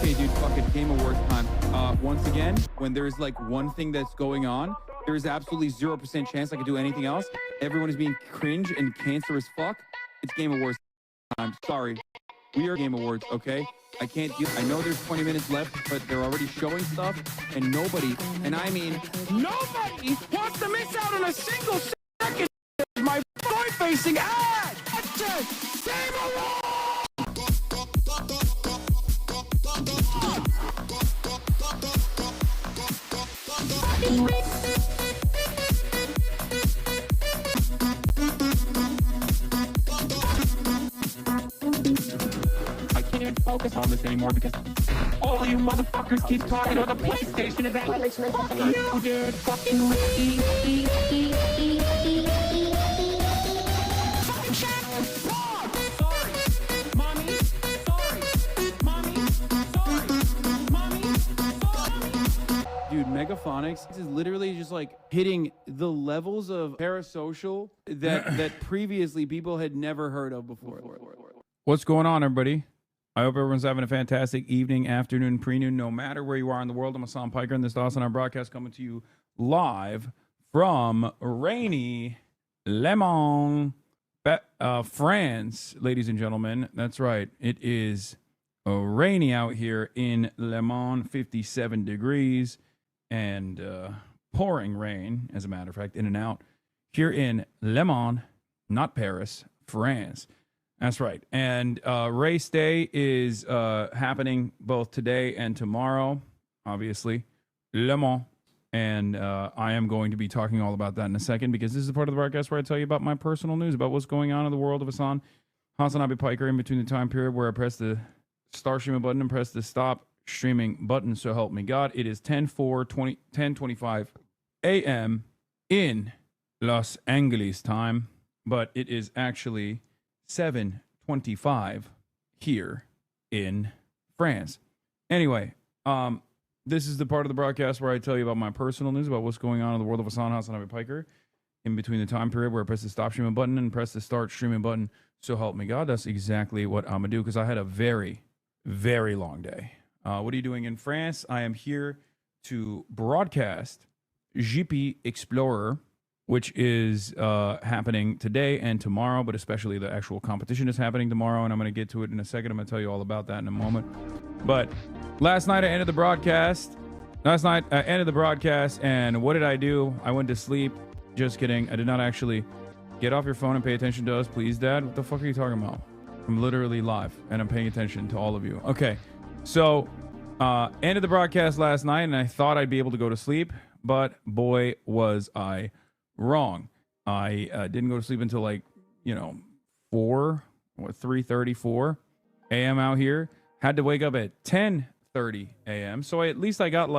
Okay, dude, fuck it. Game Awards time. Once again, when there's like one thing that's going on, there is absolutely 0% chance I could do anything else. Everyone is being cringe and cancer as fuck. It's Game Awards time. Sorry. We are Game Awards, okay? I can't do. I know there's 20 minutes left, but they're already showing stuff, and nobody, and I mean nobody, wants to miss out on a single second of my front-facing ad. That's it. Game Awards. I can't even focus on this anymore because all of you motherfuckers keep talking about the PlayStation event. You dude, fucking Dude, Megaphonics is literally just like hitting the levels of parasocial that previously people had never heard of before. What's going on, everybody? I hope everyone's having a fantastic evening, afternoon, pre-noon, no matter where you are in the world. I'm Hassan Piker, and this is Dawson, our broadcast coming to you live from rainy Le Mans, France, ladies and gentlemen. That's right. It is rainy out here in Le Mans, 57 degrees. And pouring rain, as a matter of fact, in and out here in Le Mans, not Paris, France. That's right. And race day is happening both today and tomorrow, obviously, Le Mans. And I am going to be talking all about that in a second, because this is the part of the broadcast where I tell you about my personal news, about what's going on in the world of Hassan Abi Piker, in between the time period where I press the start streaming button and press the stop streaming button, so help me God. It is 10:25 a.m. in Los Angeles time, but it is actually 7:25 here in France. Anyway, this is the part of the broadcast where I tell you about my personal news, about what's going on in the world of Hassan Abi Piker, in between the time period where I press the stop streaming button and press the start streaming button, so help me God. That's exactly what I'm gonna do, because I had a very, very long day. What are you doing in France? I am here to broadcast GP Explorer, which is happening today and tomorrow, but especially the actual competition is happening tomorrow, and I'm going to get to it in a second. I'm going to tell you all about that in a moment. But last night I ended the broadcast. And what did I do? I went to sleep. Just kidding. I did not actually. Get off your phone and pay attention to us, please, Dad. What the fuck are you talking about? I'm literally live, and I'm paying attention to all of you. Okay. So, ended the broadcast last night, and I thought I'd be able to go to sleep, but boy, was I wrong. I didn't go to sleep until 3:34 a.m. out here. Had to wake up at 10:30 a.m. So at least I got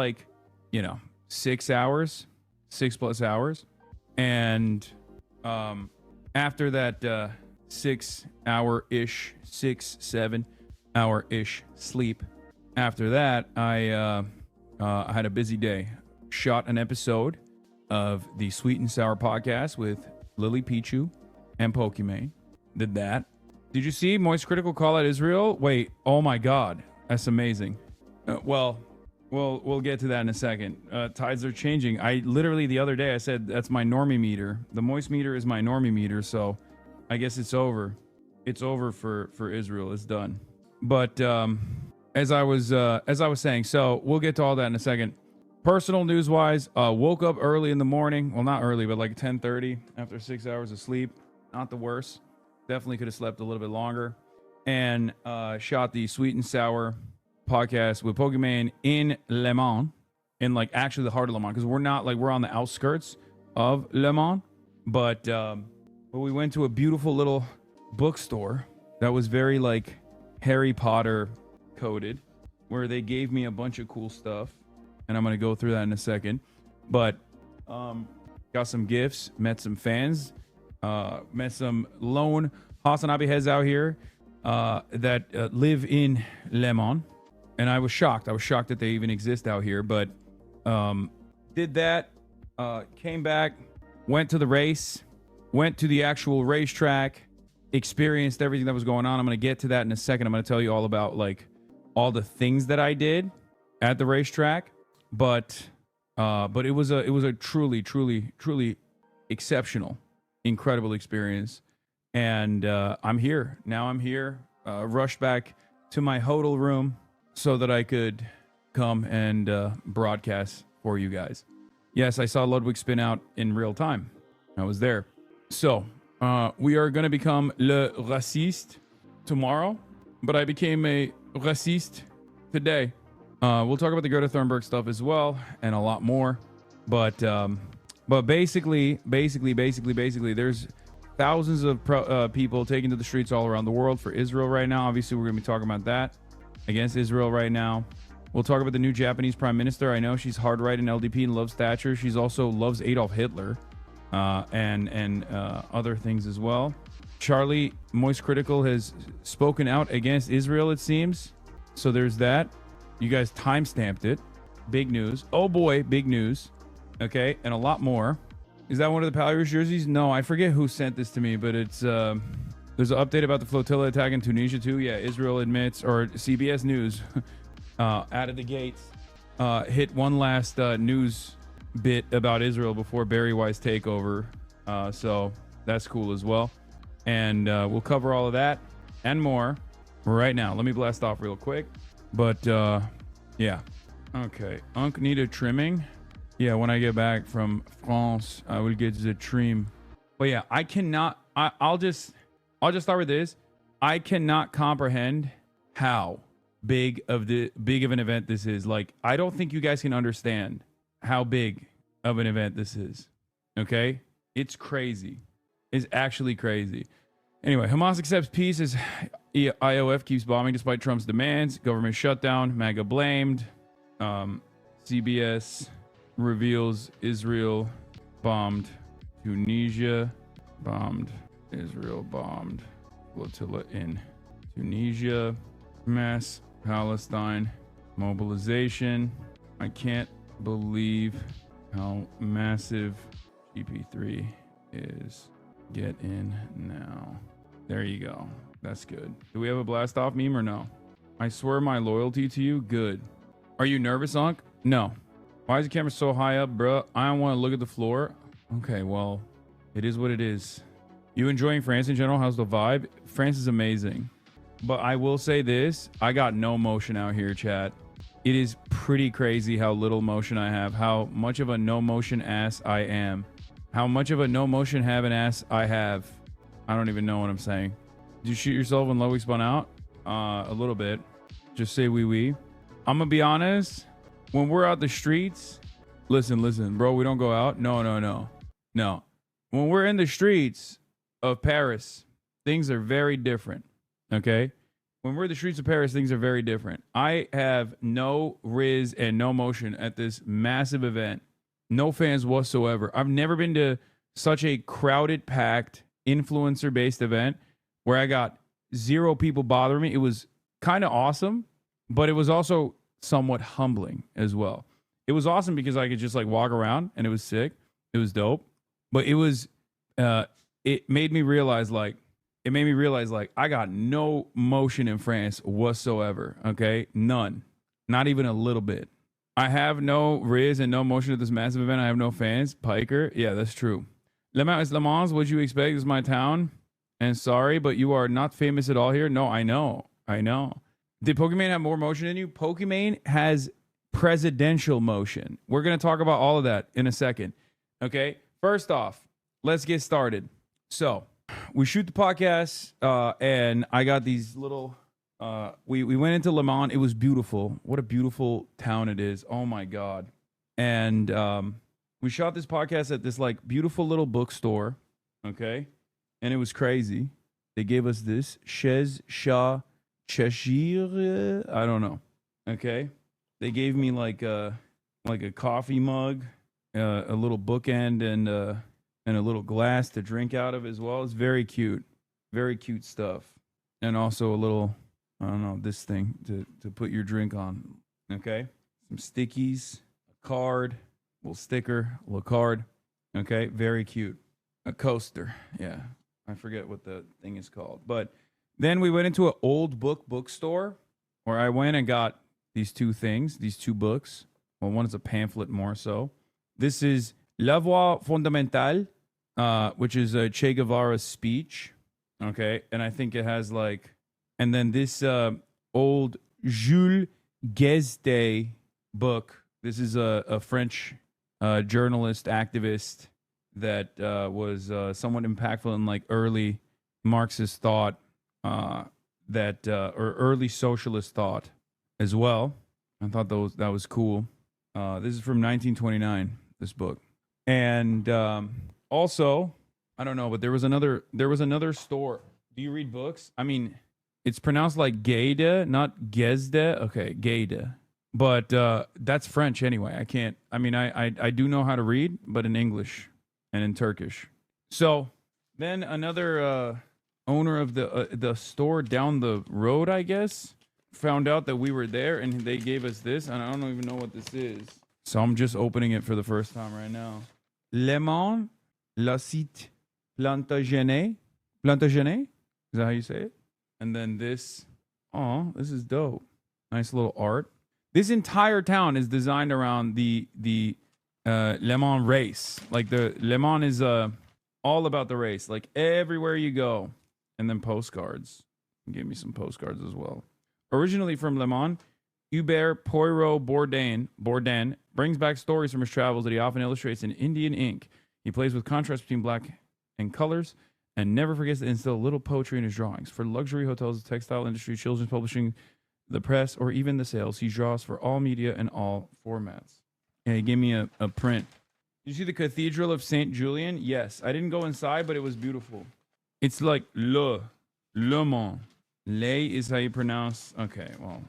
6 hours, 6+ hours. And after that 6 7 hour-ish sleep, after that, I had a busy day. Shot an episode of the Sweet and Sour podcast with Lily Pichu and Pokimane. Did that. Did you see Moist Critical call out Israel? Wait, oh my God, that's amazing. Well, we'll get to that in a second. Tides are changing. I literally the other day I said that's my normie meter. The Moist meter is my normie meter, so I guess it's over. It's over for Israel. It's done. But as I was saying, so we'll get to all that in a second. Personal news wise, woke up early in the morning. Well, not early, but 10:30 after 6 hours of sleep. Not the worst. Definitely could have slept a little bit longer. And shot the Sweet and Sour podcast with Pokimane in Le Mans, in actually the heart of Le Mans, because we're not we're on the outskirts of Le Mans, but we went to a beautiful little bookstore that was very Harry Potter coded, where they gave me a bunch of cool stuff, and I'm gonna go through that in a second. But got some gifts, met some fans, met some lone Hassan Abi heads out here that live in Le Mans, and I was shocked. I was shocked that they even exist out here. But did that, came back, went to the race, went to the actual racetrack, experienced everything that was going on. I'm going to get to that in a second. I'm going to tell you all about all the things that I did at the racetrack, but it was a truly exceptional, incredible experience. And I'm here now. I'm here, rushed back to my hotel room so that I could come and broadcast for you guys. Yes, I saw Ludwig spin out in real time. I was there. So we are going to become le raciste tomorrow, but I became a raciste today. We'll talk about the Greta Thunberg stuff as well and a lot more. But basically, there's thousands of people taking to the streets all around the world for Israel right now. Obviously, we're going to be talking about that, against Israel right now. We'll talk about the new Japanese prime minister. I know she's hard right in LDP and loves Thatcher. She's also loves Adolf Hitler and other things as well. Charlie Moist Critical has spoken out against Israel, it seems. So there's that. You guys timestamped it. Big news. Oh boy, big news. Okay, and a lot more. Is that one of the Palliers jerseys? No, I forget who sent this to me, but it's there's an update about the flotilla attack in Tunisia too. Yeah, Israel admits, or CBS News out of the gates hit one last news bit about Israel before Barry White's takeover. So that's cool as well. And we'll cover all of that and more right now. Let me blast off real quick. But yeah. Okay. Unc needed trimming. Yeah, when I get back from France, I will get the trim. But yeah, I cannot. I'll just start with this. I cannot comprehend how big of an event this is. Like, I don't think you guys can understand how big of an event this is. Okay, it's crazy. It's actually crazy. Anyway, Hamas accepts peace as IOF keeps bombing despite Trump's demands. Government shutdown. MAGA blamed. CBS reveals Israel bombed Tunisia, bombed Israel, bombed flotilla in Tunisia, mass Palestine mobilization. I can't believe how massive GP3 is. Get in now. There you go. That's good. Do we have a blast off meme or no? I swear my loyalty to you. Good. Are you nervous, Unc? No. Why is the camera so high up, bruh? I don't want to look at the floor. Okay, well, it is what it is. You enjoying France in general? How's the vibe? France is amazing. But I will say this. I got no motion out here, chat. It is pretty crazy how little motion I have. How much of a no motion ass I am. How much of a no motion have an ass I have. I don't even know what I'm saying. Did you shoot yourself when Ludwig spun out? A little bit. Just say wee wee. I'm going to be honest. When we're out the streets, listen, bro, we don't go out. No. When we're in the streets of Paris, things are very different. Okay? When we're in the streets of Paris, things are very different. I have no riz and no motion at this massive event. No fans whatsoever. I've never been to such a crowded, packed, influencer-based event where I got zero people bothering me. It was kind of awesome, but it was also somewhat humbling as well. It was awesome because I could just like walk around and it was sick. It was dope. But it made me realize like I got no motion in France whatsoever. Okay. None. Not even a little bit. I have no riz and no motion at this massive event. I have no fans. Piker. Yeah, that's true. Le Mans, what'd you expect? This is my town. And sorry, but you are not famous at all here. No, I know. Did Pokimane have more motion than you? Pokimane has presidential motion. We're going to talk about all of that in a second. Okay. First off, let's get started. So we shoot the podcast and I got these little, we went into Le Mans. It was beautiful. What a beautiful town it is. Oh my God. And we shot this podcast at this like beautiful little bookstore. Okay. And it was crazy. They gave us this Chez Chat Cheshire. I don't know. Okay. They gave me like a coffee mug, a little bookend and a little glass to drink out of as well. It's very cute. Very cute stuff. And also a little, I don't know, this thing to put your drink on. Okay. Some stickies, a card, a little sticker, a little card. Okay. Very cute. A coaster. Yeah. I forget what the thing is called. But then we went into an old bookstore or I went and got these two things, these two books. Well, one is a pamphlet more so. This is La Voix Fondamentale, which is a Che Guevara speech. Okay. And I think it has like, and then this old Jules Guesde book. This is a French journalist, activist that was somewhat impactful in like early Marxist thought, or early socialist thought as well. I thought that was cool. This is from 1929. This book, and also, I don't know, but there was another store. Do you read books? I mean, it's pronounced like Gede, not Gesde. Okay, Gede. But that's French anyway. I can't. I mean, I do know how to read, but in English and in Turkish. So then another owner of the store down the road, I guess, found out that we were there, and they gave us this, and I don't even know what this is. So I'm just opening it for the first time right now. Le Mans, la Cite Plantagenet. Plantagenet? Is that how you say it? And then this. Oh, this is dope. Nice little art. This entire town is designed around the Le Mans race. Like the Le Mans is all about the race. Like everywhere you go. And then postcards. Give me some postcards as well. Originally from Le Mans, Hubert Poirot Bourdin brings back stories from his travels that he often illustrates in Indian ink. He plays with contrast between black and colors and never forgets to instill a little poetry in his drawings. For luxury hotels, the textile industry, children's publishing, the press, or even the sales, he draws for all media and all formats. Yeah, he gave me a print. Did you see the Cathedral of St. Julian? Yes. I didn't go inside, but it was beautiful. It's like Le Mans. Le is how you pronounce. Okay, well,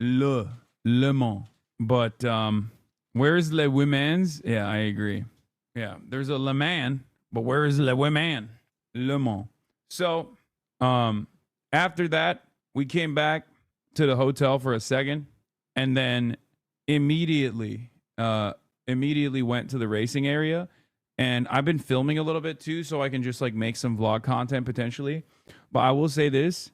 Le Mans. But where is Le Women's? Yeah, I agree. Yeah, there's a Le Mans, but where is Le Women? Le Mans. So after that, we came back to the hotel for a second, and then immediately went to the racing area. And I've been filming a little bit too, so I can just like make some vlog content potentially. But I will say this,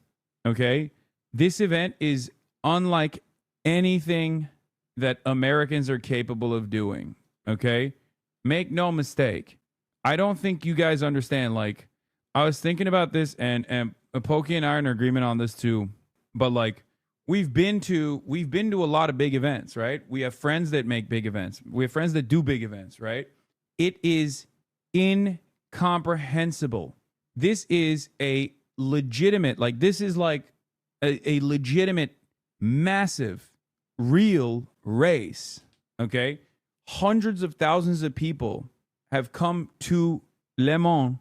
okay? This event is unlike anything that Americans are capable of doing, okay? Make no mistake. I don't think you guys understand. Like, I was thinking about this, and Pokey and I are in agreement on this too. But like, we've been to a lot of big events, right? We have friends that make big events. We have friends that do big events, right? It is incomprehensible. This is a legitimate, like this is like a legitimate, massive, real race, okay? Hundreds of thousands of people have come to Le Mans,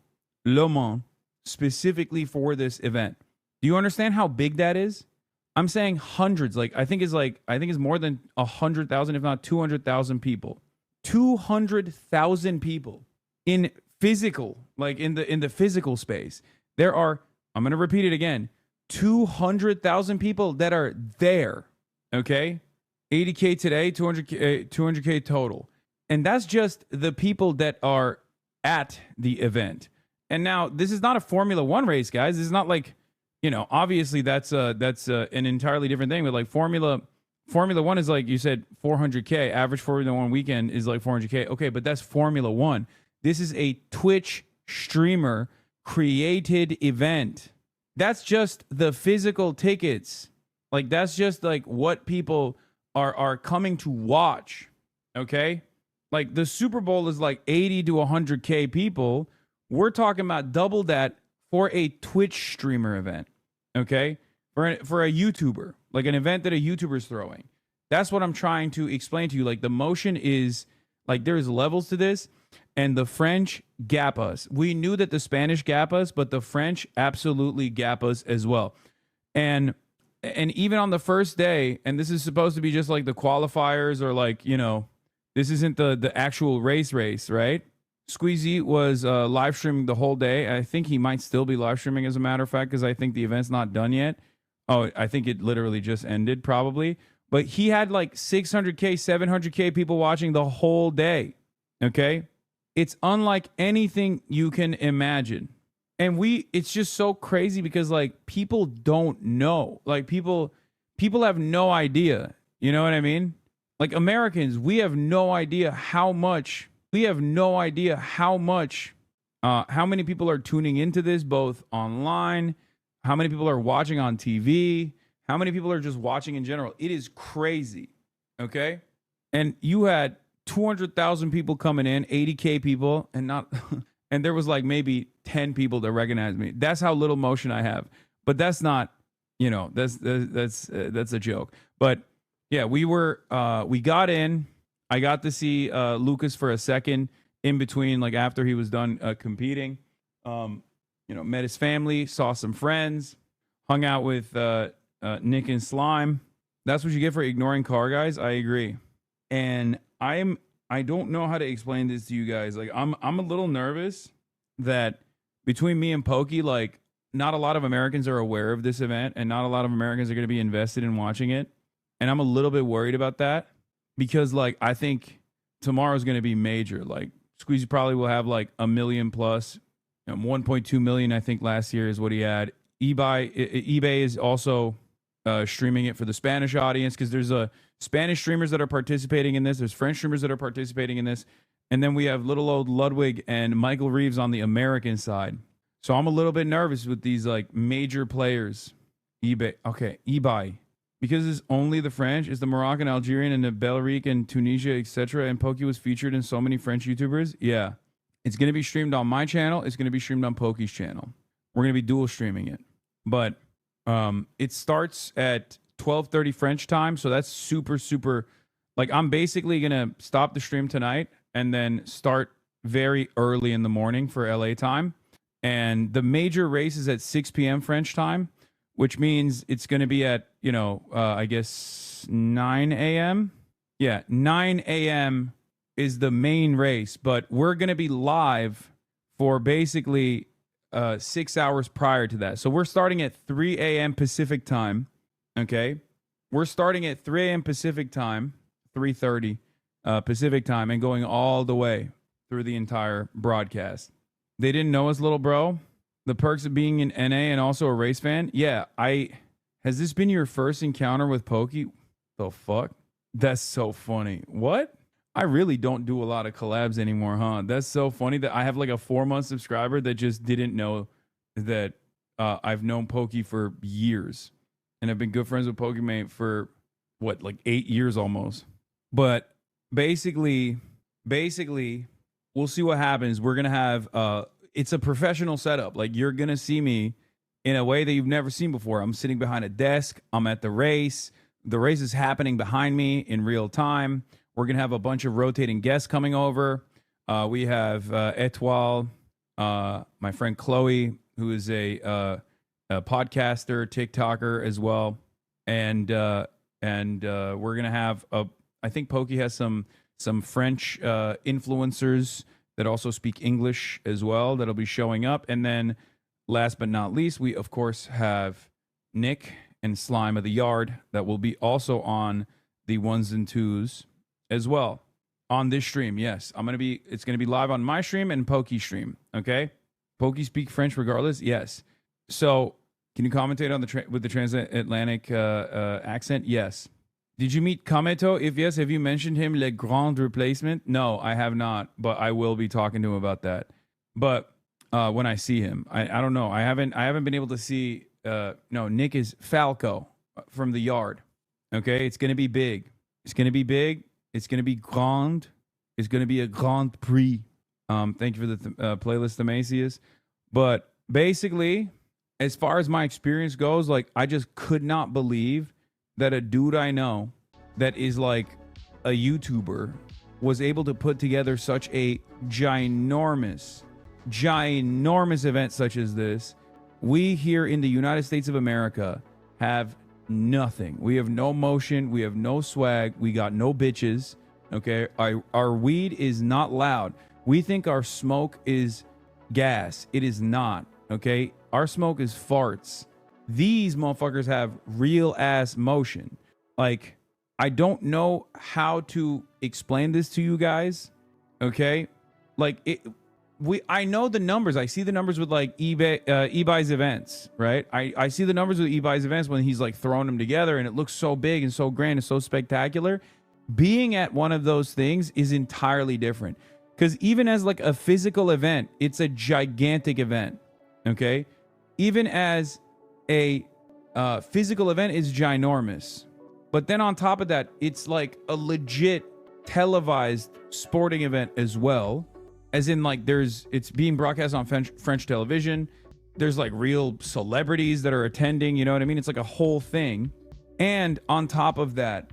specifically for this event. Do you understand how big that is? I'm saying hundreds. Like I think it's more than 100,000, if not 200,000 people. 200,000 people in physical, like in the physical space. There are, I'm going to repeat it again, 200,000 people that are there. Okay? 80K today, 200K total. And that's just the people that are at the event. And now this is not a Formula 1 race, guys. This is not like, you know, obviously that's an entirely different thing, but like Formula 1 is like you said, 400K. Average Formula 1 weekend is like 400K. Okay, but that's Formula 1. This is a Twitch streamer created event. That's just the physical tickets. Like that's just like what people are coming to watch. Okay? Like the Super Bowl is like 80 to 100K people. We're talking about double that for a Twitch streamer event. Okay? For a YouTuber, like an event that a YouTuber's throwing. That's what I'm trying to explain to you. Like the motion is like there's levels to this, and the French gap us. We knew that the Spanish gap us, but the French absolutely gap us as well. And even on the first day, and this is supposed to be just like the qualifiers, or like, you know, this isn't the actual race, right? Squeezy was live streaming the whole day. I think he might still be live streaming, as a matter of fact, because I think the event's not done yet. Oh, I think it literally just ended probably. But he had like 600K, 700K people watching the whole day. Okay? It's unlike anything you can imagine. And it's just so crazy because like people don't know. Like people people have no idea. You know what I mean? Like Americans, we have no idea how much. We have no idea how much. How many people are tuning into this, both online? How many people are watching on TV? How many people are just watching in general? It is crazy. Okay, and you had 200,000 people coming in, 80K people, and not, and there was like maybe 10 people that recognized me. That's how little motion I have. But that's not, you know, that's a joke. But yeah, we got in. I got to see Lucas for a second in between, like after he was done competing. Met his family, saw some friends, hung out with Nick and Slime. That's what you get for ignoring car guys. I agree. And I don't know how to explain this to you guys. Like I'm a little nervous that between me and Pokey, like not a lot of Americans are aware of this event and not a lot of Americans are going to be invested in watching it. And I'm a little bit worried about that because like I think tomorrow's going to be major. Like Squeezy probably will have like 1 million plus, 1.2 million I think last year is what he had. eBay is also streaming it for the Spanish audience because there's Spanish streamers that are participating in this. There's French streamers that are participating in this. And then we have little old Ludwig and Michael Reeves on the American side. So I'm a little bit nervous with these like major players. eBay. Because it's only the French, it's the Moroccan, Algerian, and the Belarusian, Tunisia, etc. And Pokey was featured in so many French YouTubers. Yeah. It's going to be streamed on my channel. It's going to be streamed on Pokey's channel. We're going to be dual streaming it. But it starts at 12:30 French time. So that's super, like I'm basically going to stop the stream tonight and then start very early in the morning for LA time. And the major race is at 6 p.m. French time, which means it's going to be at, I guess 9 a.m. Yeah, 9 a.m. is the main race, but we're going to be live for basically 6 hours prior to that. So we're starting at 3 a.m. Pacific time. Okay. We're starting at 3 a.m. Pacific time, 3:30 Pacific time, and going all the way through the entire broadcast. They didn't know us, little bro. The perks of being an NA and also a race fan. Yeah, has this been your first encounter with Pokey? The fuck? That's so funny. What? I really don't do a lot of collabs anymore, huh? That's so funny that I have like a 4-month subscriber that just didn't know that I've known Pokey for years. And I've been good friends with Pokemate for what, like 8 years almost. But basically, we'll see what happens. We're going to have, it's a professional setup. Like you're going to see me in a way that you've never seen before. I'm sitting behind a desk. I'm at the race. The race is happening behind me in real time. We're going to have a bunch of rotating guests coming over. We have Etoile, my friend Chloe, who is a podcaster, TikToker as well. And we're going to have, I think Pokey has some French influencers that also speak English as well that'll be showing up. And then last but not least, we of course have Nick and Slime of the Yard that will be also on the ones and twos as well on this stream. Yes, it's going to be live on my stream and Pokey stream. Okay. Pokey speak French regardless. Yes. So can you commentate on with the transatlantic accent? Yes. Did you meet Kameto? If yes, have you mentioned him, Le Grand Replacement? No, I have not, but I will be talking to him about that. But when I see him, I don't know. I haven't been able to see. No, Nick is Falco from the Yard. Okay, it's gonna be big. It's gonna be big. It's gonna be grand. It's gonna be a Grand Prix. Thank you for the playlist, Amacius. But basically, as far as my experience goes, like I just could not believe that a dude I know that is like a YouTuber was able to put together such a ginormous event such as this. We here in the United States of America have nothing. We have no motion. We have no swag. We got no bitches. Okay. Our weed is not loud. We think our smoke is gas. It is not. Okay. Our smoke is farts. These motherfuckers have real ass motion. Like, I don't know how to explain this to you guys. Okay. Like I know the numbers. I see the numbers with like eBay's events, right? I see the numbers with eBay's events when he's like throwing them together and it looks so big and so grand and so spectacular. Being at one of those things is entirely different, because even as like a physical event, it's a gigantic event. Okay, even as a physical event is ginormous, but then on top of that, it's like a legit televised sporting event as well. As in, like, it's being broadcast on French television. There's like real celebrities that are attending. You know what I mean? It's like a whole thing. And on top of that,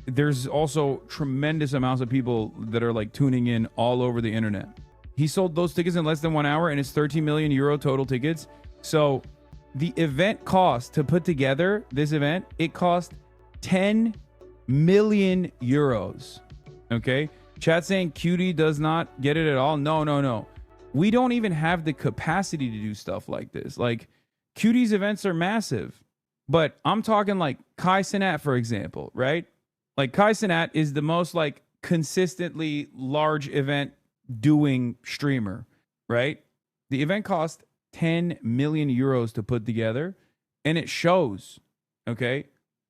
there's also tremendous amounts of people that are like tuning in all over the internet. He sold those tickets in less than 1 hour, and it's 13 million euro total tickets. So the event cost to put together this event, it cost 10 million euros. Okay, chat saying Cutie does not get it at all. No. We don't even have the capacity to do stuff like this. Like, Cutie's events are massive, but I'm talking like Kai Cenat, for example, right? Like, Kai Cenat is the most like consistently large event doing streamer, right? The event cost 10 million euros to put together, and it shows. Okay,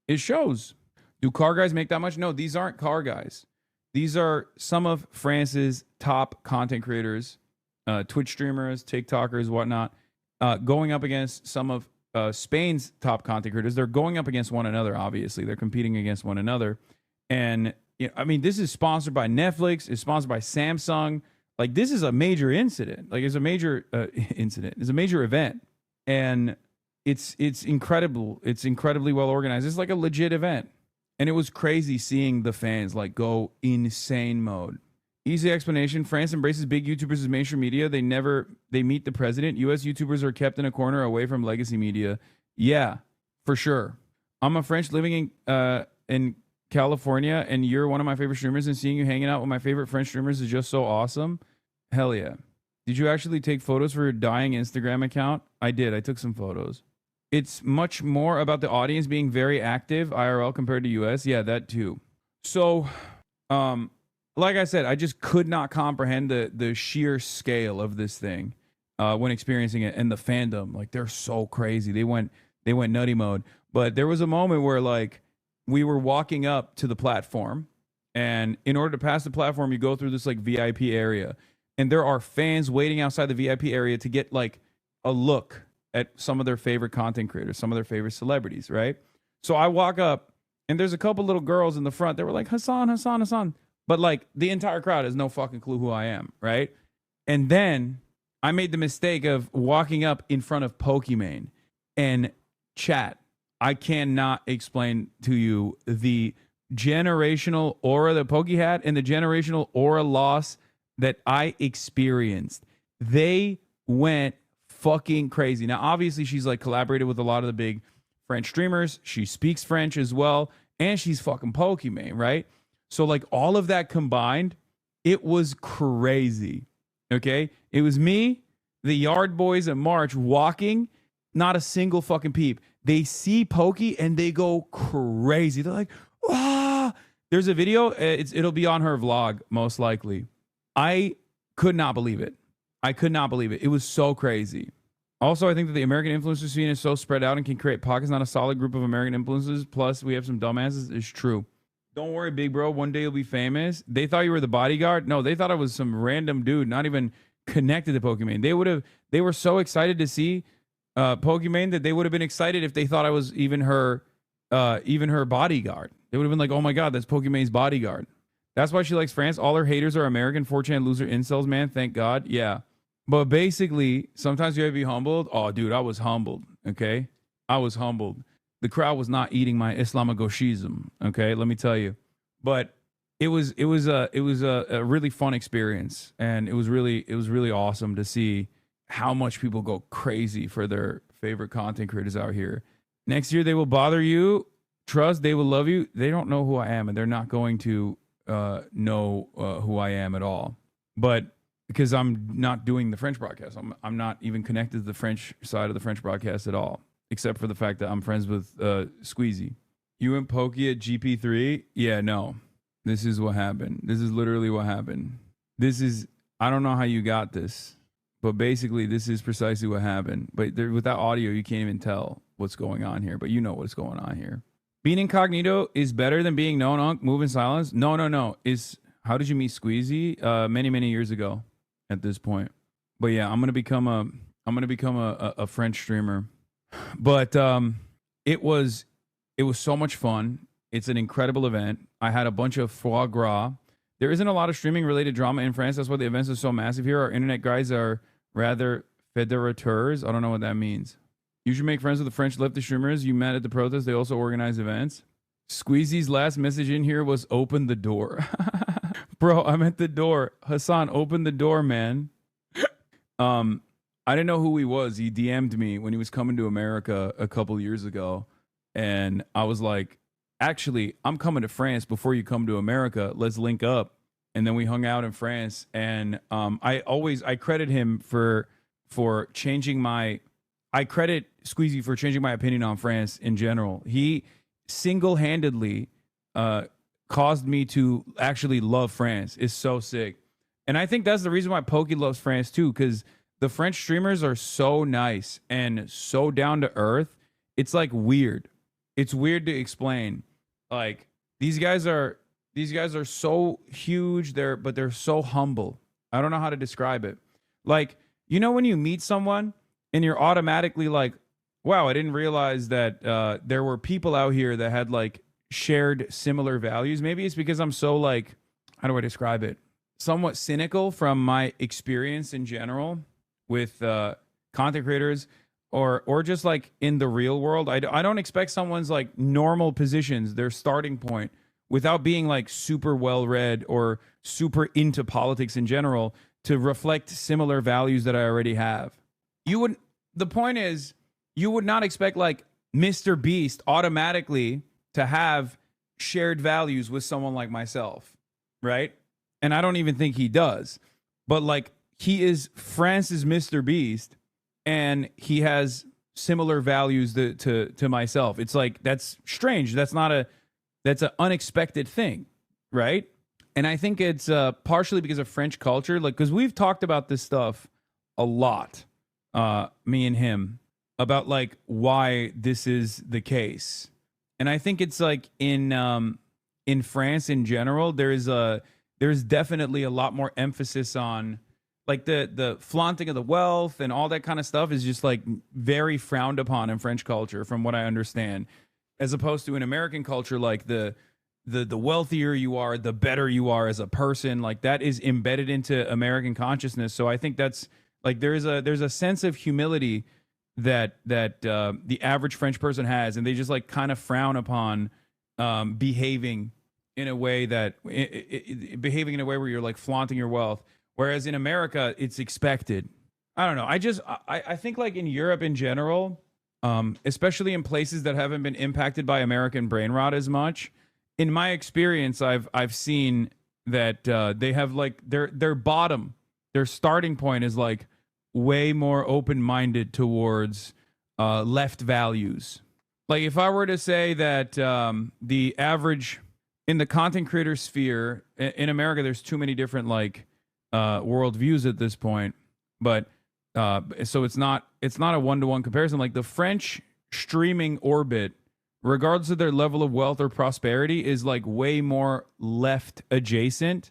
it shows. Do car guys make that much? No, these aren't car guys. These are some of France's top content creators, Twitch streamers, TikTokers, whatnot, going up against some of Spain's top content creators. They're going up against one another, obviously. They're competing against one another. And, you know, I mean, this is sponsored by Netflix. It's sponsored by Samsung. Like, this is a major incident. Like, it's a major incident. It's a major event. And it's incredible. It's incredibly well organized. It's like a legit event. And it was crazy seeing the fans like go insane mode. Easy explanation. France embraces big YouTubers as mainstream media. They meet the president. US YouTubers are kept in a corner away from legacy media. Yeah, for sure. I'm a French living in California, and you're one of my favorite streamers, and seeing you hanging out with my favorite French streamers is just so awesome. Hell yeah. Did you actually take photos for your dying Instagram account? I did. I took some photos. It's much more about the audience being very active IRL compared to US. Yeah, that too. So, like I said, I just could not comprehend the sheer scale of this thing when experiencing it, and the fandom. Like, they're so crazy. They went nutty mode. But there was a moment where like we were walking up to the platform, and in order to pass the platform, you go through this like VIP area, and there are fans waiting outside the VIP area to get like a look at some of their favorite content creators, some of their favorite celebrities, right? So I walk up, and there's a couple little girls in the front that were like, Hassan. But like, the entire crowd has no fucking clue who I am, right? And then I made the mistake of walking up in front of Pokimane. And chat, I cannot explain to you the generational aura that Pokey had and the generational aura loss that I experienced. They went fucking crazy. Now, obviously, she's like collaborated with a lot of the big French streamers. She speaks French as well, and she's fucking Pokimane, right? So like, all of that combined, it was crazy. Okay, it was me, the Yard Boys, and March walking, not a single fucking peep. They see Pokey and they go crazy. They're like, ah! There's a video. It'll be on her vlog most likely. I could not believe it. It was so crazy. Also, I think that the American influencer scene is so spread out and can create pockets, not a solid group of American influencers. Plus, we have some dumbasses. It's true. Don't worry, big bro. One day you'll be famous. They thought you were the bodyguard. No, they thought I was some random dude, not even connected to Pokimane. They were so excited to see Pokimane that they would have been excited if they thought I was even her bodyguard. They would have been like, oh my God, that's Pokimane's bodyguard. That's why she likes France. All her haters are American 4chan loser incels, man. Thank God. Yeah. But basically, sometimes you have to be humbled. Oh, dude, I was humbled. Okay. I was humbled. The crowd was not eating my Islamagoshism. Okay. Let me tell you. But it was a really fun experience. And it was really awesome to see how much people go crazy for their favorite content creators out here. Next year, they will bother you. Trust, they will love you. They don't know who I am, and they're not going to know who I am at all. But because I'm not doing the French broadcast, I'm not even connected to the French side of the French broadcast at all, except for the fact that I'm friends with Squeezy. You and Pokey at GP3? Yeah, no. This is what happened. This is literally what happened. this is, I don't know how you got this, but basically this is precisely what happened. But there, without audio, you can't even tell what's going on here, but you know what's going on here. Being incognito is better than being known. Unc, move in silence. No. Is how did you meet Squeezy? Many years ago. At this point, but yeah, I'm gonna become a French streamer. But it was so much fun. It's an incredible event. I had a bunch of foie gras. There isn't a lot of streaming related drama in France. That's why the events are so massive here. Our internet guys are rather fédérateurs. I don't know what that means. You should make friends with the French lefty streamers you met at the protest. They also organize events. Squeezy's last message in here was open the door. Bro, I'm at the door. Hassan, open the door, man. I didn't know who he was. He DM'd me when he was coming to America a couple years ago. And I was like, actually, I'm coming to France before you come to America. Let's link up. And then we hung out in France. And I credit him for changing my, I credit Squeezy for changing my opinion on France in general. He single-handedly caused me to actually love France. It's so sick. And I think that's the reason why Pokey loves France too, because the French streamers are so nice and so down to earth. It's like weird. It's weird to explain. Like these guys are so huge, but they're so humble. I don't know how to describe it. Like, you know when you meet someone and you're automatically like, wow, I didn't realize that there were people out here that had like shared similar values. Maybe it's because I'm so like, how do I describe it? Somewhat cynical from my experience in general with content creators or just like in the real world. I don't expect someone's like normal positions, their starting point, without being like super well read or super into politics in general, to reflect similar values that I already have. The point is, you would not expect like Mr. Beast automatically to have shared values with someone like myself, right? And I don't even think he does. But like, he is France's Mr. Beast, and he has similar values to myself. It's like, that's strange. That's an unexpected thing, right? And I think it's partially because of French culture, like, because we've talked about this stuff a lot, me and him, about like why this is the case. And I think it's like in France in general, there's definitely a lot more emphasis on like the flaunting of the wealth and all that kind of stuff is just like very frowned upon in French culture, from what I understand, as opposed to in American culture, like the wealthier you are, the better you are as a person. Like that is embedded into American consciousness. So I think that's like there's a sense of humility that the average French person has, and they just like kind of frown upon behaving in a way behaving in a way where you're like flaunting your wealth. Whereas in America, it's expected. I don't know. I think like in Europe in general, especially in places that haven't been impacted by American brain rot as much, in my experience, I've seen that they have like their starting point is like way more open-minded towards left values. Like if I were to say that the average in the content creator sphere in America, there's too many different like worldviews at this point, but so it's not a one-to-one comparison. Like the French streaming orbit, regardless of their level of wealth or prosperity, is like way more left adjacent,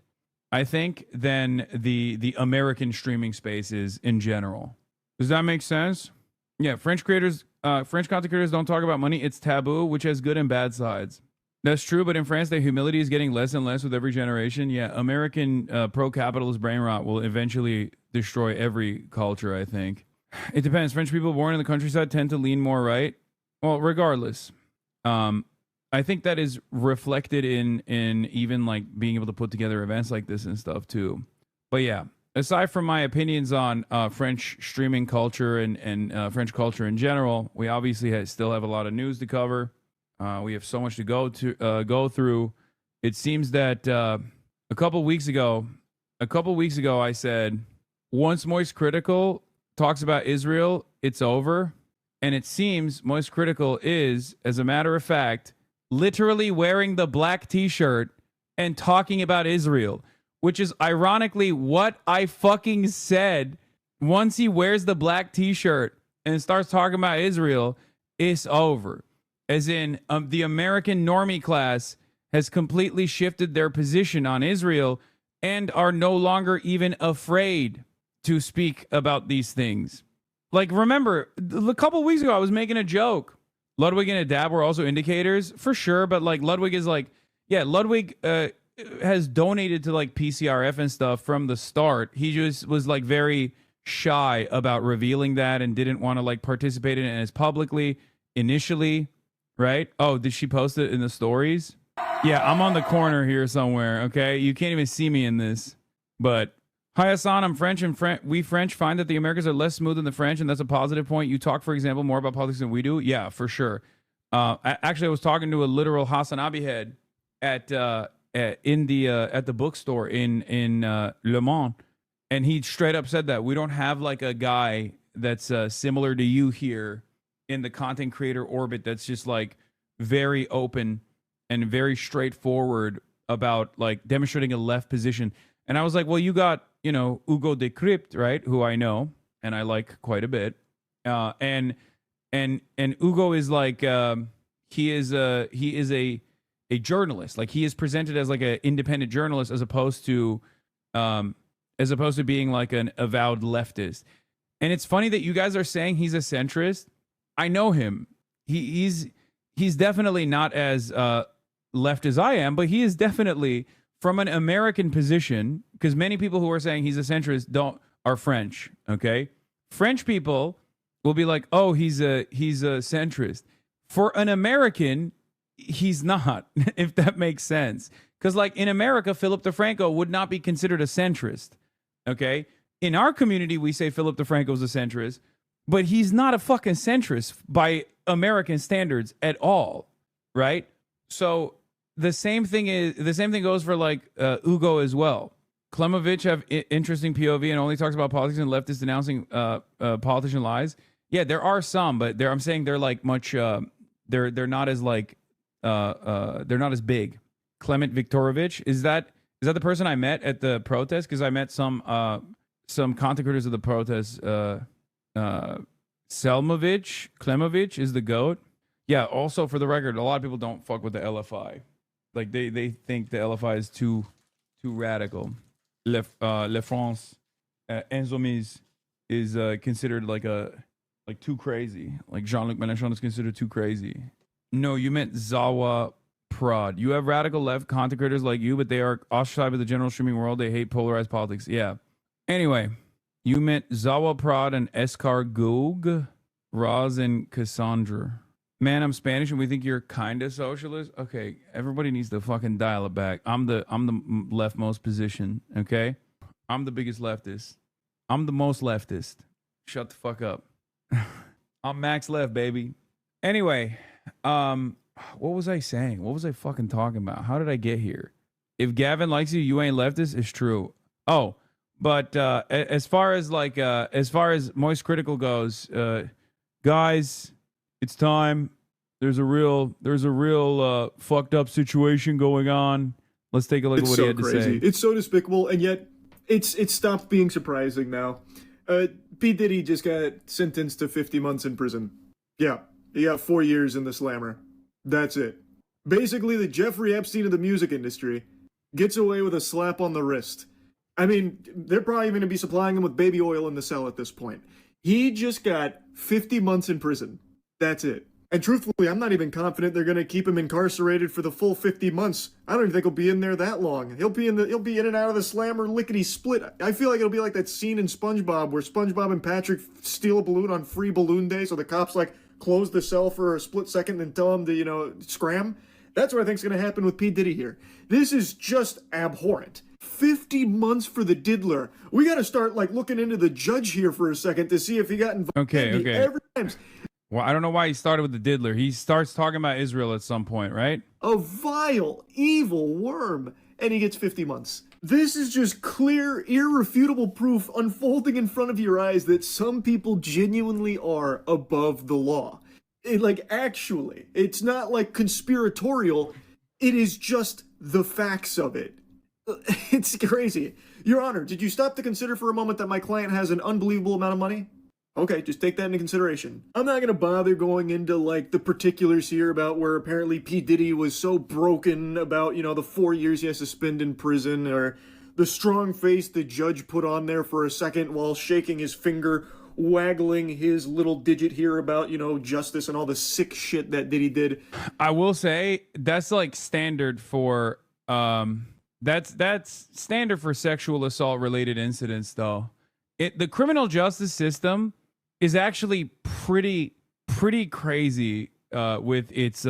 I think, than the American streaming space is in general. Does that make sense? Yeah, French content creators don't talk about money. It's taboo, which has good and bad sides. That's true, but in France, the humility is getting less and less with every generation. Yeah, American pro-capitalist brain rot will eventually destroy every culture, I think. It depends. French people born in the countryside tend to lean more right. Well, regardless, I think that is reflected in even like being able to put together events like this and stuff too. But yeah, aside from my opinions on French streaming culture and French culture in general, we obviously still have a lot of news to cover. We have so much to go through. It seems that a couple weeks ago, I said, once Moist Critical talks about Israel, it's over. And it seems Moist Critical is, as a matter of fact, literally wearing the black t-shirt and talking about Israel, which is ironically what I fucking said. Once he wears the black t-shirt and starts talking about Israel, it's over. As in, the American normie class has completely shifted their position on Israel and are no longer even afraid to speak about these things. Like, remember, a couple weeks ago, I was making a joke. Ludwig and Adab were also indicators, for sure, but like Ludwig is like, yeah, Ludwig has donated to like PCRF and stuff from the start. He just was like very shy about revealing that and didn't want to like participate in it as publicly initially, right? Oh, did she post it in the stories? Yeah, I'm on the corner here somewhere, okay? You can't even see me in this. But hi, Hassan, I'm French, and we French find that the Americans are less smooth than the French, and that's a positive point. You talk, for example, more about politics than we do. Yeah, for sure. Actually, I was talking to a literal Hassan Abihed at the bookstore in Le Mans, and he straight up said that we don't have like a guy that's similar to you here in the content creator orbit that's just like very open and very straightforward about like demonstrating a left position. And I was like, well, you got, you know, Hugo Decrypt, right? Who I know and I like quite a bit. And Hugo is like he is a journalist. Like he is presented as like an independent journalist as opposed to being like an avowed leftist. And it's funny that you guys are saying he's a centrist. I know him. He's definitely not as left as I am, but he is definitely from an American position, because many people who are saying he's a centrist are French. Okay, French people will be like, "Oh, he's a centrist." For an American, he's not. If that makes sense, because like in America, Philip DeFranco would not be considered a centrist. Okay, in our community, we say Philip DeFranco is a centrist, but he's not a fucking centrist by American standards at all, right? So the same thing goes for like Hugo as well. Klemovich have interesting POV and only talks about politics and leftists denouncing politician lies. Yeah, there are some, but I'm saying they're like much they're not as like they're not as big. Clement Viktorovich, is that the person I met at the protest? Because I met some content creators of the protest. Klemovich is the GOAT. Yeah, also for the record, a lot of people don't fuck with the LFI. Like they think the LFI is too radical. Le France Insoumise is considered like too crazy. Like Jean-Luc Mélenchon is considered too crazy. No, you meant Zawa Prod. You have radical left content creators like you, but they are ostracized by the general streaming world. They hate polarized politics. Yeah. Anyway, you meant Zawa Prod and Eskar Gog, Roz and Cassandra. Man, I'm Spanish and we think you're kind of socialist. Okay, everybody needs to fucking dial it back. I'm the leftmost position, okay? I'm the biggest leftist. I'm the most leftist. Shut the fuck up. I'm max left, baby. Anyway, what was I saying? What was I fucking talking about? How did I get here? If Gavin likes you, you ain't leftist, it's true. Oh, but as far as Moist Critical goes, guys, it's time. There's a real fucked up situation going on. Let's take a look at what he had to say. It's so despicable, and yet it's stopped being surprising now. P. Diddy just got sentenced to 50 months in prison. Yeah, he got 4 years in the slammer. That's it. Basically, the Jeffrey Epstein of the music industry gets away with a slap on the wrist. I mean, they're probably going to be supplying him with baby oil in the cell at this point. He just got 50 months in prison. That's it. And truthfully, I'm not even confident they're going to keep him incarcerated for the full 50 months. I don't even think he'll be in there that long. He'll be in and out of the slammer lickety split. I feel like it'll be like that scene in SpongeBob where SpongeBob and Patrick steal a balloon on free balloon day, so the cops like close the cell for a split second and tell him to, scram. That's what I think's going to happen with P. Diddy here. This is just abhorrent. 50 months for the diddler. We got to start looking into the judge here for a second to see if he got involved. Okay. Every time. Well, I don't know why he started with the diddler. He starts talking about Israel at some point, right? A vile, evil worm. And he gets 50 months. This is just clear, irrefutable proof unfolding in front of your eyes that some people genuinely are above the law. Actually, it's not conspiratorial. It is just the facts of it. It's crazy. Your Honor, did you stop to consider for a moment that my client has an unbelievable amount of money? Okay, just take that into consideration. I'm not gonna bother going into like the particulars here about where apparently P. Diddy was so broken about, the 4 years he has to spend in prison, or the strong face the judge put on there for a second while shaking his finger, waggling his little digit here about, justice and all the sick shit that Diddy did. I will say that's like standard for that's standard for sexual assault related incidents though. The criminal justice system is actually pretty crazy with its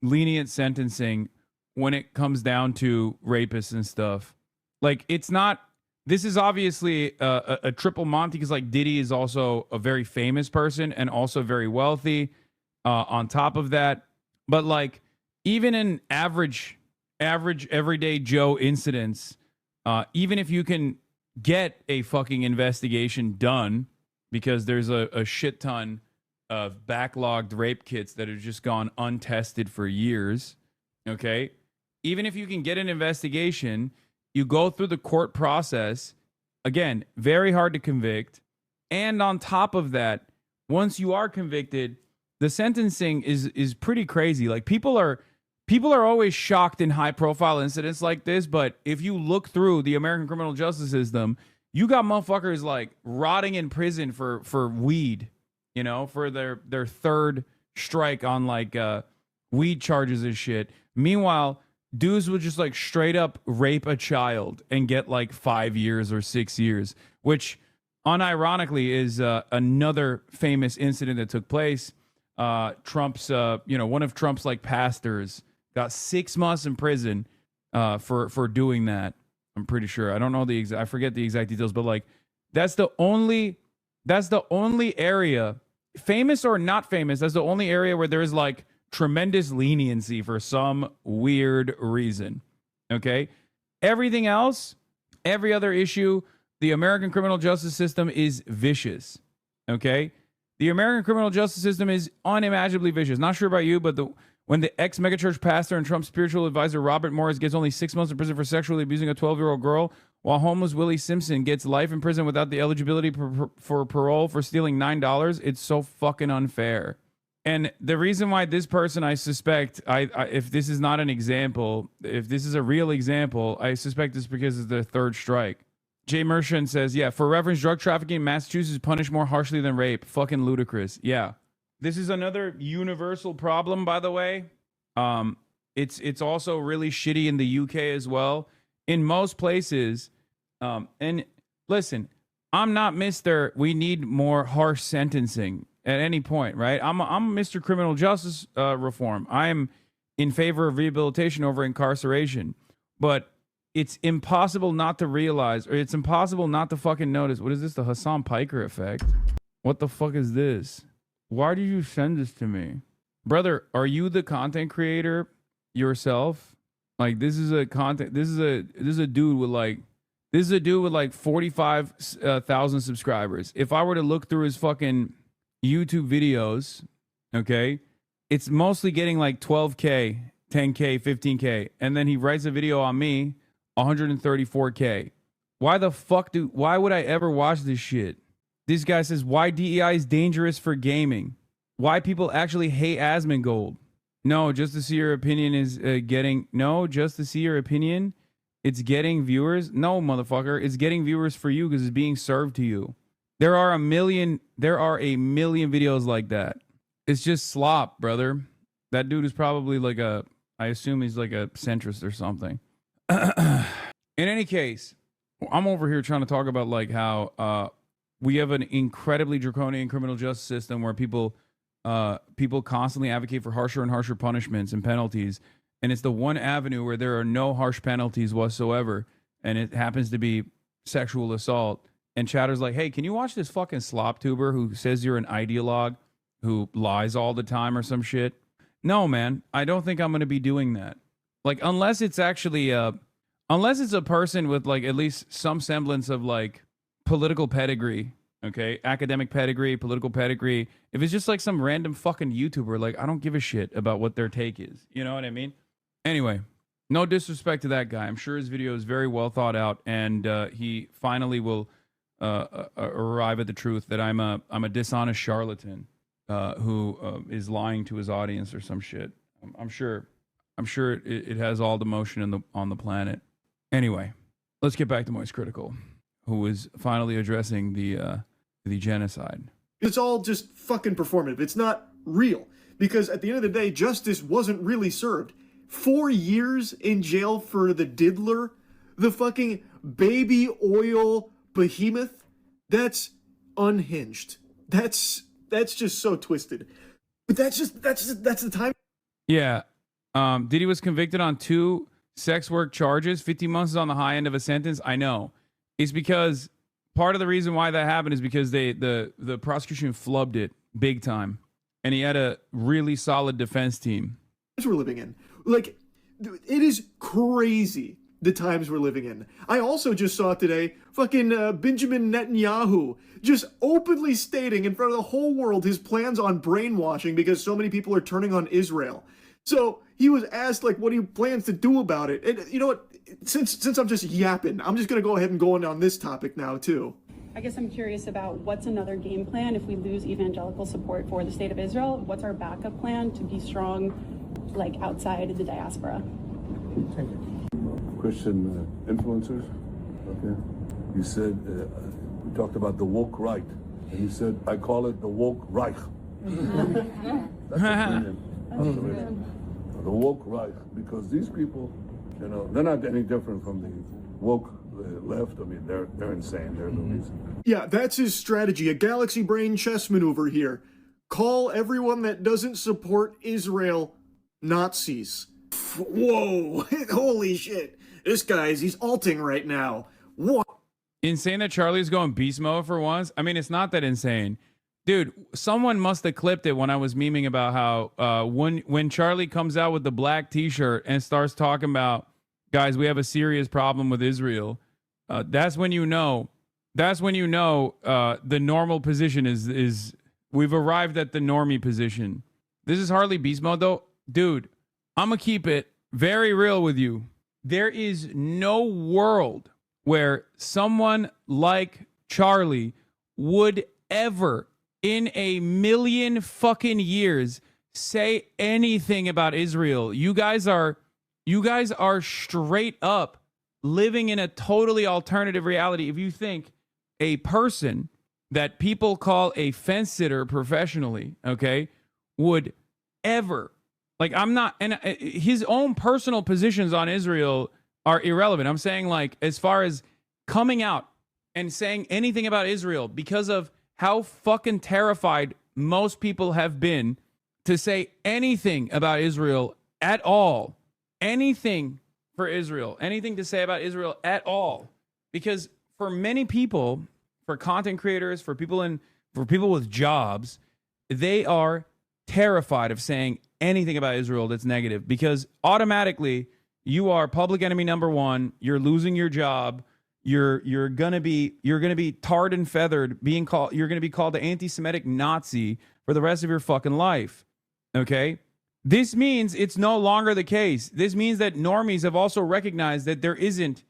lenient sentencing when it comes down to rapists and stuff. Like it's not. This is obviously a triple Monty because like Diddy is also a very famous person and also very wealthy. On top of that, but like even in average everyday Joe incidents, even if you can get a fucking investigation done because there's a shit ton of backlogged rape kits that have just gone untested for years. Okay. Even if you can get an investigation, you go through the court process. Again, very hard to convict. And on top of that, once you are convicted, the sentencing is pretty crazy. Like people are always shocked in high profile incidents like this, but if you look through the American criminal justice system, you got motherfuckers like rotting in prison for weed, for their third strike on like weed charges and shit. Meanwhile, dudes would just like straight up rape a child and get like 5 years or 6 years, which unironically is another famous incident that took place. Trump's, one of Trump's like pastors got 6 months in prison for doing that. I'm pretty sure. I don't know I forget the exact details, but like that's the only area, famous or not famous, that's the only area where there's like tremendous leniency for some weird reason. Okay? Everything else, every other issue, the American criminal justice system is vicious. Okay? The American criminal justice system is unimaginably vicious. Not sure about you, but when the ex-megachurch pastor and Trump's spiritual advisor Robert Morris gets only 6 months in prison for sexually abusing a 12-year-old girl, while homeless Willie Simpson gets life in prison without the eligibility for parole for stealing $9, it's so fucking unfair. And the reason why this person, I suspect, if this is not an example, if this is a real example, I suspect it's because it's their third strike. Jay Mershon says, yeah, for reference, drug trafficking in Massachusetts is punished more harshly than rape. Fucking ludicrous. Yeah. This is another universal problem, by the way. It's also really shitty in the UK as well. In most places, and listen, I'm not Mr. We need more harsh sentencing at any point, right? I'm Mr. Criminal Justice Reform. I'm in favor of rehabilitation over incarceration. But it's impossible not to realize, or it's impossible not to fucking notice. What is this? The Hassan Piker effect? What the fuck is this? Why did you send this to me? Brother, are you the content creator yourself? Like this is a dude with like 45,000 subscribers. If I were to look through his fucking YouTube videos, okay, it's mostly getting like 12K, 10K, 15K. And then he writes a video on me, 134K. Why would I ever watch this shit? This guy says, why DEI is dangerous for gaming. Why people actually hate Asmongold. No, just to see your opinion is just to see your opinion. It's getting viewers. No, motherfucker. It's getting viewers for you because it's being served to you. There are a million videos like that. It's just slop, brother. That dude is probably like I assume he's like a centrist or something. In any case, I'm over here trying to talk about like how we have an incredibly draconian criminal justice system where people constantly advocate for harsher and harsher punishments and penalties. And it's the one avenue where there are no harsh penalties whatsoever. And it happens to be sexual assault. And Chatter's like, hey, can you watch this fucking slop tuber who says you're an ideologue who lies all the time or some shit? No, man, I don't think I'm going to be doing that. Like, unless it's actually, unless it's a person with like at least some semblance of like political pedigree, okay? Academic pedigree, political pedigree. If it's just like some random fucking YouTuber, like I don't give a shit about what their take is. You know what I mean? Anyway, No disrespect to that guy. I'm sure his video is very well thought out, and he finally will arrive at the truth that I'm a dishonest charlatan who is lying to his audience or some shit. I'm sure it has all the motion on the planet. Anyway, let's get back to Moist Critical, who is finally addressing the genocide. It's all just fucking performative. It's not real. Because at the end of the day, justice wasn't really served. 4 years in jail for the diddler, the fucking baby oil behemoth. That's unhinged. That's just so twisted. But that's the time. Yeah. Diddy was convicted on 2 sex work charges. 50 months is on the high end of a sentence. I know. It's because part of the reason why that happened is because the prosecution flubbed it big time. And he had a really solid defense team. We're living in. Like, it is crazy the times we're living in. I also just saw today fucking Benjamin Netanyahu just openly stating in front of the whole world his plans on brainwashing because so many people are turning on Israel. So he was asked like what he plans to do about it. And you know what? Since I'm just yapping, I'm just gonna go ahead and go on this topic now too. I guess I'm curious about what's another game plan if we lose evangelical support for the state of Israel? What's our backup plan to be strong, like outside the diaspora? Christian influencers, okay? You said, we talked about the woke right, and you said, I call it the woke Reich. That's opinion. The woke Reich, because these people, you know, they're not any different from the woke left. I mean, they're insane. They're the reason. Yeah, that's his strategy. A galaxy brain chess maneuver here. Call everyone that doesn't support Israel Nazis. Whoa, holy shit. This he's alting right now. What? Insane that Charlie's going beast mode for once. I mean, it's not that insane. Dude, someone must have clipped it when I was memeing about how when Charlie comes out with the black t-shirt and starts talking about, guys, we have a serious problem with Israel. That's when you know the normal position is we've arrived at the normie position. This is hardly beast mode though. Dude, I'm going to keep it very real with you. There is no world where someone like Charlie would ever in a million fucking years say anything about Israel. You guys are straight up living in a totally alternative reality. If you think a person that people call a fence sitter professionally, okay, would ever, like, I'm not, and his own personal positions on Israel are irrelevant. I'm saying, like, as far as coming out and saying anything about Israel because of how fucking terrified most people have been to say anything about Israel at all. Anything for Israel, anything to say about Israel at all. Because for many people, for content creators, for people with jobs, they are terrified of saying anything about Israel that's negative because automatically you are public enemy number one, you're losing your job, you're gonna be tarred and feathered, you're gonna be called the anti-Semitic Nazi for the rest of your fucking life. Okay? This means it's no longer the case. This means that normies have also recognized that there isn't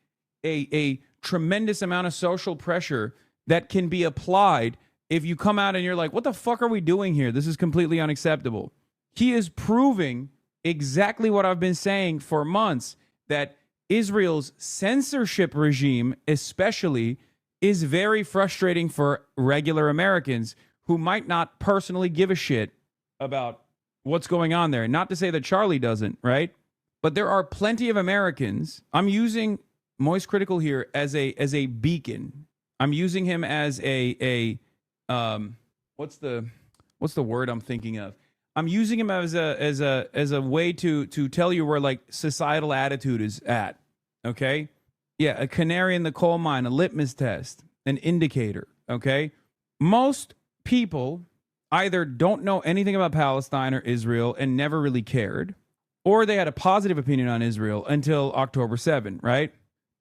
a tremendous amount of social pressure that can be applied if you come out and you're like, what the fuck are we doing here? This is completely unacceptable. He is proving exactly what I've been saying for months, that Israel's censorship regime especially is very frustrating for regular Americans who might not personally give a shit about what's going on there. Not to say that Charlie doesn't, right? But there are plenty of Americans. I'm using Moist Critical here as a beacon. I'm using him as what's the word I'm thinking of? I'm using him as a way to tell you where like societal attitude is at. Okay? Yeah, a canary in the coal mine, a litmus test, an indicator, okay? Most people either don't know anything about Palestine or Israel and never really cared, or they had a positive opinion on Israel until October 7, right?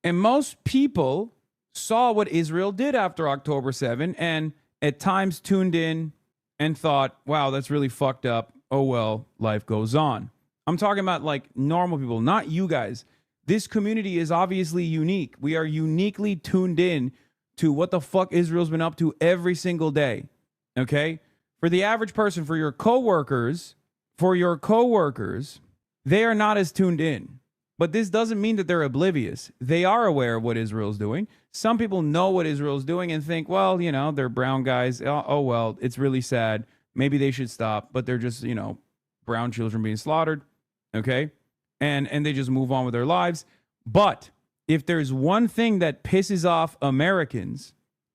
And most people saw what Israel did after October 7 and at times tuned in and thought, wow, that's really fucked up. Oh, well, life goes on. I'm talking about like normal people, not you guys. This community is obviously unique. We are uniquely tuned in to what the fuck Israel's been up to every single day. Okay? For the average person, for your coworkers, they are not as tuned in. But this doesn't mean that they're oblivious. They are aware of what Israel's doing. Some people know what Israel's doing and think, well, you know, they're brown guys. Oh well, it's really sad. Maybe they should stop, but they're just, you know, brown children being slaughtered. Okay? And they just move on with their lives. But if there's one thing that pisses off Americans,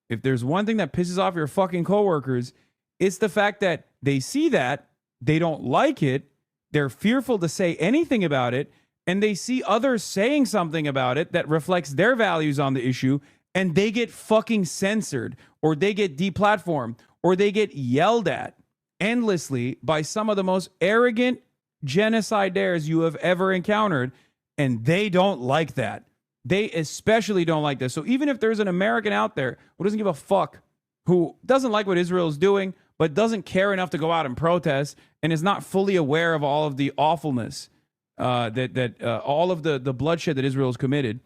if there's one thing that pisses off your fucking coworkers, it's the fact that they see that, they don't like it, they're fearful to say anything about it, and they see others saying something about it that reflects their values on the issue, and they get fucking censored, or they get deplatformed, or they get yelled at endlessly by some of the most arrogant genocidaires you have ever encountered, and they don't like that. They especially don't like this. So even if there's an American out there who doesn't give a fuck, who doesn't like what Israel is doing, but doesn't care enough to go out and protest, and is not fully aware of all of the awfulness, all of the bloodshed that Israel has committed,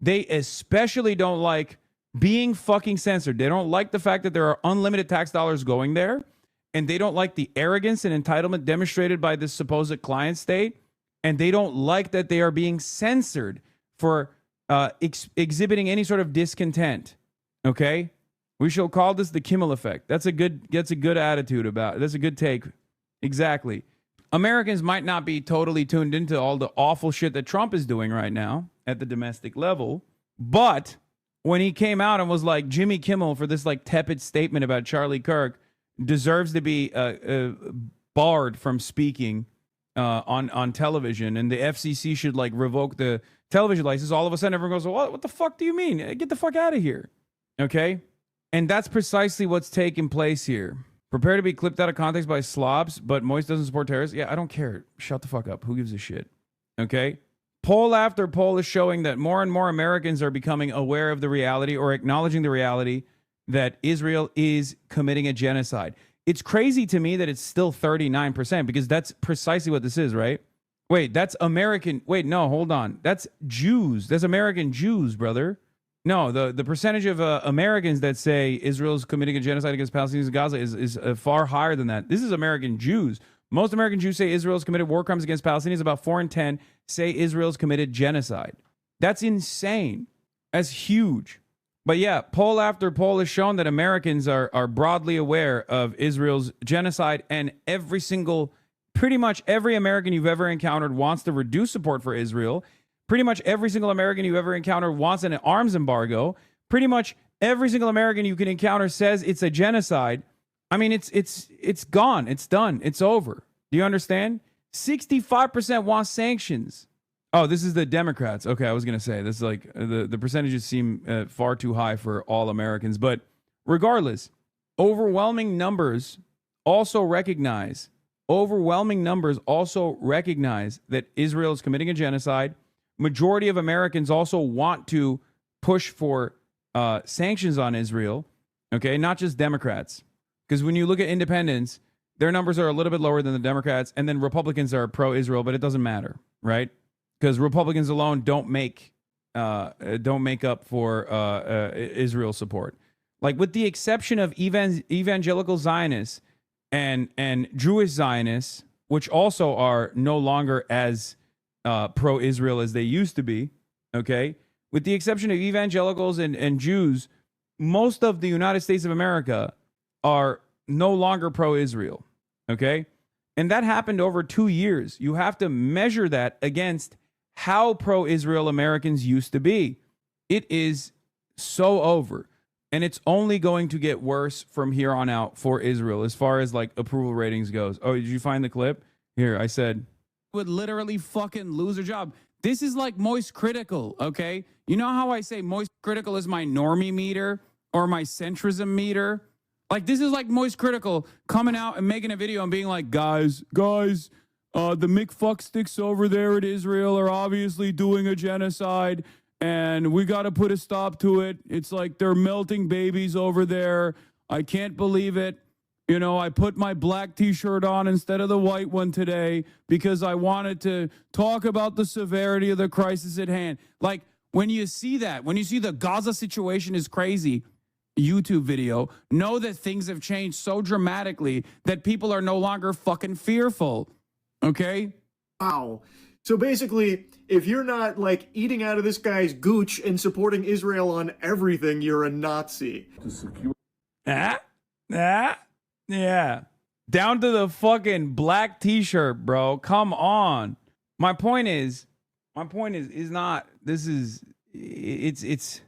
they especially don't like being fucking censored. They don't like the fact that there are unlimited tax dollars going there, and they don't like the arrogance and entitlement demonstrated by this supposed client state, and they don't like that they are being censored for exhibiting any sort of discontent. Okay, we shall call this the Kimmel effect. That's a good attitude about it. That's a good take. Exactly. Americans might not be totally tuned into all the awful shit that Trump is doing right now at the domestic level, but when he came out and was like, Jimmy Kimmel, for this like tepid statement about Charlie Kirk, deserves to be barred from speaking on television, and the FCC should like revoke the television license, all of a sudden everyone goes, well, what the fuck do you mean? Get the fuck out of here. Okay? And that's precisely what's taking place here. Prepare to be clipped out of context by slobs, but Moist doesn't support terrorists. Yeah, I don't care. Shut the fuck up. Who gives a shit? Okay? Poll after poll is showing that more and more Americans are becoming aware of the reality or acknowledging the reality that Israel is committing a genocide. It's crazy to me that it's still 39% because that's precisely what this is, right? Wait, that's American. Wait, no, hold on. That's Jews. That's American Jews, brother. No, the percentage of Americans that say Israel's committing a genocide against Palestinians in Gaza is far higher than that. This is American Jews. Most American Jews say Israel's committed war crimes against Palestinians. About 4 in 10 say Israel's committed genocide. That's insane. That's huge. But yeah, poll after poll has shown that Americans are broadly aware of Israel's genocide, and pretty much every American you've ever encountered wants to reduce support for Israel. Pretty much every single American you've ever encountered wants an arms embargo. Pretty much every single American you can encounter says it's a genocide. I mean, it's gone. It's done. It's over. Do you understand? 65% want sanctions. Oh, this is the Democrats. Okay, I was going to say, this is like the percentages seem far too high for all Americans. But regardless, overwhelming numbers also recognize that Israel is committing a genocide. Majority of Americans also want to push for sanctions on Israel, okay? Not just Democrats. Because when you look at independents, their numbers are a little bit lower than the Democrats, and then Republicans are pro-Israel, but it doesn't matter, right? Because Republicans alone don't make up for Israel support. Like, with the exception of evangelical Zionists and Jewish Zionists, which also are no longer as pro-Israel as they used to be, okay? With the exception of evangelicals and Jews, most of the United States of America are no longer pro-Israel, okay? And that happened over 2 years. You have to measure that against how pro-Israel Americans used to be. It is so over. And it's only going to get worse from here on out for Israel as far as like approval ratings goes. Oh, did you find the clip? Here, I said, would literally fucking lose their job. This is like Moist Critical, okay? You know how I say Moist Critical is my normie meter or my centrism meter? Like, this is like Moist Critical coming out and making a video and being like, guys, the McFucksticks over there at Israel are obviously doing a genocide, and we got to put a stop to it. It's like they're melting babies over there. I can't believe it. You know, I put my black t-shirt on instead of the white one today because I wanted to talk about the severity of the crisis at hand. Like, when you see that, when you see the Gaza situation is crazy YouTube video, know that things have changed so dramatically that people are no longer fucking fearful. Okay? Wow. So basically, if you're not like eating out of this guy's gooch and supporting Israel on everything, you're a Nazi. To secure Yeah. Down to the fucking black t-shirt, bro. Come on. My point is not, it's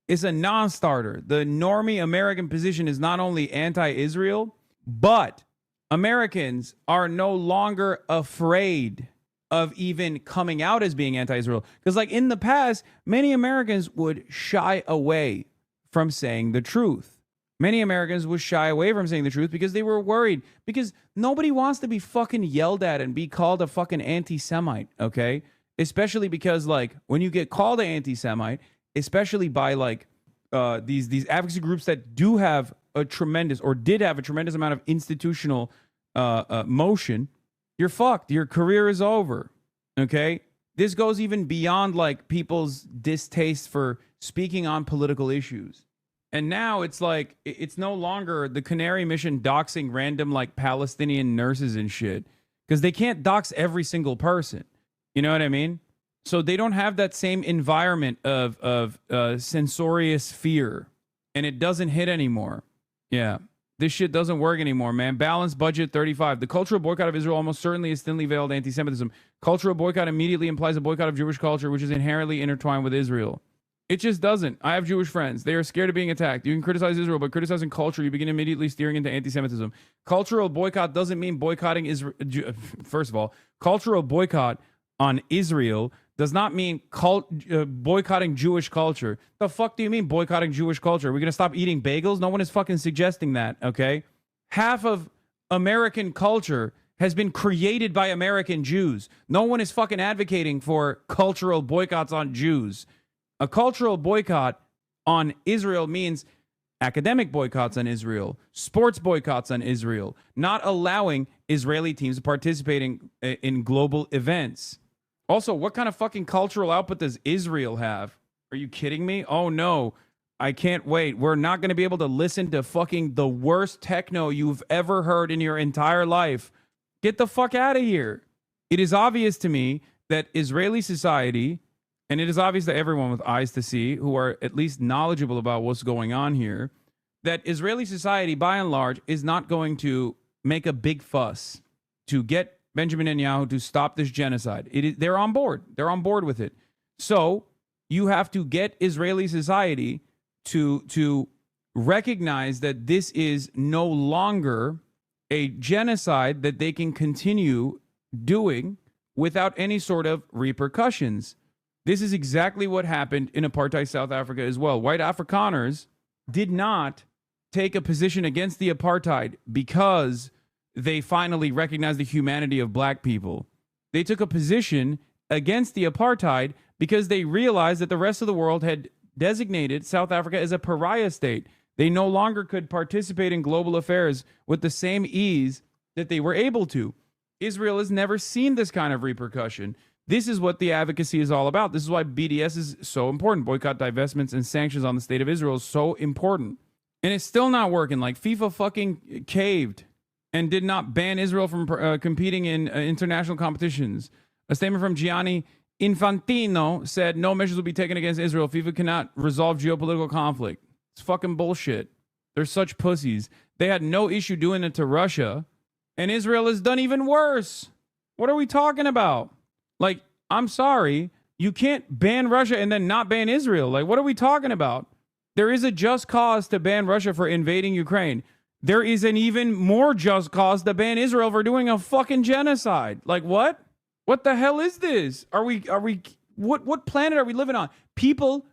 a non-starter. The normie American position is not only anti-Israel, but Americans are no longer afraid of even coming out as being anti-Israel. Because like in the past, many Americans would shy away from saying the truth. Many Americans would shy away from saying the truth because they were worried. Because nobody wants to be fucking yelled at and be called a fucking anti-Semite, okay? Especially because, like, when you get called an anti-Semite, especially by, like, these advocacy groups that do have a tremendous, or did have a tremendous amount of institutional motion, you're fucked. Your career is over, okay? This goes even beyond, like, people's distaste for speaking on political issues. And now it's like, it's no longer the Canary Mission doxing random like Palestinian nurses and shit. Because they can't dox every single person. You know what I mean? So they don't have that same environment of censorious fear. And it doesn't hit anymore. Yeah. This shit doesn't work anymore, man. Balanced budget 35. The cultural boycott of Israel almost certainly is thinly veiled anti-Semitism. Cultural boycott immediately implies a boycott of Jewish culture, which is inherently intertwined with Israel. It just doesn't. I have Jewish friends. They are scared of being attacked. You can criticize Israel, but criticizing culture, you begin immediately steering into anti-Semitism. Cultural boycott doesn't mean boycotting Israel. First of all, cultural boycott on Israel does not mean boycotting Jewish culture. The fuck do you mean boycotting Jewish culture? Are we going to stop eating bagels? No one is fucking suggesting that, okay? Half of American culture has been created by American Jews. No one is fucking advocating for cultural boycotts on Jews. A cultural boycott on Israel means academic boycotts on Israel, sports boycotts on Israel, not allowing Israeli teams participating in global events. Also, what kind of fucking cultural output does Israel have? Are you kidding me? Oh no, I can't wait. We're not going to be able to listen to fucking the worst techno you've ever heard in your entire life. Get the fuck out of here. It is obvious to me that Israeli society, and it is obvious to everyone with eyes to see who are at least knowledgeable about what's going on here, that Israeli society, by and large, is not going to make a big fuss to get Benjamin Netanyahu to stop this genocide. They're on board. They're on board with it. So you have to get Israeli society to recognize that this is no longer a genocide that they can continue doing without any sort of repercussions. This is exactly what happened in apartheid South Africa as well. White Afrikaners did not take a position against the apartheid because they finally recognized the humanity of black people. They took a position against the apartheid because they realized that the rest of the world had designated South Africa as a pariah state. They no longer could participate in global affairs with the same ease that they were able to. Israel has never seen this kind of repercussion. This is what the advocacy is all about. This is why BDS is so important. Boycott, divestments, and sanctions on the state of Israel is so important. And it's still not working. Like, FIFA fucking caved and did not ban Israel from competing in international competitions. A statement from Gianni Infantino said no measures will be taken against Israel. FIFA cannot resolve geopolitical conflict. It's fucking bullshit. They're such pussies. They had no issue doing it to Russia, and Israel has done even worse. What are we talking about? Like, I'm sorry, you can't ban Russia and then not ban Israel. Like, what are we talking about? There is a just cause to ban Russia for invading Ukraine. There is an even more just cause to ban Israel for doing a fucking genocide. Like, what? What the hell is this? What planet are we living on? People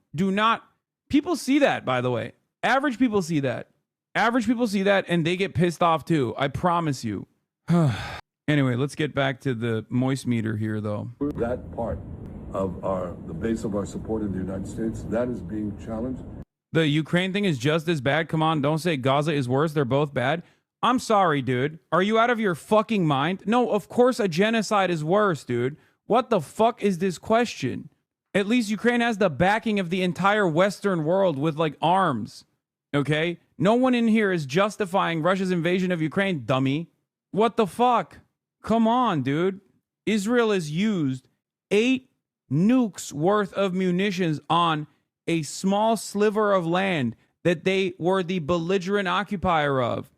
see that, by the way. Average people see that. Average people see that and they get pissed off too. I promise you. Anyway, let's get back to the moist meter here, though. that part of the base of our support in the United States, that is being challenged. The Ukraine thing is just as bad. Come on, don't say Gaza is worse. They're both bad. I'm sorry, dude. Are you out of your fucking mind? No, of course a genocide is worse, dude. What the fuck is this question? At least Ukraine has the backing of the entire Western world with like arms. Okay? No one in here is justifying Russia's invasion of Ukraine, dummy. What the fuck? Come on, dude. Israel has used 8 nukes worth of munitions on a small sliver of land that they were the belligerent occupier of.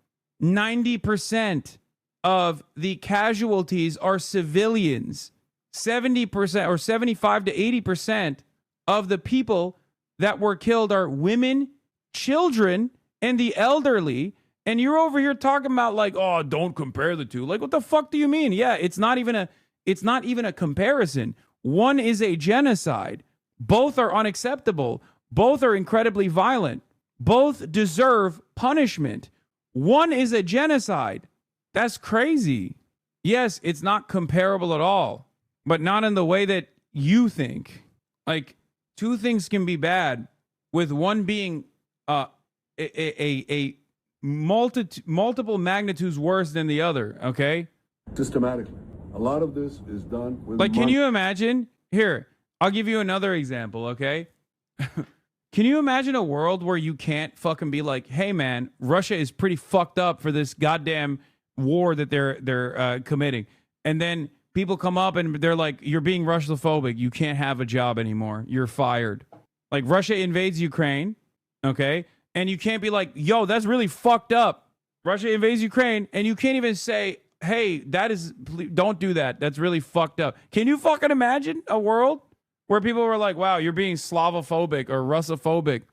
90% of the casualties are civilians. 70% or 75 to 80% of the people that were killed are women, children, and the elderly. And you're over here talking about like, oh, don't compare the two. Like, what the fuck do you mean? Yeah, it's not even a comparison. One is a genocide. Both are unacceptable. Both are incredibly violent. Both deserve punishment. One is a genocide. That's crazy. Yes, it's not comparable at all, but not in the way that you think. Like, two things can be bad, with one being a multiple magnitudes worse than the other, okay? Systematically. A lot of this is done with Like, can you imagine? Here, I'll give you another example, okay? Can you imagine a world where you can't fucking be like, hey, man, Russia is pretty fucked up for this goddamn war that they're committing. And then people come up and they're like, you're being Russophobic. You can't have a job anymore. You're fired. Like, Russia invades Ukraine, okay? And you can't be like, yo, that's really fucked up. Russia invades Ukraine, and you can't even say, hey, don't do that. That's really fucked up. Can you fucking imagine a world where people were like, wow, you're being Slavophobic or Russophobic.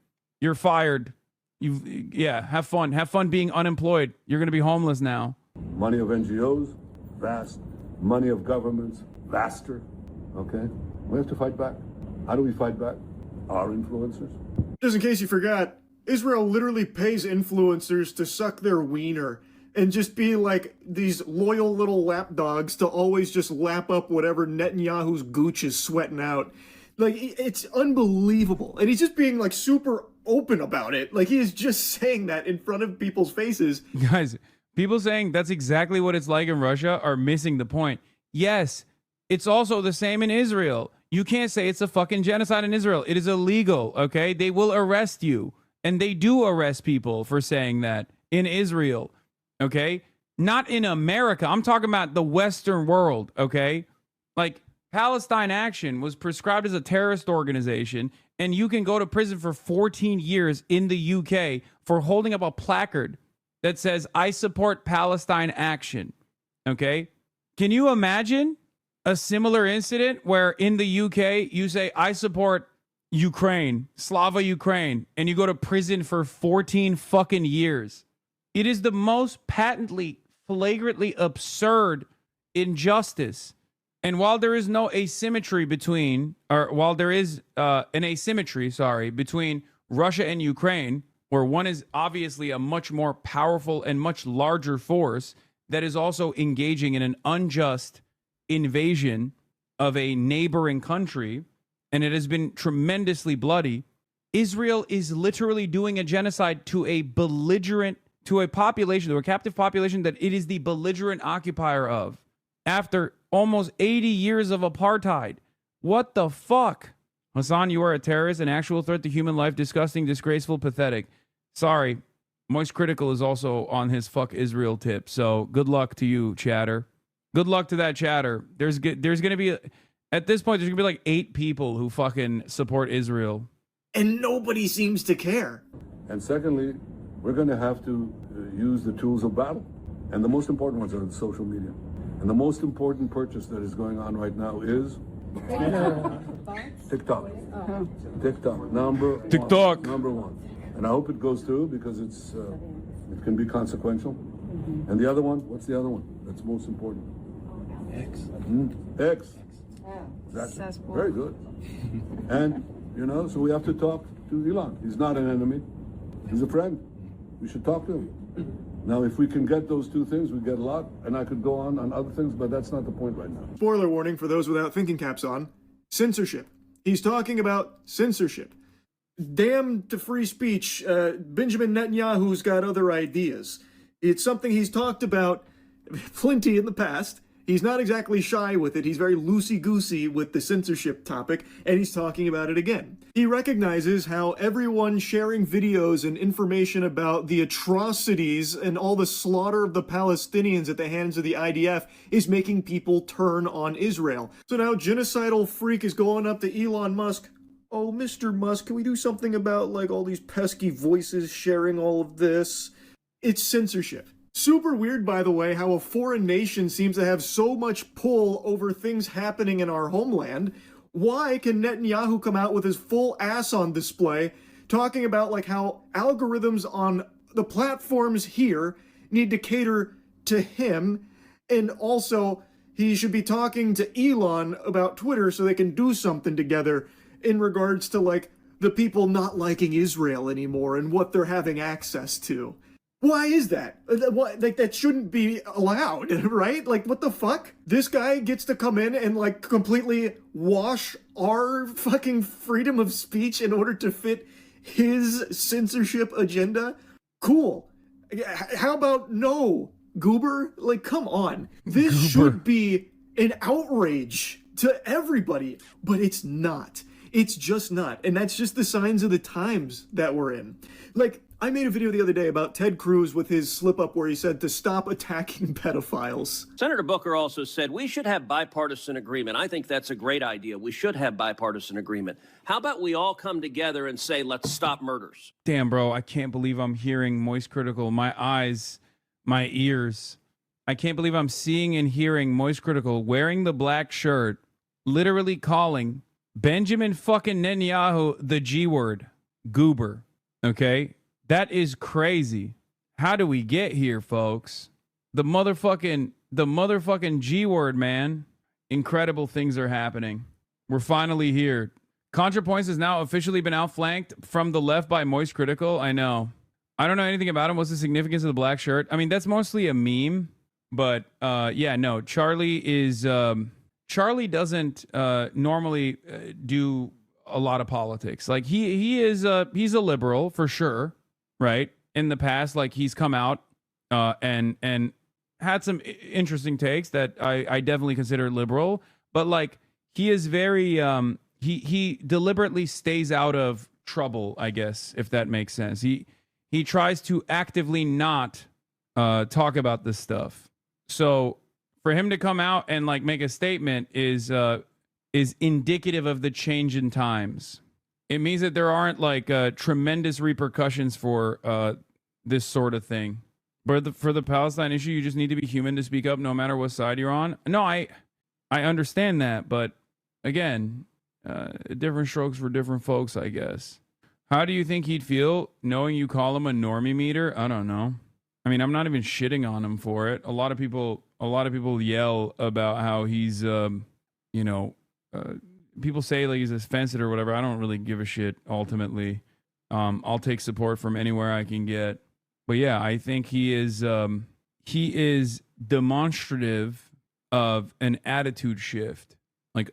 You're fired. Have fun. Have fun being unemployed. You're going to be homeless now. Money of NGOs, vast. Money of governments, vaster. Okay? We have to fight back. How do we fight back? Our influencers. Just in case you forgot, Israel literally pays influencers to suck their wiener and just be like these loyal little lapdogs to always just lap up whatever Netanyahu's gooch is sweating out. Like, it's unbelievable. And he's just being like super open about it. Like, he is just saying that in front of people's faces. Guys, people saying that's exactly what it's like in Russia are missing the point. Yes, it's also the same in Israel. You can't say it's a fucking genocide in Israel. It is illegal, okay? They will arrest you. And they do arrest people for saying that in Israel, okay? Not in America. I'm talking about the Western world, okay? Like, Palestine Action was prescribed as a terrorist organization, and you can go to prison for 14 years in the UK for holding up a placard that says, I support Palestine Action, okay? Can you imagine a similar incident where in the UK you say, I support Ukraine, Slava Ukraine, and you go to prison for 14 fucking years? It is the most patently, flagrantly absurd injustice. And while there is no asymmetry between, or while there is an asymmetry, between Russia and Ukraine, where one is obviously a much more powerful and much larger force that is also engaging in an unjust invasion of a neighboring country, and it has been tremendously bloody, Israel is literally doing a genocide to a belligerent, to a population, to a captive population that it is the belligerent occupier of after almost 80 years of apartheid. What the fuck? Hassan, you are a terrorist, an actual threat to human life, disgusting, disgraceful, pathetic. Sorry, Moist Critical is also on his fuck Israel tip, so good luck to you, chatter. Good luck to that chatter. There's going to be, at this point, there's going to be like 8 people who fucking support Israel. And nobody seems to care. And secondly, we're going to have to use the tools of battle. And the most important ones are the social media. And the most important purchase that is going on right now is TikTok. TikTok, number one. And I hope it goes through because it can be consequential. And the other one, what's the other one that's most important? X. X. That's very good. And, so we have to talk to Elon. He's not an enemy. He's a friend. We should talk to him. Now, if we can get those two things, we get a lot. And I could go on other things, but that's not the point right now. Spoiler warning for those without thinking caps on. Censorship. He's talking about censorship. Damn to free speech. Benjamin Netanyahu's got other ideas. It's something he's talked about plenty in the past. He's not exactly shy with it. He's very loosey-goosey with the censorship topic, and he's talking about it again. He recognizes how everyone sharing videos and information about the atrocities and all the slaughter of the Palestinians at the hands of the IDF is making people turn on Israel. So now genocidal freak is going up to Elon Musk. Oh, Mr. Musk, can we do something about, like, all these pesky voices sharing all of this? It's censorship. Super weird, by the way, how a foreign nation seems to have so much pull over things happening in our homeland. Why can Netanyahu come out with his full ass on display talking about like how algorithms on the platforms here need to cater to him, and also he should be talking to Elon about Twitter so they can do something together in regards to like the people not liking Israel anymore and what they're having access to. Why is that? Like, that shouldn't be allowed, right? Like, what the fuck? This guy gets to come in and, like, completely wash our fucking freedom of speech in order to fit his censorship agenda? Cool. How about no, Goober? Like, come on. This should be an outrage to everybody, but it's not. It's just not. And that's just the signs of the times that we're in. Like, I made a video the other day about Ted Cruz with his slip-up where he said to stop attacking pedophiles. Senator Booker also said we should have bipartisan agreement. I think that's a great idea. We should have bipartisan agreement. How about we all come together and say, let's stop murders? Damn, bro, I can't believe I'm hearing Moist Critical. My eyes, my ears. I can't believe I'm seeing and hearing Moist Critical wearing the black shirt, literally calling Benjamin fucking Netanyahu the G word, goober. Okay? That is crazy. How do we get here, folks? The motherfucking G word, man. Incredible things are happening. We're finally here. ContraPoints has now officially been outflanked from the left by Moist Critical. I know. I don't know anything about him. What's the significance of the black shirt? I mean, that's mostly a meme. But yeah, no. Charlie is... Charlie doesn't normally do a lot of politics. Like he's a liberal for sure. Right. In the past, like he's come out and had some interesting takes that I definitely consider liberal. But like he is very he deliberately stays out of trouble, I guess, if that makes sense. He tries to actively not talk about this stuff. So for him to come out and like make a statement is indicative of the change in times. It means that there aren't like tremendous repercussions for this sort of thing. But for the Palestine issue, you just need to be human to speak up no matter what side you're on. No, I understand that. But again, different strokes for different folks, I guess. How do you think he'd feel knowing you call him a normie meter? I don't know. I mean, I'm not even shitting on him for it. A lot of people yell about how he's, people say like he's offensive or whatever. I don't really give a shit ultimately. I'll take support from anywhere I can get. But yeah, I think he is demonstrative of an attitude shift. Like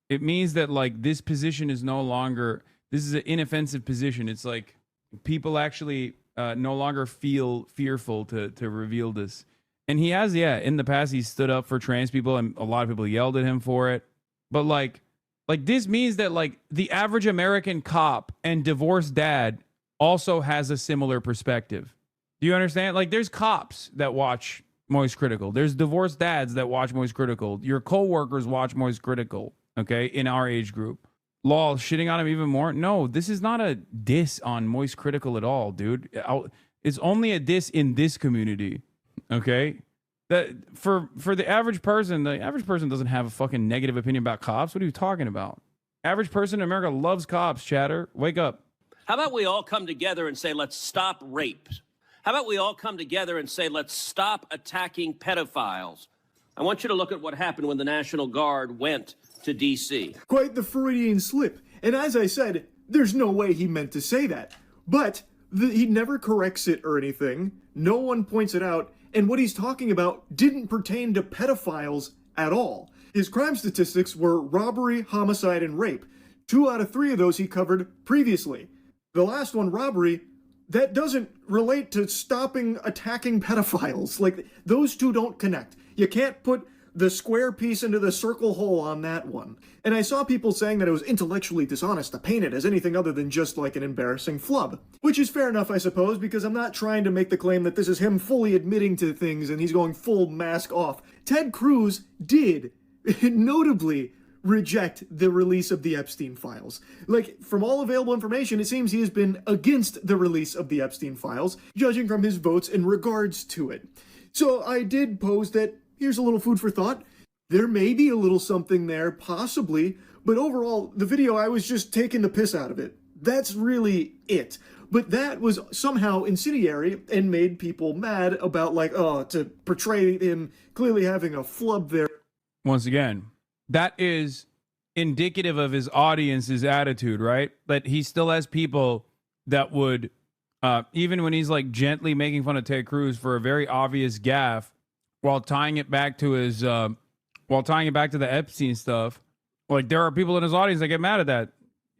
it means that like this position is no longer, this is an inoffensive position. It's like people actually no longer feel fearful to reveal this. And he has, in the past, he stood up for trans people and a lot of people yelled at him for it. But like this means that like the average American cop and divorced dad also has a similar perspective. Do you understand? Like there's cops that watch Moist Critical. There's divorced dads that watch Moist Critical. Your coworkers watch Moist Critical, okay, in our age group. Lol, shitting on him even more? No, this is not a diss on Moist Critical at all, dude. It's only a diss in this community, okay? That for the average person doesn't have a fucking negative opinion about cops. What are you talking about? Average person in America loves cops, chatter. Wake up. How about we all come together and say, let's stop rape? How about we all come together and say, let's stop attacking pedophiles? I want you to look at what happened when the National Guard went to D.C. Quite the Freudian slip. And as I said, there's no way he meant to say that. But he never corrects it or anything. No one points it out. And what he's talking about didn't pertain to pedophiles at all. His crime statistics were robbery, homicide, and rape. 2 out of 3 of those he covered previously. The last one, robbery, that doesn't relate to stopping attacking pedophiles. Like, those two don't connect. You can't put the square piece into the circle hole on that one. And I saw people saying that it was intellectually dishonest to paint it as anything other than just like an embarrassing flub. Which is fair enough, I suppose, because I'm not trying to make the claim that this is him fully admitting to things and he's going full mask off. Ted Cruz did, notably, reject the release of the Epstein files. Like, from all available information, it seems he has been against the release of the Epstein files, judging from his votes in regards to it. So I did pose that, here's a little food for thought. There may be a little something there, possibly, but overall, the video, I was just taking the piss out of it. That's really it. But that was somehow incendiary and made people mad about, like, to portray him clearly having a flub there. Once again, that is indicative of his audience's attitude, right? That he still has people that would, even when he's like gently making fun of Ted Cruz for a very obvious gaffe, while tying it back to his, the Epstein stuff, like there are people in his audience that get mad at that.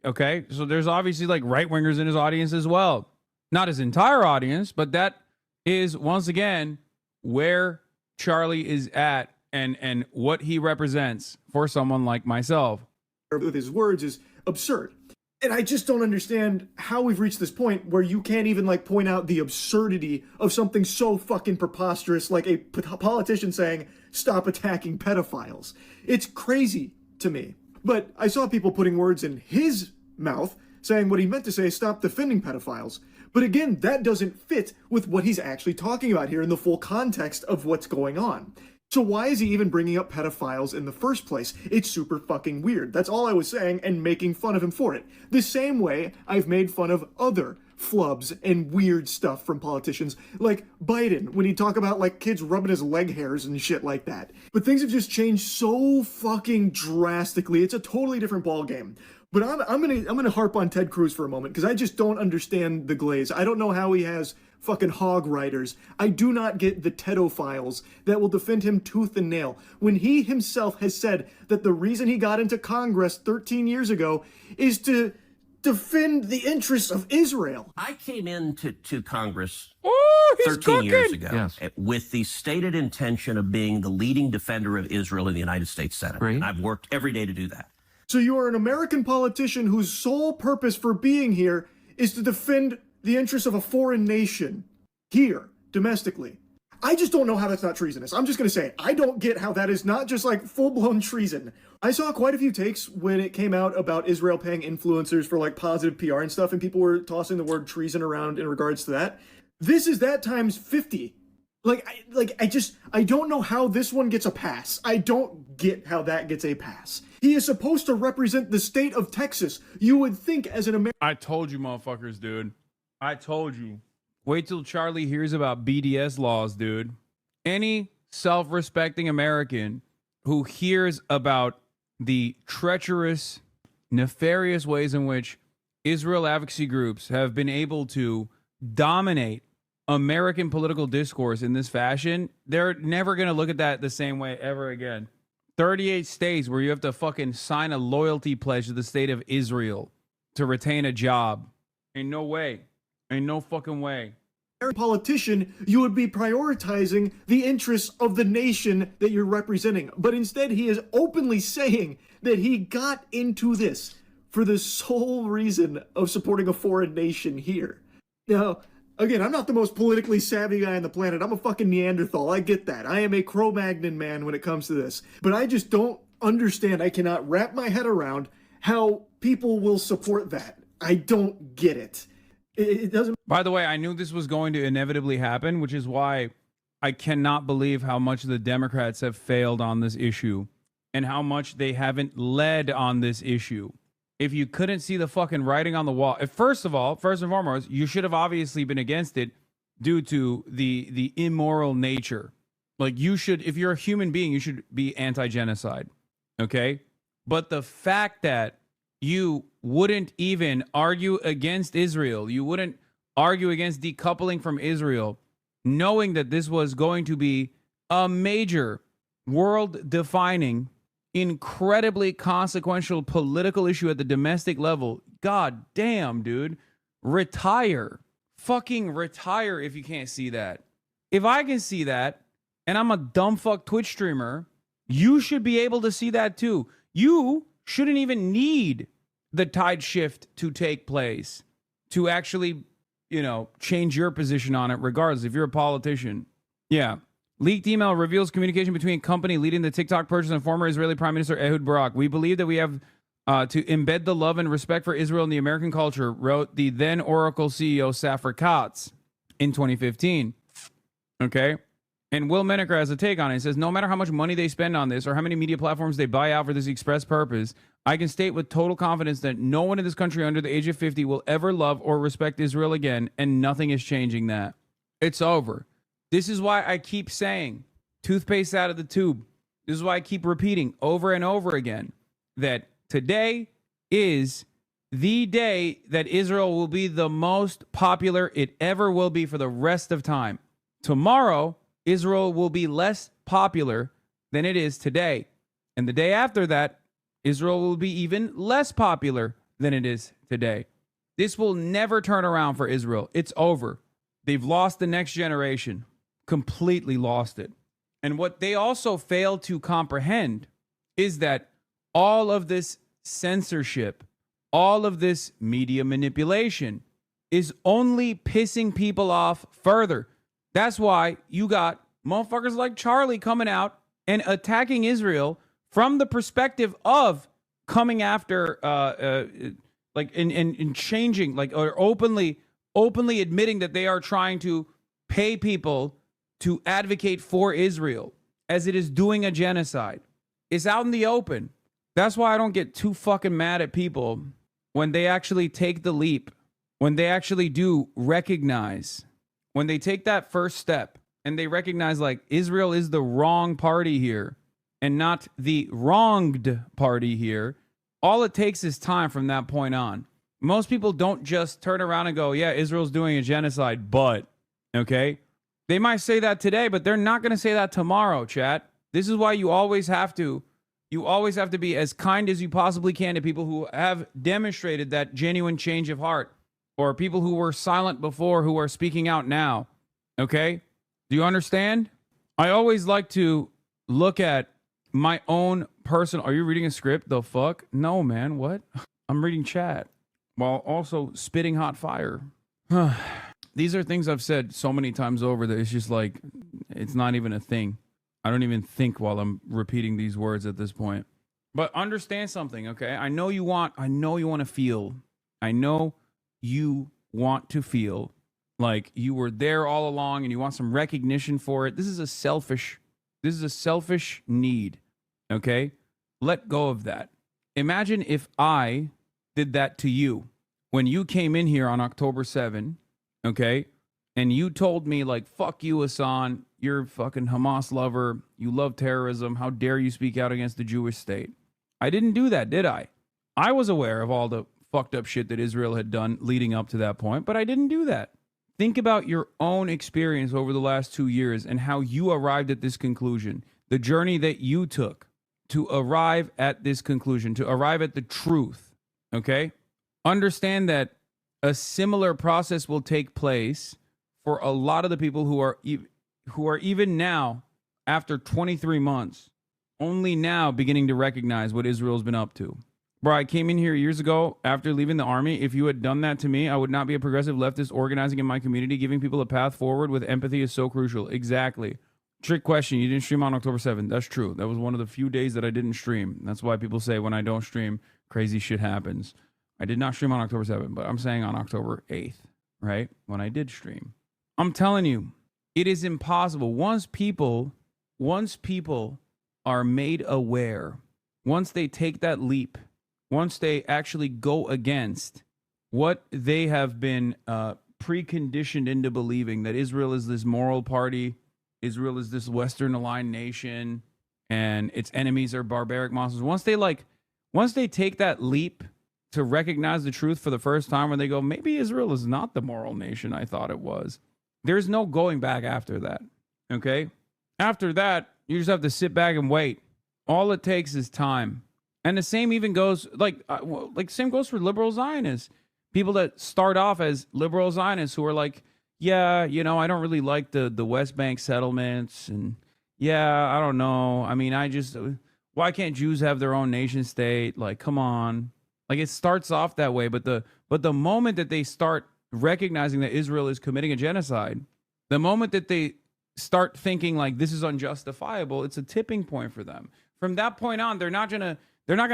Okay, so there's obviously like right wingers in his audience as well. Not his entire audience, but that is once again where Charlie is at. And what he represents for someone like myself. With his words is absurd. And I just don't understand how we've reached this point where you can't even like point out the absurdity of something so fucking preposterous like a politician saying, stop attacking pedophiles. It's crazy to me. But I saw people putting words in his mouth saying what he meant to say, stop defending pedophiles. But again, that doesn't fit with what he's actually talking about here in the full context of what's going on. So why is he even bringing up pedophiles in the first place? It's super fucking weird. That's all I was saying, and making fun of him for it. The same way I've made fun of other flubs and weird stuff from politicians, like Biden, when he talk about like kids rubbing his leg hairs and shit like that. But things have just changed so fucking drastically. It's a totally different ballgame. But I'm gonna harp on Ted Cruz for a moment, because I just don't understand the glaze. I don't know how he has fucking hog riders. I do not get the pedophiles that will defend him tooth and nail, when he himself has said that the reason he got into Congress 13 years ago is to defend the interests of Israel. I came into Congress 13 cooking. years ago with the stated intention of being the leading defender of Israel in the United States Senate. Right. And I've worked every day to do that. So you are an American politician whose sole purpose for being here is to defend the interests of a foreign nation here, domestically. I just don't know how that's not treasonous. I'm just going to say it. I don't get how that is not just like full-blown treason. I saw quite a few takes when it came out about Israel paying influencers for like positive PR and stuff, and people were tossing the word treason around in regards to that. This is that times 50. I don't know how this one gets a pass. I don't get how that gets a pass. He is supposed to represent the state of Texas. You would think as an American... I told you, motherfuckers, dude. I told you. Wait till Charlie hears about BDS laws, dude. Any self-respecting American who hears about the treacherous, nefarious ways in which Israel advocacy groups have been able to dominate American political discourse in this fashion, they're never going to look at that the same way ever again. 38 states where you have to fucking sign a loyalty pledge to the state of Israel to retain a job. Ain't no way. Ain't no fucking way. Politician, you would be prioritizing the interests of the nation that you're representing. But instead, he is openly saying that he got into this for the sole reason of supporting a foreign nation here. Now, again, I'm not the most politically savvy guy on the planet. I'm a fucking Neanderthal. I get that. I am a Cro-Magnon man when it comes to this. But I just don't understand. I cannot wrap my head around how people will support that. I don't get it. It doesn't. By the way, I knew this was going to inevitably happen, which is why I cannot believe how much the Democrats have failed on this issue and how much they haven't led on this issue. If you couldn't see the fucking writing on the wall, first and foremost, you should have obviously been against it due to the immoral nature. Like you should, if you're a human being, you should be anti-genocide. Okay? But the fact that you wouldn't even argue against Israel, you wouldn't argue against decoupling from Israel, knowing that this was going to be a major world-defining, incredibly consequential political issue at the domestic level. God damn, dude. Retire. fucking retire if you can't see that. If I can see that, and I'm a dumb fuck Twitch streamer, you should be able to see that too. You shouldn't even need the tide shift to take place to actually, change your position on it, regardless if you're a politician. Yeah. Leaked email reveals communication between company leading the TikTok purchase and former Israeli Prime Minister Ehud Barak. We believe that we have to embed the love and respect for Israel in the American culture, wrote the then Oracle CEO Safra Katz in 2015. Okay? And Will Menaker has a take on it. He says, no matter how much money they spend on this or how many media platforms they buy out for this express purpose, I can state with total confidence that no one in this country under the age of 50 will ever love or respect Israel again, and nothing is changing that. It's over. This is why I keep saying, toothpaste out of the tube. This is why I keep repeating over and over again that today is the day that Israel will be the most popular it ever will be for the rest of time. Tomorrow, Israel will be less popular than it is today. And the day after that, Israel will be even less popular than it is today. This will never turn around for Israel. It's over. They've lost the next generation. Completely lost it. And what they also fail to comprehend is that all of this censorship, all of this media manipulation is only pissing people off further. That's why you got motherfuckers like Charlie coming out and attacking Israel from the perspective of coming after, and changing, or openly admitting that they are trying to pay people to advocate for Israel as it is doing a genocide. It's out in the open. That's why I don't get too fucking mad at people when they actually take the leap, when they actually do recognize, when they take that first step and they recognize Israel is the wrong party here and not the wronged party here. All it takes is time from that point on. Most people don't just turn around and go, yeah, Israel's doing a genocide, but, okay? They might say that today, but they're not going to say that tomorrow, chat. This is why you always have to be as kind as you possibly can to people who have demonstrated that genuine change of heart, or people who were silent before who are speaking out now. Okay? Do you understand? I always like to look at my own personal... Are you reading a script? The fuck? No, man. What? I'm reading chat while also spitting hot fire. These are things I've said so many times over that it's just it's not even a thing. I don't even think while I'm repeating these words at this point. But understand something, okay? I know you want to feel. I know you want to feel like you were there all along and you want some recognition for it. This is a selfish need, okay? Let go of that. Imagine if I did that to you when you came in here on October 7, okay? And you told me fuck you, Hassan. You're a fucking Hamas lover. You love terrorism. How dare you speak out against the Jewish state? I didn't do that, did I? I was aware of all the fucked up shit that Israel had done leading up to that point, but I didn't do that. Think about your own experience over the last 2 years and how you arrived at this conclusion, the journey that you took to arrive at this conclusion, to arrive at the truth, okay? Understand that a similar process will take place for a lot of the people who are even now, after 23 months, only now beginning to recognize what Israel's been up to. Bro, I came in here years ago after leaving the army. If you had done that to me, I would not be a progressive leftist organizing in my community. Giving people a path forward with empathy is so crucial. Exactly. Trick question. You didn't stream on October 7th. That's true. That was one of the few days that I didn't stream. That's why people say when I don't stream, crazy shit happens. I did not stream on October 7th, but I'm saying on October 8th, right? When I did stream. I'm telling you, it is impossible. Once people are made aware, once they take that leap, once they actually go against what they have been preconditioned into believing, that Israel is this moral party, Israel is this Western aligned nation, and its enemies are barbaric monsters. Once they take that leap to recognize the truth for the first time, when they go, maybe Israel is not the moral nation I thought it was, there's no going back after that. Okay? After that, you just have to sit back and wait. All it takes is time. And the same even goes, same goes for liberal Zionists. people that start off as liberal Zionists who are like, yeah, you know, I don't really like the West Bank settlements, and yeah, I don't know. I mean, why can't Jews have their own nation state? Like, come on. Like, it starts off that way, but the moment that they start recognizing that Israel is committing a genocide, the moment that they start thinking like this is unjustifiable, it's a tipping point for them. From that point on, they're not gonna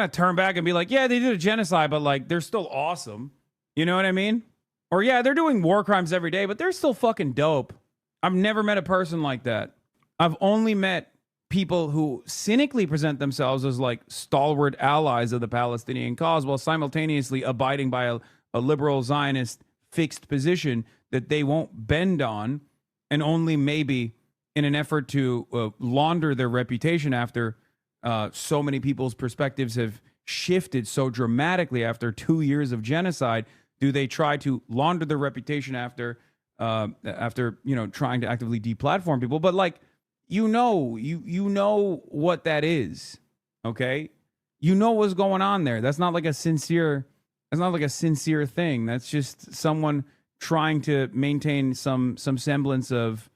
turn back and be like, yeah, they did a genocide, but like they're still awesome. You know what I mean? Or yeah, they're doing war crimes every day, but they're still fucking dope. I've never met a person like that. I've only met people who cynically present themselves as like stalwart allies of the Palestinian cause while simultaneously abiding by a liberal Zionist fixed position that they won't bend on, and only maybe in an effort to launder their reputation after so many people's perspectives have shifted so dramatically after 2 years of genocide, do they try to launder their reputation after you know, trying to actively deplatform people. But like, you know what that is, okay? You know what's going on there. That's not like a sincere thing. That's just someone trying to maintain some semblance of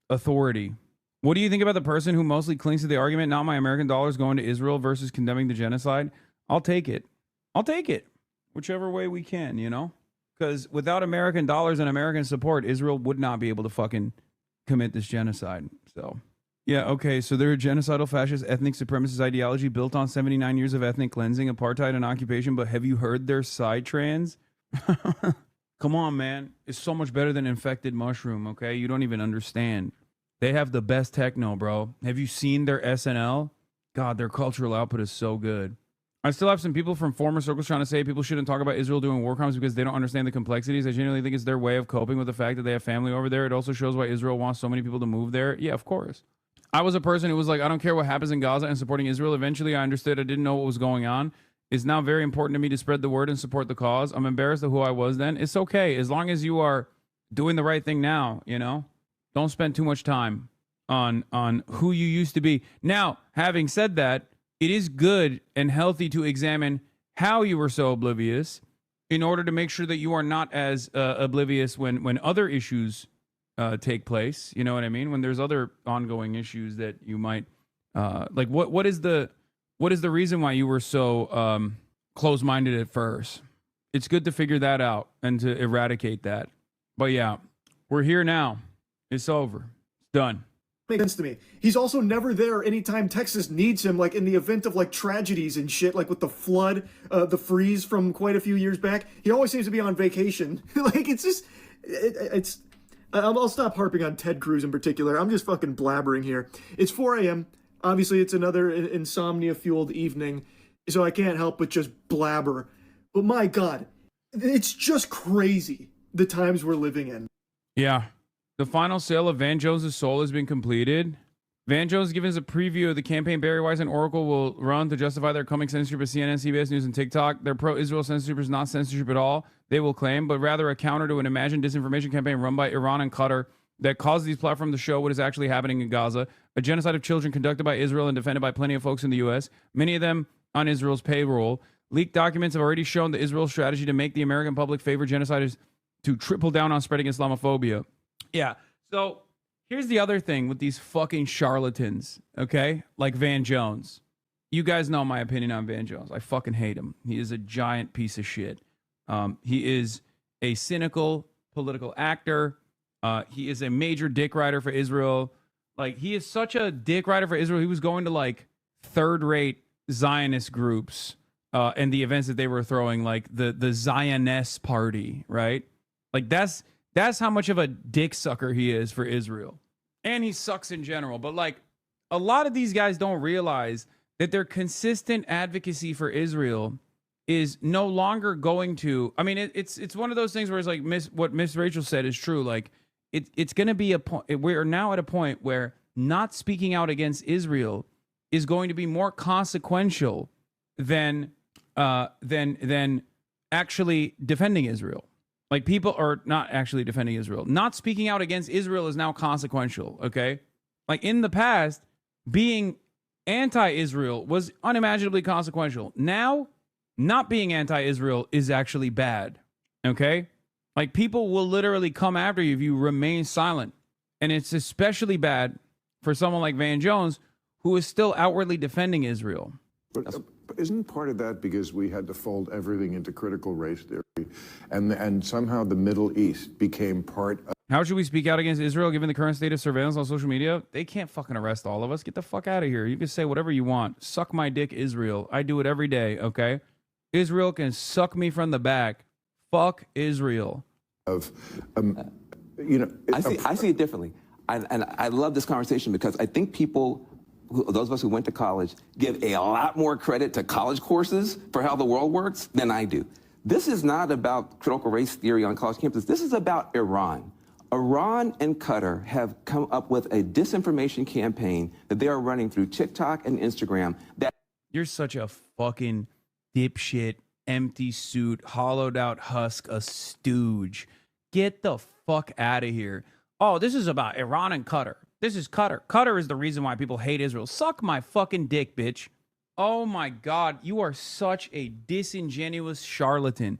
authority. What do you think about the person who mostly clings to the argument, not my American dollars going to Israel versus condemning the genocide? I'll take it. Whichever way we can, you know? Because without American dollars and American support, Israel would not be able to fucking commit this genocide. So, yeah, okay, so they're a genocidal fascist ethnic supremacist ideology built on 79 years of ethnic cleansing, apartheid, and occupation, but have you heard their psytrance? Come on, man. It's so much better than infected mushroom, okay? You don't even understand. They have the best techno, bro. Have you seen their SNL? God, their cultural output is so good. I still have some people from former circles trying to say people shouldn't talk about Israel doing war crimes because they don't understand the complexities. I genuinely think it's their way of coping with the fact that they have family over there. It also shows why Israel wants so many people to move there. Yeah, of course. I was a person who was like, I don't care what happens in Gaza and supporting Israel. Eventually, I understood I didn't know what was going on. It's now very important to me to spread the word and support the cause. I'm embarrassed of who I was then. It's okay. As long as you are doing the right thing now, you know? Don't spend too much time on who you used to be. Now, having said that, it is good and healthy to examine how you were so oblivious in order to make sure that you are not as oblivious when other issues take place. You know what I mean? When there's other ongoing issues that you might like. What is the reason why you were so close-minded at first? It's good to figure that out and to eradicate that. But yeah, we're here now. It's over. It's done. Makes sense to me. He's also never there anytime Texas needs him, like in the event of like tragedies and shit, like with the flood, the freeze from quite a few years back. He always seems to be on vacation. Like, it's just, I'll stop harping on Ted Cruz in particular. I'm just fucking blabbering here. It's 4 a.m. Obviously, it's another insomnia-fueled evening, so I can't help but just blabber. But my God, it's just crazy the times we're living in. Yeah. The final sale of Van Jones' soul has been completed. Van Jones given us a preview of the campaign Barry Weiss and Oracle will run to justify their coming censorship of CNN, CBS News, and TikTok. Their pro-Israel censorship is not censorship at all, they will claim, but rather a counter to an imagined disinformation campaign run by Iran and Qatar that caused these platforms to show what is actually happening in Gaza. A genocide of children conducted by Israel and defended by plenty of folks in the U.S., many of them on Israel's payroll. Leaked documents have already shown that Israel's strategy to make the American public favor genocide is to triple down on spreading Islamophobia. Yeah. So here's the other thing with these fucking charlatans, okay? Like Van Jones. You guys know my opinion on Van Jones. I fucking hate him. He is a giant piece of shit. He is a cynical political actor. He is a major dick rider for Israel. Like, he is such a dick rider for Israel. He was going to like third-rate Zionist groups and the events that they were throwing, like the Zionist party, right? Like, that's how much of a dick sucker he is for Israel. And he sucks in general. But like, a lot of these guys don't realize that their consistent advocacy for Israel is no longer going to, I mean, it's one of those things where it's like what Miss Rachel said is true. Like, it's going to be a point, we're now at a point where not speaking out against Israel is going to be more consequential than actually defending Israel. Like, people are not actually defending Israel. Not speaking out against Israel is now consequential, okay? Like, in the past, being anti-Israel was unimaginably consequential. Now not being anti-Israel is actually bad. Okay? Like, people will literally come after you if you remain silent. And it's especially bad for someone like Van Jones, who is still outwardly defending Israel. But isn't part of that because we had to fold everything into critical race theory, and somehow the Middle East became part of... How should we speak out against Israel given the current state of surveillance on social media? They can't fucking arrest all of us. Get the fuck out of here. You can say whatever you want. Suck my dick, Israel. I do it every day, okay? Israel can suck me from the back. Fuck Israel. I see it differently. And I love this conversation because I think people, those of us who went to college, give a lot more credit to college courses for how the world works than I do. This is not about critical race theory on college campuses. This is about Iran. Iran and Qatar have come up with a disinformation campaign that they are running through TikTok and Instagram. You're such a fucking dipshit, empty suit, hollowed out husk, a stooge. Get the fuck out of here. Oh, this is about Iran and Qatar. This is Qatar. Qatar is the reason why people hate Israel. Suck my fucking dick, bitch. Oh my God, you are such a disingenuous charlatan.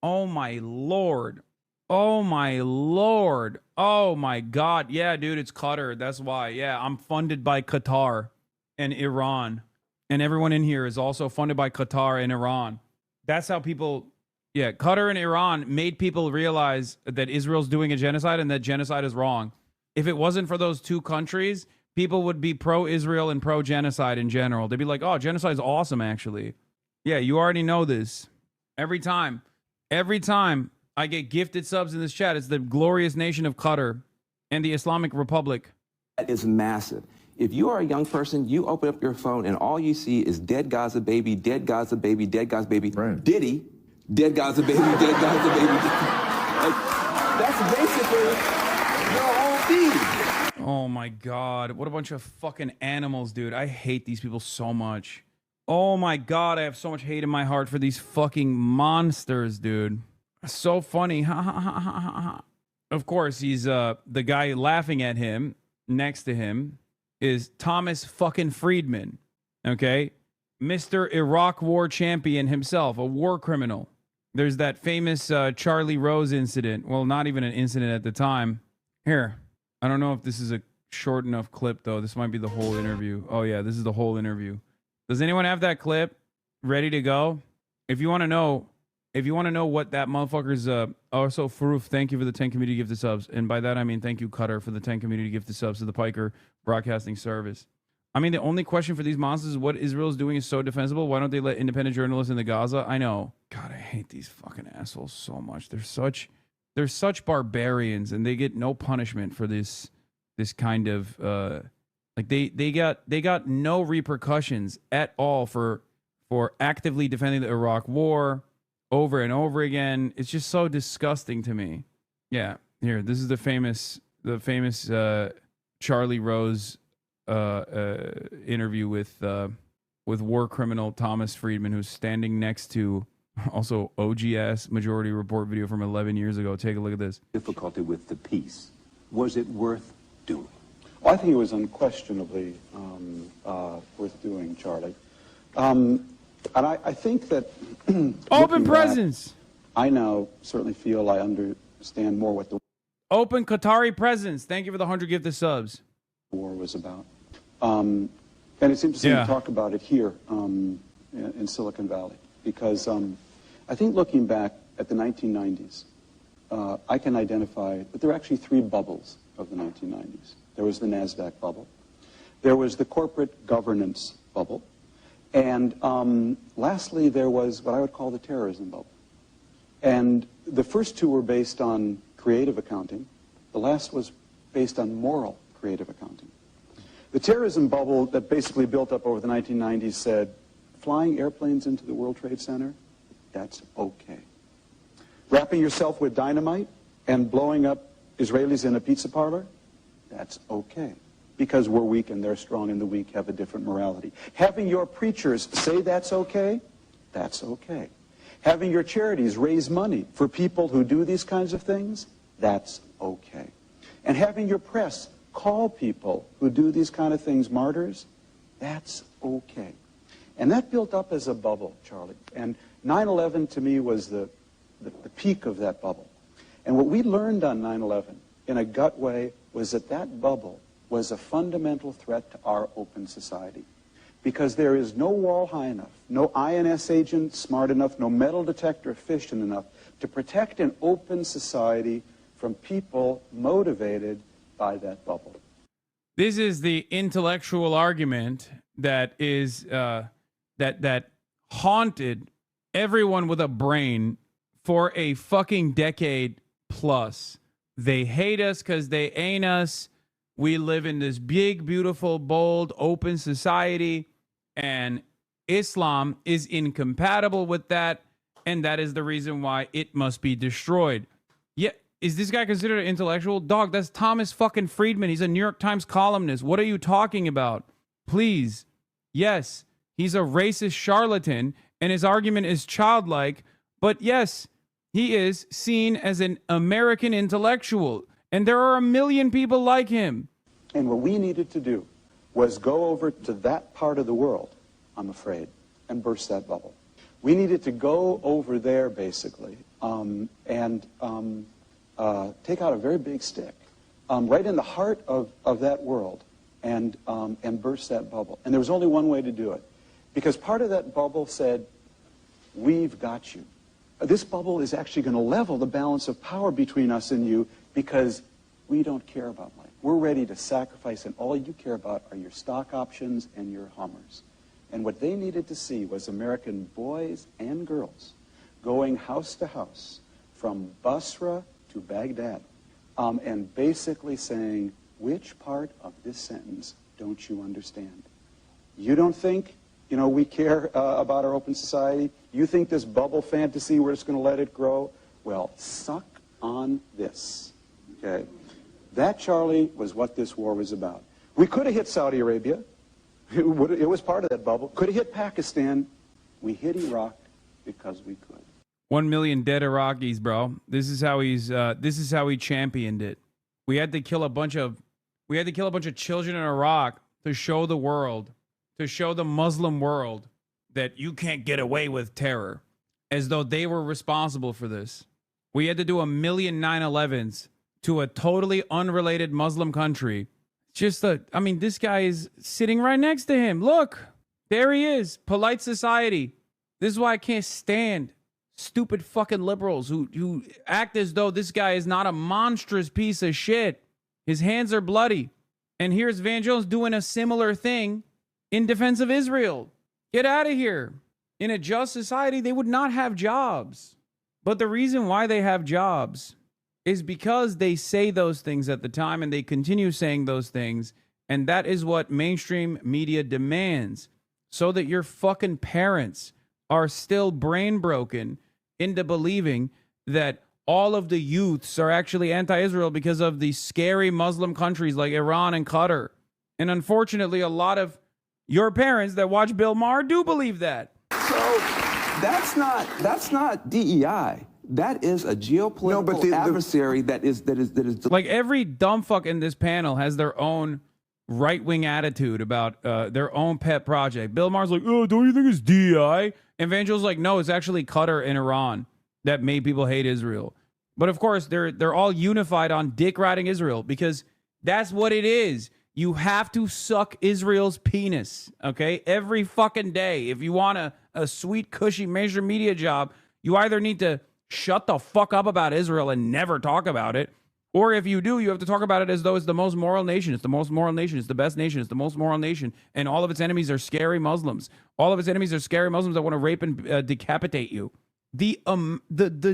Oh my Lord. Oh my Lord. Oh my God. Yeah, dude, it's Qatar. That's why. Yeah, I'm funded by Qatar and Iran. And everyone in here is also funded by Qatar and Iran. That's how people... Yeah, Qatar and Iran made people realize that Israel's doing a genocide and that genocide is wrong. If it wasn't for those two countries, people would be pro-Israel and pro-genocide in general. They'd be like, oh, genocide is awesome, actually. Yeah, you already know this. Every time I get gifted subs in this chat, it's the glorious nation of Qatar and the Islamic Republic. That is massive. If you are a young person, you open up your phone and all you see is dead Gaza baby, dead Gaza baby, dead Gaza baby. Right. Diddy, dead Gaza baby, dead Gaza baby. Like, that's basically your whole feed. Oh my God, what a bunch of fucking animals, dude. I hate these people so much. Oh my God, I have so much hate in my heart for these fucking monsters, dude. So funny. Of course, he's the guy laughing at him. Next to him is Thomas fucking Friedman. Okay? Mr. Iraq War champion himself, a war criminal. There's that famous Charlie Rose incident. Well, not even an incident at the time. Here. I don't know if this is a short enough clip, though. This might be the whole interview. Oh, yeah, this is the whole interview. Does anyone have that clip ready to go? If you want to know what that motherfucker's... Also, Faroof, thank you for the 10 community gifted subs. And by that, I mean thank you, Qatar, for the 10 community gifted subs to the Piker Broadcasting Service. I mean, the only question for these monsters is what Israel's doing is so defensible. Why don't they let independent journalists in the Gaza? I know. God, I hate these fucking assholes so much. They're such barbarians, and they get no punishment for this kind of like they got no repercussions at all for actively defending the Iraq War over and over again. It's just so disgusting to me. Yeah, here, this is the famous Charlie Rose interview with war criminal Thomas Friedman, who's standing next to also OGS Majority Report video from 11 years ago. Take a look at this. Difficulty with the peace. Was it worth doing? Well, I think it was unquestionably worth doing, Charlie. And I think that... Open presence! I now certainly feel I understand more what the... Open Qatari presence. Thank you for the 100 gifted subs. ...war was about. And it's interesting to talk about it here in Silicon Valley. Because I think looking back at the 1990s, I can identify that there are actually three bubbles of the 1990s. There was the NASDAQ bubble. There was the corporate governance bubble. And lastly, there was what I would call the terrorism bubble. And the first two were based on creative accounting. The last was based on moral creative accounting. The terrorism bubble that basically built up over the 1990s said, flying airplanes into the World Trade Center, that's okay. Wrapping yourself with dynamite and blowing up Israelis in a pizza parlor, that's okay. Because we're weak and they're strong and the weak have a different morality. Having your preachers say that's okay, that's okay. Having your charities raise money for people who do these kinds of things, that's okay. And having your press call people who do these kind of things martyrs, that's okay. And that built up as a bubble, Charlie. And 9/11 to me was the peak of that bubble. And what we learned on 9/11 in a gut way was that that bubble was a fundamental threat to our open society. Because there is no wall high enough, no INS agent smart enough, no metal detector efficient enough to protect an open society from people motivated by that bubble. This is the intellectual argument that is that haunted everyone with a brain for a fucking decade plus. They hate us because they ain't us. We live in this big, beautiful, bold, open society, and Islam is incompatible with that, and that is the reason why it must be destroyed. Yeah, is this guy considered an intellectual? Dog, that's Thomas fucking Friedman. He's a New York Times columnist. What are you talking about? Please. Yes, he's a racist charlatan, and his argument is childlike, but yes, he is seen as an American intellectual, and there are a million people like him. And what we needed to do was go over to that part of the world, I'm afraid, and burst that bubble. We needed to go over there, basically, and take out a very big stick, right in the heart of that world, and burst that bubble. And there was only one way to do it, because part of that bubble said, we've got you. This bubble is actually going to level the balance of power between us and you, because we don't care about life. We're ready to sacrifice, and all you care about are your stock options and your Hummers. And what they needed to see was American boys and girls going house to house, from Basra to Baghdad, and basically saying, which part of this sentence don't you understand? You don't think, we care about our open society? You think this bubble fantasy, we're just going to let it grow? Well, suck on this, okay? That, Charlie, was what this war was about. We could have hit Saudi Arabia. It was part of that bubble. Could have hit Pakistan. We hit Iraq because we could. 1 million dead Iraqis, bro. This is how he championed it. We had to kill a bunch of children in Iraq to show the world, to show the Muslim world that you can't get away with terror, as though they were responsible for this. We had to do 1 million 9/11s to a totally unrelated Muslim country. This guy is sitting right next to him. Look, there he is. Polite society. This is why I can't stand stupid fucking liberals who act as though this guy is not a monstrous piece of shit. His hands are bloody. And here's Van Jones doing a similar thing in defense of Israel. Get out of here. In a just society, they would not have jobs. But the reason why they have jobs is because they say those things at the time, and they continue saying those things, and that is what mainstream media demands, so that your fucking parents are still brain broken into believing that all of the youths are actually anti-Israel because of the scary Muslim countries like Iran and Qatar. And unfortunately, a lot of your parents that watch Bill Maher do believe that. So that's not DEI. That is a geopolitical adversary that is like every dumb fuck in this panel has their own right-wing attitude about their own pet project. Bill Maher's like, oh, don't you think it's DEI? And Van Jones like, no, it's actually Qatar and Iran that made people hate Israel. But of course, they're all unified on dick riding Israel, because that's what it is. You have to suck Israel's penis, okay? Every fucking day. If you want a sweet, cushy mainstream media job, you either need to shut the fuck up about Israel and never talk about it, or if you do, you have to talk about it as though it's the most moral nation. It's the most moral nation. It's the best nation. It's the most moral nation. And all of its enemies are scary Muslims. All of its enemies are scary Muslims that want to rape and decapitate you. The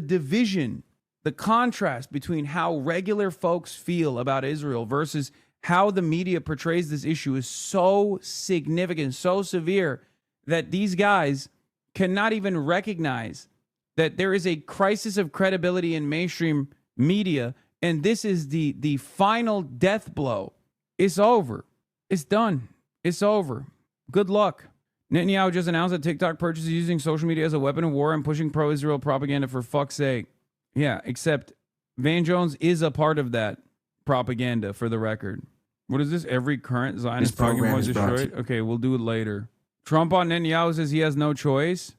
division, the contrast between how regular folks feel about Israel versus how the media portrays this issue is so significant, so severe, that these guys cannot even recognize that there is a crisis of credibility in mainstream media, and this is the final death blow. It's over. It's done. It's over. Good luck. Netanyahu just announced that TikTok purchases using social media as a weapon of war and pushing pro-Israel propaganda, for fuck's sake. Yeah, except Van Jones is a part of that propaganda, for the record. What is this? Every current Zionist program was destroyed? Okay, we'll do it later. Trump on Netanyahu says he has no choice.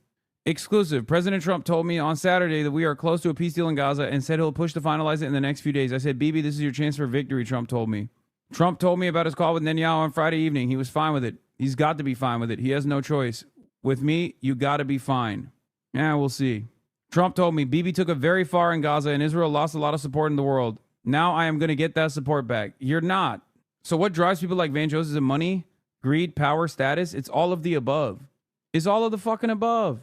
Exclusive. President Trump told me on Saturday that we are close to a peace deal in Gaza and said he'll push to finalize it in the next few days. I said, Bibi, this is your chance for victory, Trump told me. Trump told me about his call with Netanyahu on Friday evening. He was fine with it. He's got to be fine with it. He has no choice. With me, you got to be fine. Yeah, we'll see. Trump told me, Bibi took it very far in Gaza and Israel lost a lot of support in the world. Now I am going to get that support back. You're not. So what drives people like Van Jones? Is it money, greed, power, status? It's all of the above. It's all of the fucking above.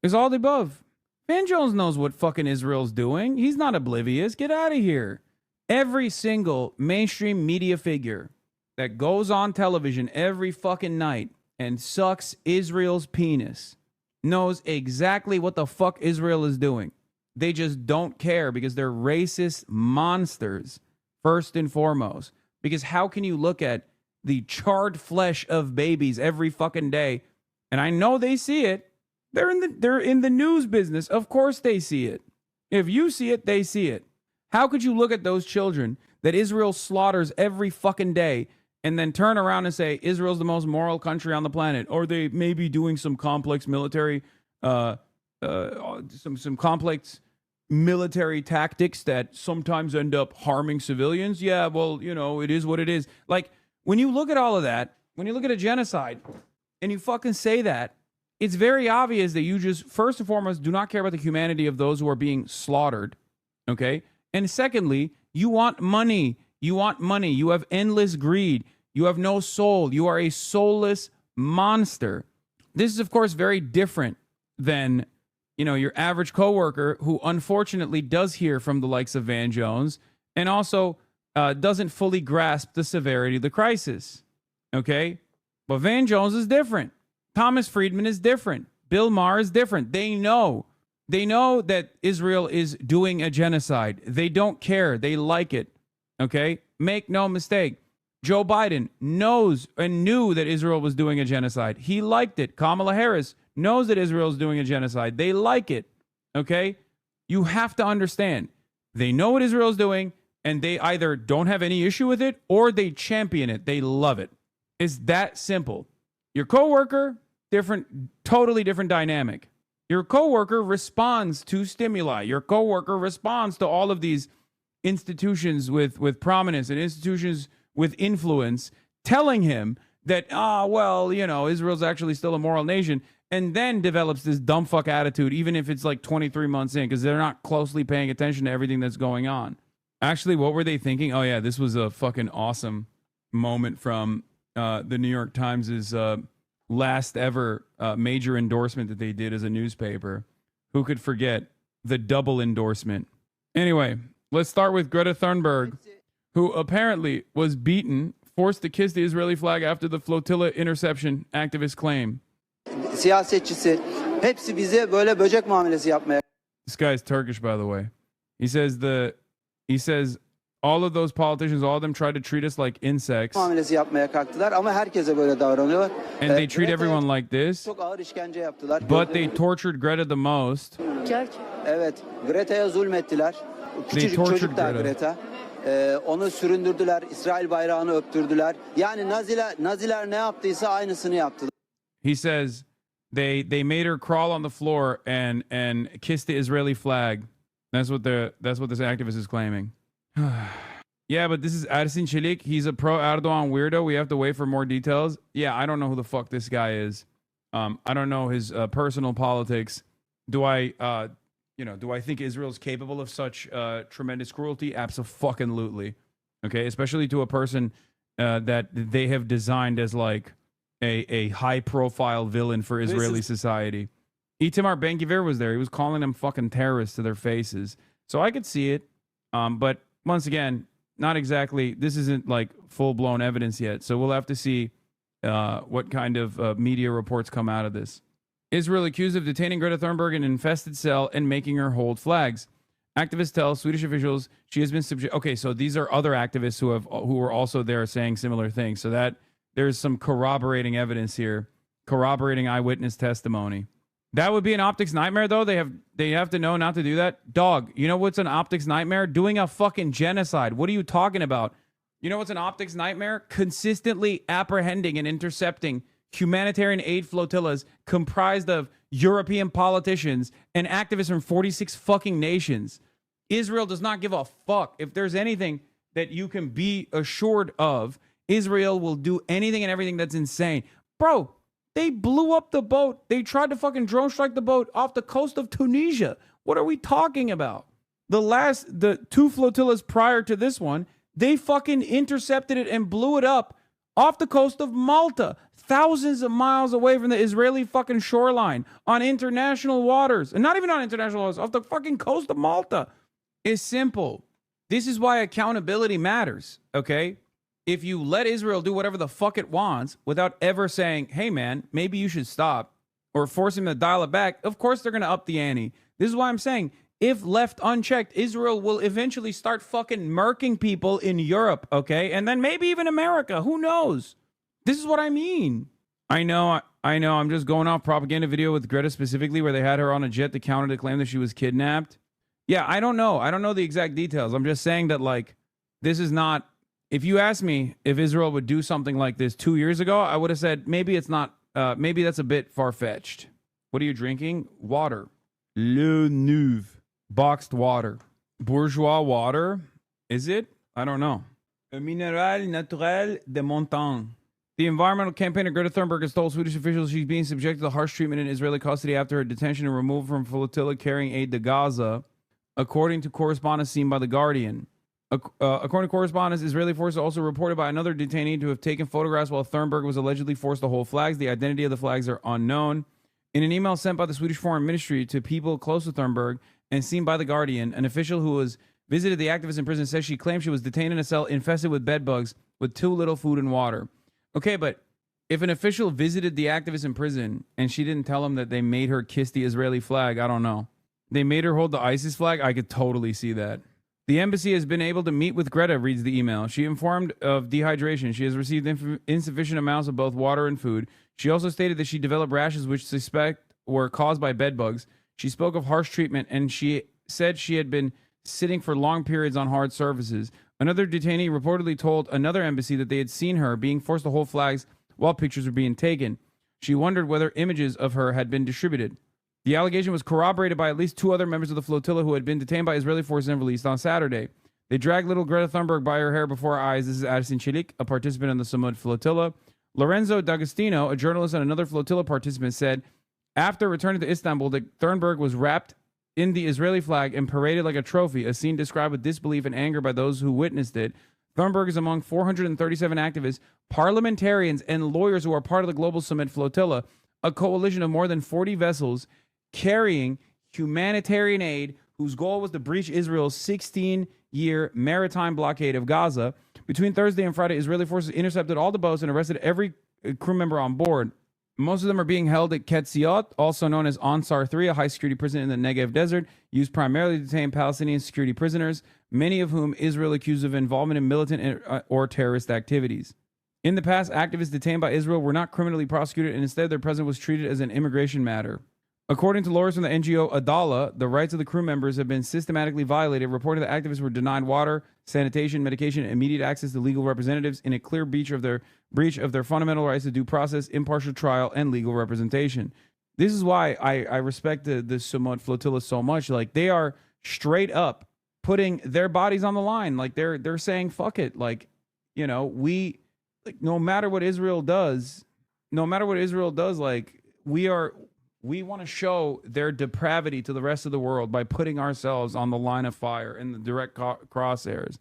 It's all the above. Van Jones knows what fucking Israel's doing. He's not oblivious. Get out of here. Every single mainstream media figure that goes on television every fucking night and sucks Israel's penis knows exactly what the fuck Israel is doing. They just don't care because they're racist monsters, first and foremost. Because how can you look at the charred flesh of babies every fucking day? And I know they see it. They're in the news business. Of course they see it. If you see it, they see it. How could you look at those children that Israel slaughters every fucking day and then turn around and say Israel's the most moral country on the planet, or they may be doing some complex military, some complex military tactics that sometimes end up harming civilians? Yeah, well, you know, it is what it is. Like, when you look at all of that, when you look at a genocide and you fucking say that, it's very obvious that you just, first and foremost, do not care about the humanity of those who are being slaughtered, okay? And secondly, you want money. You want money. You have endless greed. You have no soul. You are a soulless monster. This is, of course, very different than, you know, your average coworker who unfortunately does hear from the likes of Van Jones and also doesn't fully grasp the severity of the crisis, okay? But Van Jones is different. Thomas Friedman is different. Bill Maher is different. They know that Israel is doing a genocide. They don't care. They like it. Okay? Make no mistake. Joe Biden knows and knew that Israel was doing a genocide. He liked it. Kamala Harris knows that Israel is doing a genocide. They like it. Okay? You have to understand. They know what Israel is doing, and they either don't have any issue with it or they champion it. They love it. It's that simple. Your coworker, totally different dynamic. Your coworker responds to stimuli. Your coworker responds to all of these institutions with prominence and institutions with influence telling him that, well, you know, Israel's actually still a moral nation, and then develops this dumb fuck attitude, even if it's like 23 months in, because they're not closely paying attention to everything that's going on. Actually, what were they thinking? Oh, yeah, this was a fucking awesome moment from the New York Times' last ever major endorsement that they did as a newspaper. Who could forget the double endorsement? Anyway, let's start with Greta Thunberg, who apparently was beaten, forced to kiss the Israeli flag after the flotilla interception, activists claim. Siyasetçisi hepsi bize böyle böcek muamelesi yapmaya. This guy's Turkish, by the way. He says all of those politicians, all of them tried to treat us like insects. Muamelesi yapmaya kalktılar ama herkese böyle davranıyorlar. And they treat everyone like this. Çok ağır işkence yaptılar. But they tortured Greta the most. Evet, Greta'ya zulmettiler. Küçücük çocuk da Greta. Onu süründürdüler, İsrail bayrağını öptürdüler. Yani Naziler ne yaptıysa aynısını yaptılar. He says they made her crawl on the floor and kiss the Israeli flag. That's what this activist is claiming. Yeah, but this is Ersin Çelik. He's a pro-Erdogan weirdo. We have to wait for more details. Yeah, I don't know who the fuck this guy is. I don't know his personal politics. Do I think Israel's capable of such tremendous cruelty? Absolutely. Okay, especially to a person that they have designed as like a high-profile villain for Israeli society. Itamar Ben-Gvir was there. He was calling them fucking terrorists to their faces. So I could see it. But once again, not exactly. This isn't like full-blown evidence yet. So we'll have to see what kind of media reports come out of this. Israel accused of detaining Greta Thunberg in an infested cell and making her hold flags. Activists tell Swedish officials she has been subject. Okay, so these are other activists who were also there saying similar things. So that there's some corroborating evidence here, corroborating eyewitness testimony. That would be an optics nightmare, though. They have to know not to do that. Dog, you know what's an optics nightmare? Doing a fucking genocide. What are you talking about? You know what's an optics nightmare? Consistently apprehending and intercepting humanitarian aid flotillas comprised of European politicians and activists from 46 fucking nations. Israel does not give a fuck. If there's anything that you can be assured of, Israel will do anything and everything that's insane. Bro, they blew up the boat. They tried to fucking drone strike the boat off the coast of Tunisia. What are we talking about? The 2 flotillas prior to this one, they fucking intercepted it and blew it up off the coast of Malta, thousands of miles away from the Israeli fucking shoreline, on international waters. And not even on international waters, off the fucking coast of Malta. It's simple. This is why accountability matters, okay? If you let Israel do whatever the fuck it wants without ever saying, hey man, maybe you should stop, or forcing them to dial it back, of course they're going to up the ante. This is why I'm saying, if left unchecked, Israel will eventually start fucking murking people in Europe, okay? And then maybe even America. Who knows? This is what I mean. I know. I'm just going off propaganda video with Greta specifically where they had her on a jet to counter the claim that she was kidnapped. Yeah, I don't know. I don't know the exact details. I'm just saying that, like, this is not... If you asked me if Israel would do something like this 2 years ago, I would have said maybe it's not... maybe that's a bit far-fetched. What are you drinking? Water. Le Nouveau. Boxed water. Bourgeois water? Is it? I don't know. Un minéral naturel de montagne. The environmental campaigner Greta Thunberg has told Swedish officials she's being subjected to harsh treatment in Israeli custody after her detention and removal from flotilla carrying aid to Gaza, according to correspondence seen by The Guardian. According to correspondence, Israeli forces also reported by another detainee to have taken photographs while Thunberg was allegedly forced to hold flags. The identity of the flags are unknown. In an email sent by the Swedish Foreign Ministry to people close to Thunberg and seen by The Guardian, an official who has visited the activist in prison says she claimed she was detained in a cell infested with bed bugs with too little food and water. Okay, but if an official visited the activist in prison and she didn't tell him that they made her kiss the Israeli flag, I don't know. They made her hold the ISIS flag? I could totally see that. The embassy has been able to meet with Greta, reads the email. She informed of dehydration. She has received insufficient amounts of both water and food. She also stated that she developed rashes which suspect were caused by bed bugs. She spoke of harsh treatment, and she said she had been sitting for long periods on hard surfaces. Another detainee reportedly told another embassy that they had seen her being forced to hold flags while pictures were being taken. She wondered whether images of her had been distributed. The allegation was corroborated by at least 2 other members of the flotilla who had been detained by Israeli forces and released on Saturday. They dragged little Greta Thunberg by her hair before our eyes. This is Addison Chilik, a participant in the Samud flotilla. Lorenzo D'Agostino, a journalist and another flotilla participant, said after returning to Istanbul that Thunberg was wrapped in the Israeli flag and paraded like a trophy, a scene described with disbelief and anger by those who witnessed it. Thunberg is among 437 activists, parliamentarians, and lawyers who are part of the Global Summit Flotilla, a coalition of more than 40 vessels carrying humanitarian aid whose goal was to breach Israel's 16-year maritime blockade of Gaza. Between Thursday and Friday, Israeli forces intercepted all the boats and arrested every crew member on board. Most of them are being held at Ketziot, also known as Ansar 3, a high-security prison in the Negev desert, used primarily to detain Palestinian security prisoners, many of whom Israel accused of involvement in militant or terrorist activities. In the past, activists detained by Israel were not criminally prosecuted, and instead their presence was treated as an immigration matter. According to lawyers from the NGO Adala, the rights of the crew members have been systematically violated, reporting that activists were denied water, sanitation, medication, and immediate access to legal representatives in a clear breach of their fundamental rights to due process, impartial trial, and legal representation. This is why I respect the Samud flotilla so much. Like, they are straight up putting their bodies on the line. Like, they're saying, fuck it. Like, you know, no matter what Israel does, like, we want to show their depravity to the rest of the world by putting ourselves on the line of fire in the direct crosshairs.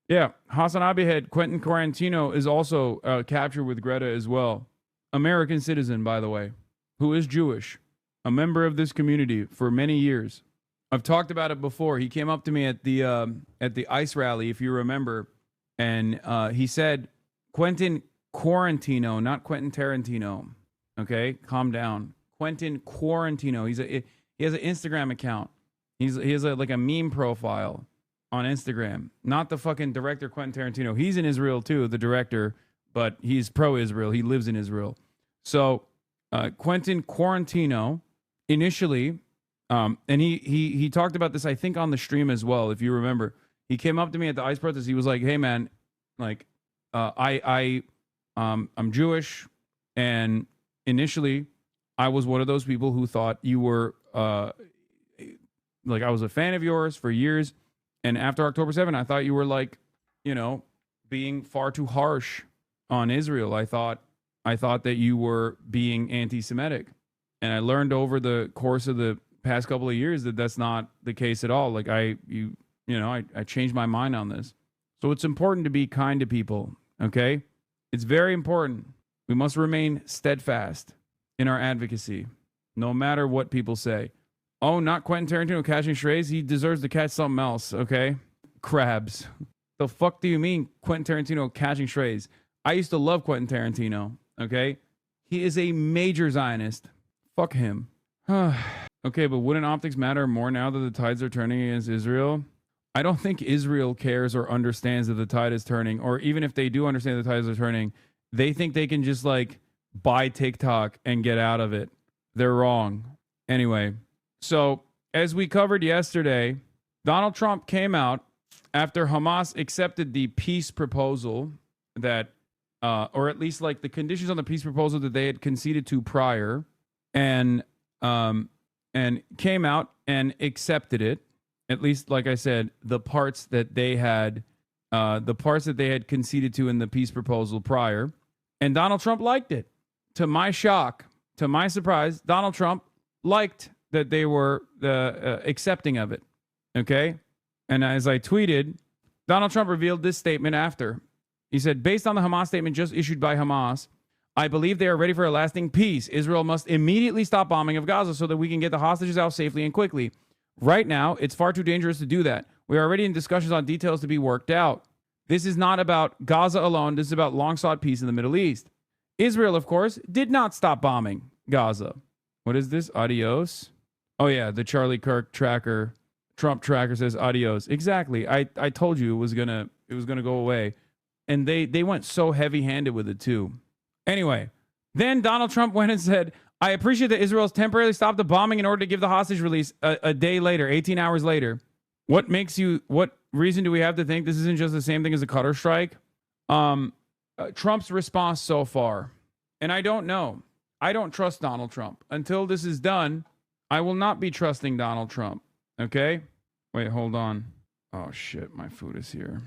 Yeah, Hassan Abihed, Quentin Quarantino is also captured with Greta as well. American citizen, by the way, who is Jewish, a member of this community for many years. I've talked about it before. He came up to me at the ICE rally, if you remember, and he said, Quentin Quarantino, not Quentin Tarantino. Okay, calm down. Quentin Quarantino. He has an Instagram account. He has like a meme profile on Instagram. Not the fucking director Quentin Tarantino. He's in Israel too, the director, but he's pro-Israel. He lives in Israel. So Quentin Quarantino initially, and he talked about this, I think, on the stream as well, if you remember. He came up to me at the ICE protest. He was like, "Hey man, like I'm Jewish, and initially, I was one of those people who thought you were like I was a fan of yours for years, and after October 7, I thought you were like, you know, being far too harsh on Israel. I thought that you were being anti-Semitic, and I learned over the course of the past couple of years that that's not the case at all. Like I changed my mind on this. So it's important to be kind to people. Okay, it's very important. We must remain steadfast in our advocacy, no matter what people say. Oh, not Quentin Tarantino catching strays. He deserves to catch something else, okay? Crabs. The fuck do you mean Quentin Tarantino catching strays? I used to love Quentin Tarantino, okay? He is a major Zionist. Fuck him. Okay, but wouldn't optics matter more now that the tides are turning against Israel? I don't think Israel cares or understands that the tide is turning, or even if they do understand the tides are turning, they think they can just like buy TikTok and get out of it. They're wrong. Anyway, so as we covered yesterday, Donald Trump came out after Hamas accepted the peace proposal that, or at least like the conditions on the peace proposal that they had conceded to prior, and came out and accepted it. At least, like I said, the parts that they had conceded to in the peace proposal prior, and Donald Trump liked it. To my shock, to my surprise, Donald Trump liked that they were accepting of it. Okay, and as I tweeted, Donald Trump revealed this statement after. He said, based on the Hamas statement just issued by Hamas, I believe they are ready for a lasting peace. Israel must immediately stop bombing of Gaza so that we can get the hostages out safely and quickly. Right now, it's far too dangerous to do that. We are already in discussions on details to be worked out. This is not about Gaza alone. This is about long-sought peace in the Middle East. Israel, of course, did not stop bombing Gaza. What is this? Adios? Oh, yeah, the Charlie Kirk tracker, Trump tracker says adios. Exactly. I told you it was gonna go away. And they went so heavy-handed with it, too. Anyway, then Donald Trump went and said, I appreciate that Israel has temporarily stopped the bombing in order to give the hostage release a day later, 18 hours later. What reason do we have to think this isn't just the same thing as a Qatar strike? Trump's response so far, and I don't know. I don't trust Donald Trump. Until this is done, I will not be trusting Donald Trump. Okay? Wait, hold on. Oh, shit, my food is here.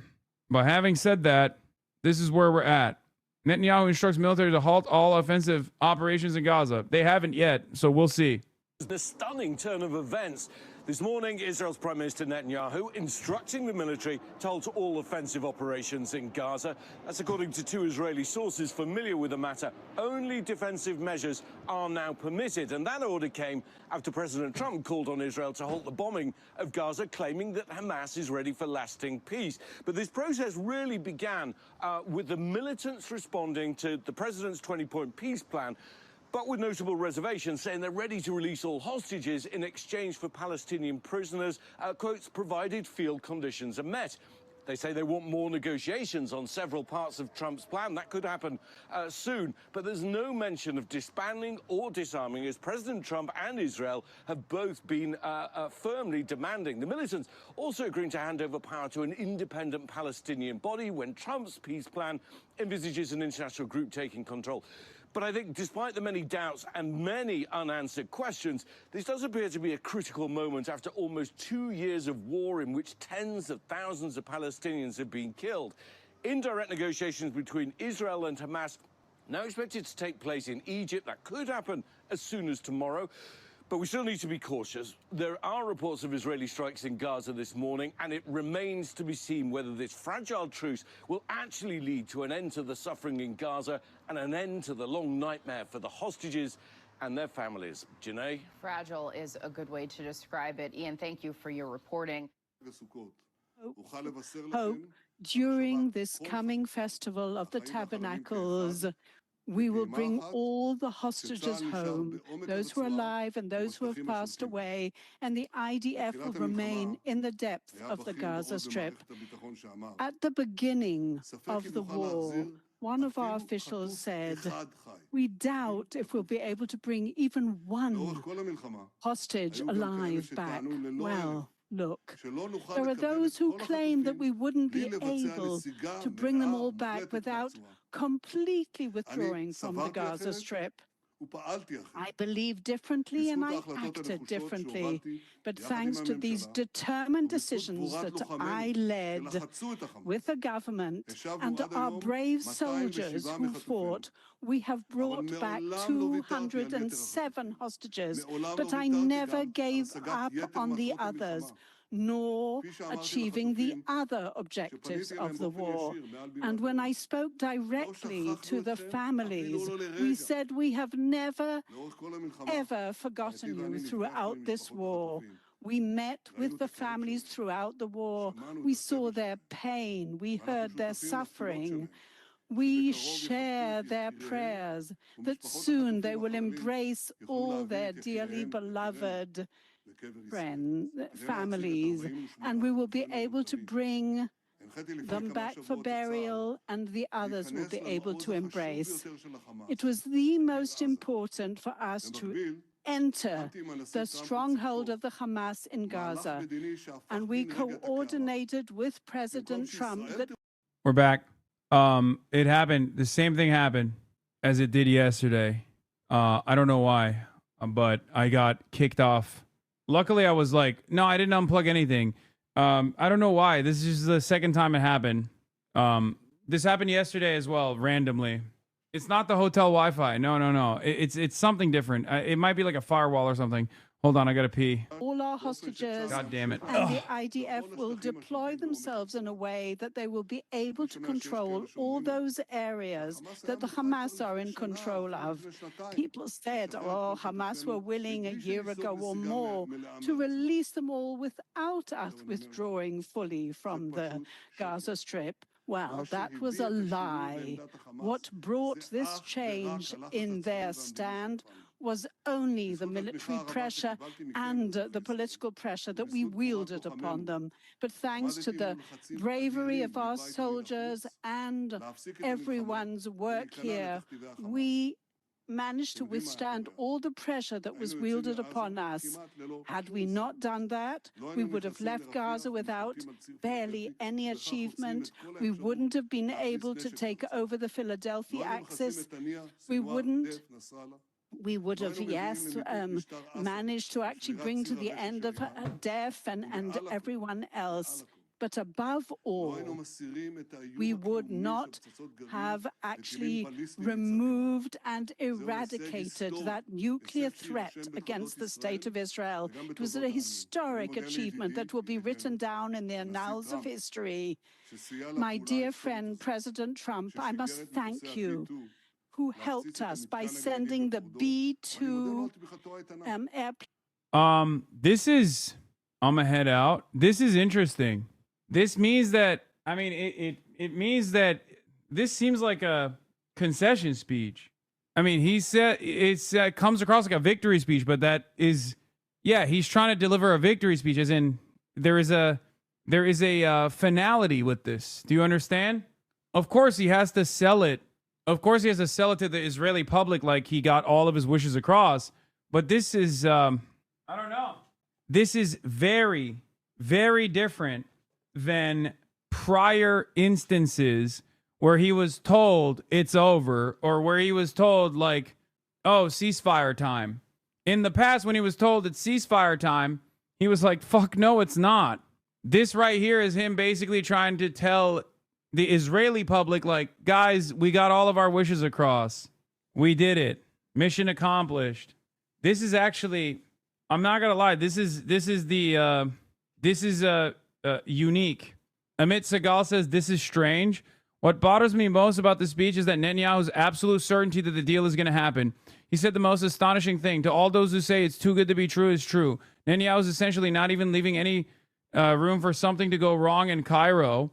But having said that, this is where we're at. Netanyahu instructs military to halt all offensive operations in Gaza. They haven't yet, so we'll see. The stunning turn of events. This morning, Israel's Prime Minister Netanyahu instructing the military to halt all offensive operations in Gaza. That's according to two Israeli sources familiar with the matter. Only defensive measures are now permitted. And that order came after President Trump called on Israel to halt the bombing of Gaza, claiming that Hamas is ready for lasting peace. But this process really began with the militants responding to the president's 20-point peace plan, but with notable reservations, saying they're ready to release all hostages in exchange for Palestinian prisoners, quotes, provided field conditions are met. They say they want more negotiations on several parts of Trump's plan. That could happen soon. But there's no mention of disbanding or disarming, as President Trump and Israel have both been firmly demanding. The militants also agreeing to hand over power to an independent Palestinian body when Trump's peace plan envisages an international group taking control. But I think despite the many doubts and many unanswered questions, this does appear to be a critical moment after almost 2 years of war in which tens of thousands of Palestinians have been killed. Indirect negotiations between Israel and Hamas now expected to take place in Egypt. That could happen as soon as tomorrow. But we still need to be cautious. There are reports of Israeli strikes in Gaza this morning, and it remains to be seen whether this fragile truce will actually lead to an end to the suffering in Gaza and an end to the long nightmare for the hostages and their families. Janae? Fragile is a good way to describe it. Ian, thank you for your reporting. Hope during this coming festival of the Tabernacles, we will bring all the hostages home, those who are alive and those who have passed away, and the IDF will remain in the depth of the Gaza Strip. At the beginning of the war, one of our officials said, we doubt if we'll be able to bring even one hostage alive back. Well, look, there are those who claim that we wouldn't be able to bring them all back without completely withdrawing from the Gaza Strip. I believed differently and I acted differently. But thanks to these determined decisions that I led with the government and our brave soldiers who fought, we have brought back 207 hostages. But I never gave up on the others, nor achieving the other objectives of the war. And when I spoke directly to the families, we said we have never, ever forgotten you throughout this war. We met with the families throughout the war. We saw their pain. We heard their suffering. We share their prayers that soon they will embrace all their dearly beloved friends, families, and we will be able to bring them back for burial, and the others will be able to embrace. It was the most important for us to enter the stronghold of the Hamas in Gaza, and we coordinated with President Trump that... We're back. It happened. The same thing happened as it did yesterday. I don't know why, but I got kicked off. Luckily, I was like, no, I didn't unplug anything. I don't know why. This is just the second time it happened. This happened yesterday as well, randomly. It's not the hotel Wi-Fi. No. It's something different. It might be like a firewall or something. Hold on, I gotta pee. All our hostages God damn it. And the IDF will deploy themselves in a way that they will be able to control all those areas that the Hamas are in control of. People said, oh, Hamas were willing a year ago or more to release them all without us withdrawing fully from the Gaza Strip. Well, that was a lie. What brought this change in their stand was only the military pressure and the political pressure that we wielded upon them. But thanks to the bravery of our soldiers and everyone's work here, we managed to withstand all the pressure that was wielded upon us. Had we not done that, we would have left Gaza without barely any achievement. We wouldn't have been able to take over the Philadelphia Axis. We would have, yes, managed to actually bring to the end of death and everyone else. But above all, we would not have actually removed and eradicated that nuclear threat against the state of Israel. It was a historic achievement that will be written down in the annals of history. My dear friend, President Trump, I must thank you, who helped us by sending the B-2 airplane. I'm gonna head out. This is interesting. This means that, I mean, it means that this seems like a concession speech. I mean, he said it comes across like a victory speech, but that is, yeah, he's trying to deliver a victory speech, as in there is a finality with this. Do you understand? Of course, he has to sell it. Of course, he has to sell it to the Israeli public like he got all of his wishes across. But this is, I don't know. This is very, very different than prior instances where he was told it's over, or where he was told, like, oh, ceasefire time. In the past, when he was told it's ceasefire time, he was like, fuck no, it's not. This right here is him basically trying to tell the Israeli public, like, guys, we got all of our wishes across. We did it. Mission accomplished. This is actually, I'm not gonna lie, this is unique. Amit Segal says this is strange. What bothers me most about the speech is that Netanyahu's absolute certainty that the deal is going to happen. He said the most astonishing thing. To all those who say it's too good to be true is true. Netanyahu is essentially not even leaving any room for something to go wrong in Cairo.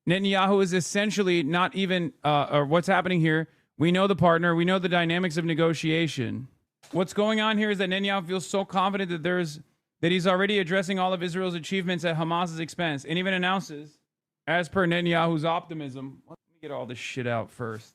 Netanyahu is essentially not even, or what's happening here. We know the partner. We know the dynamics of negotiation. What's going on here is that Netanyahu feels so confident that he's already addressing all of Israel's achievements at Hamas's expense, and even announces, as per Netanyahu's optimism. Let me get all this shit out first.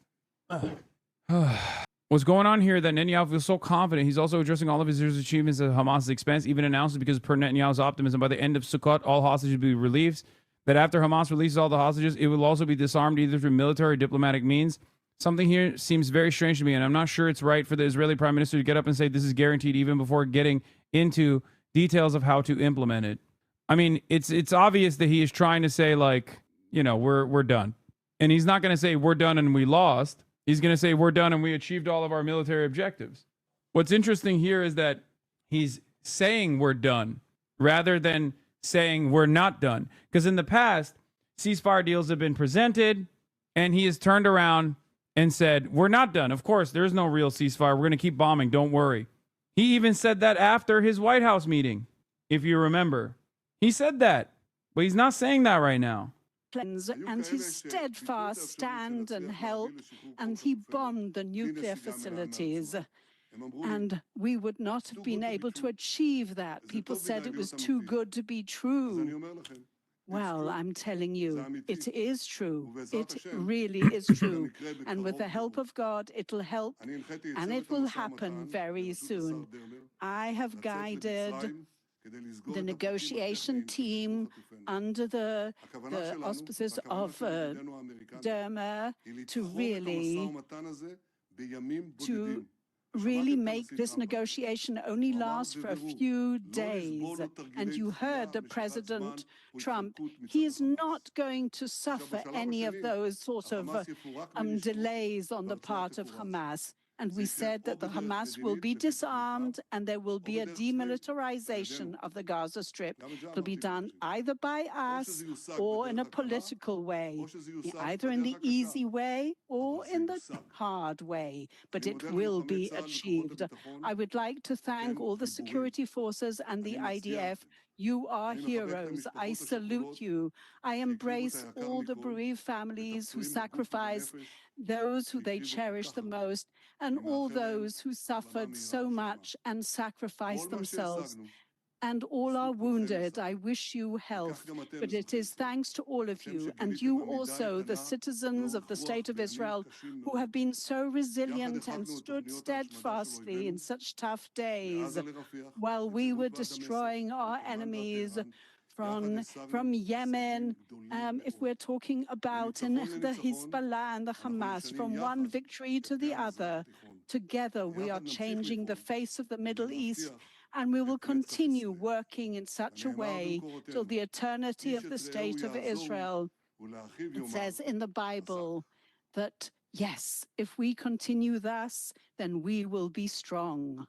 What's going on here that Netanyahu feels so confident he's also addressing all of Israel's achievements at Hamas's expense, even announces, because per Netanyahu's optimism, by the end of Sukkot, all hostages will be released. That after Hamas releases all the hostages, it will also be disarmed either through military or diplomatic means. something here seems very strange to me, and I'm not sure it's right for the Israeli prime minister to get up and say this is guaranteed even before getting into details of how to implement it. I mean, it's obvious that he is trying to say, like, you know, we're done. And he's not going to say we're done and we lost. He's going to say we're done and we achieved all of our military objectives. What's interesting here is that he's saying we're done rather than saying we're not done. Because in the past, ceasefire deals have been presented and he has turned around and said, we're not done. Of course, there's no real ceasefire. We're going to keep bombing. Don't worry. He even said that after his White House meeting, if you remember. He said that, but he's not saying that right now. And his steadfast stand and help, and he bombed the nuclear facilities. And we would not have been able to achieve that. People said it was too good to be true. Well, I'm telling you, it is true. It really is true. And with the help of God, it'll help, and it will happen very soon. I have guided the negotiation team under the auspices of Dermer to really make this negotiation only last for a few days. And you heard that President Trump, he is not going to suffer any of those sort of delays on the part of Hamas. And we said that the Hamas will be disarmed and there will be a demilitarization of the Gaza Strip. It will be done either by us or in a political way, either in the easy way or in the hard way, but it will be achieved. I would like to thank all the security forces and the IDF. You are heroes. I salute you. I embrace all the bereaved families who sacrifice, those who they cherish the most, and all those who suffered so much and sacrificed themselves. And all are wounded. I wish you health. But it is thanks to all of you, and you also, the citizens of the State of Israel, who have been so resilient and stood steadfastly in such tough days, while we were destroying our enemies from Yemen, if we're talking about the Hezbollah and the Hamas, from one victory to the other. Together we are changing the face of the Middle East, and we will continue working in such a way till the eternity of the State of Israel. It says in the Bible that, yes, if we continue thus, then we will be strong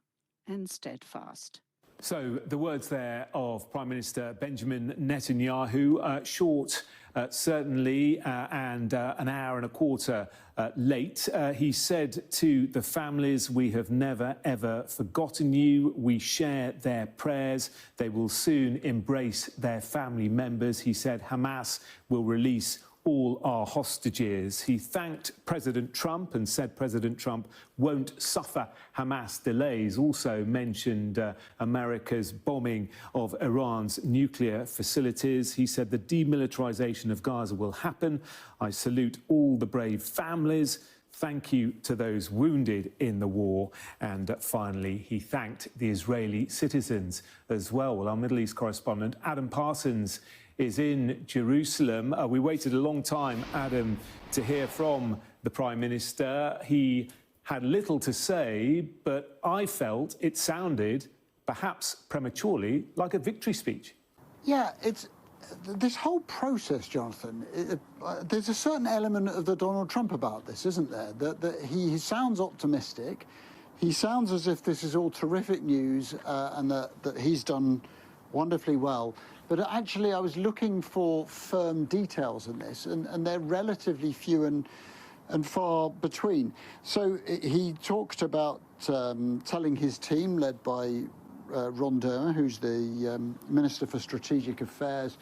and steadfast. So the words there of Prime Minister Benjamin Netanyahu, short, certainly, and an hour and a quarter late. He said to the families, we have never, ever forgotten you. We share their prayers. They will soon embrace their family members. He said Hamas will release all our hostages. He thanked President Trump and said President Trump won't suffer Hamas delays. Also mentioned America's bombing of Iran's nuclear facilities. He said the demilitarization of Gaza will happen. I salute all the brave families. Thank you to those wounded in the war. And finally, he thanked the Israeli citizens as well. Well, our Middle East correspondent, Adam Parsons, is in Jerusalem. We waited a long time, Adam, to hear from the Prime Minister. He had little to say, but I felt it sounded, perhaps prematurely, like a victory speech. Yeah, it's this whole process, Jonathan, there's a certain element of the Donald Trump about this, isn't there? That he sounds optimistic. He sounds as if this is all terrific news and that he's done wonderfully well. But actually, I was looking for firm details in this, and they're relatively few and far between. So he talked about telling his team, led by Ron Dermer, who's the Minister for Strategic Affairs,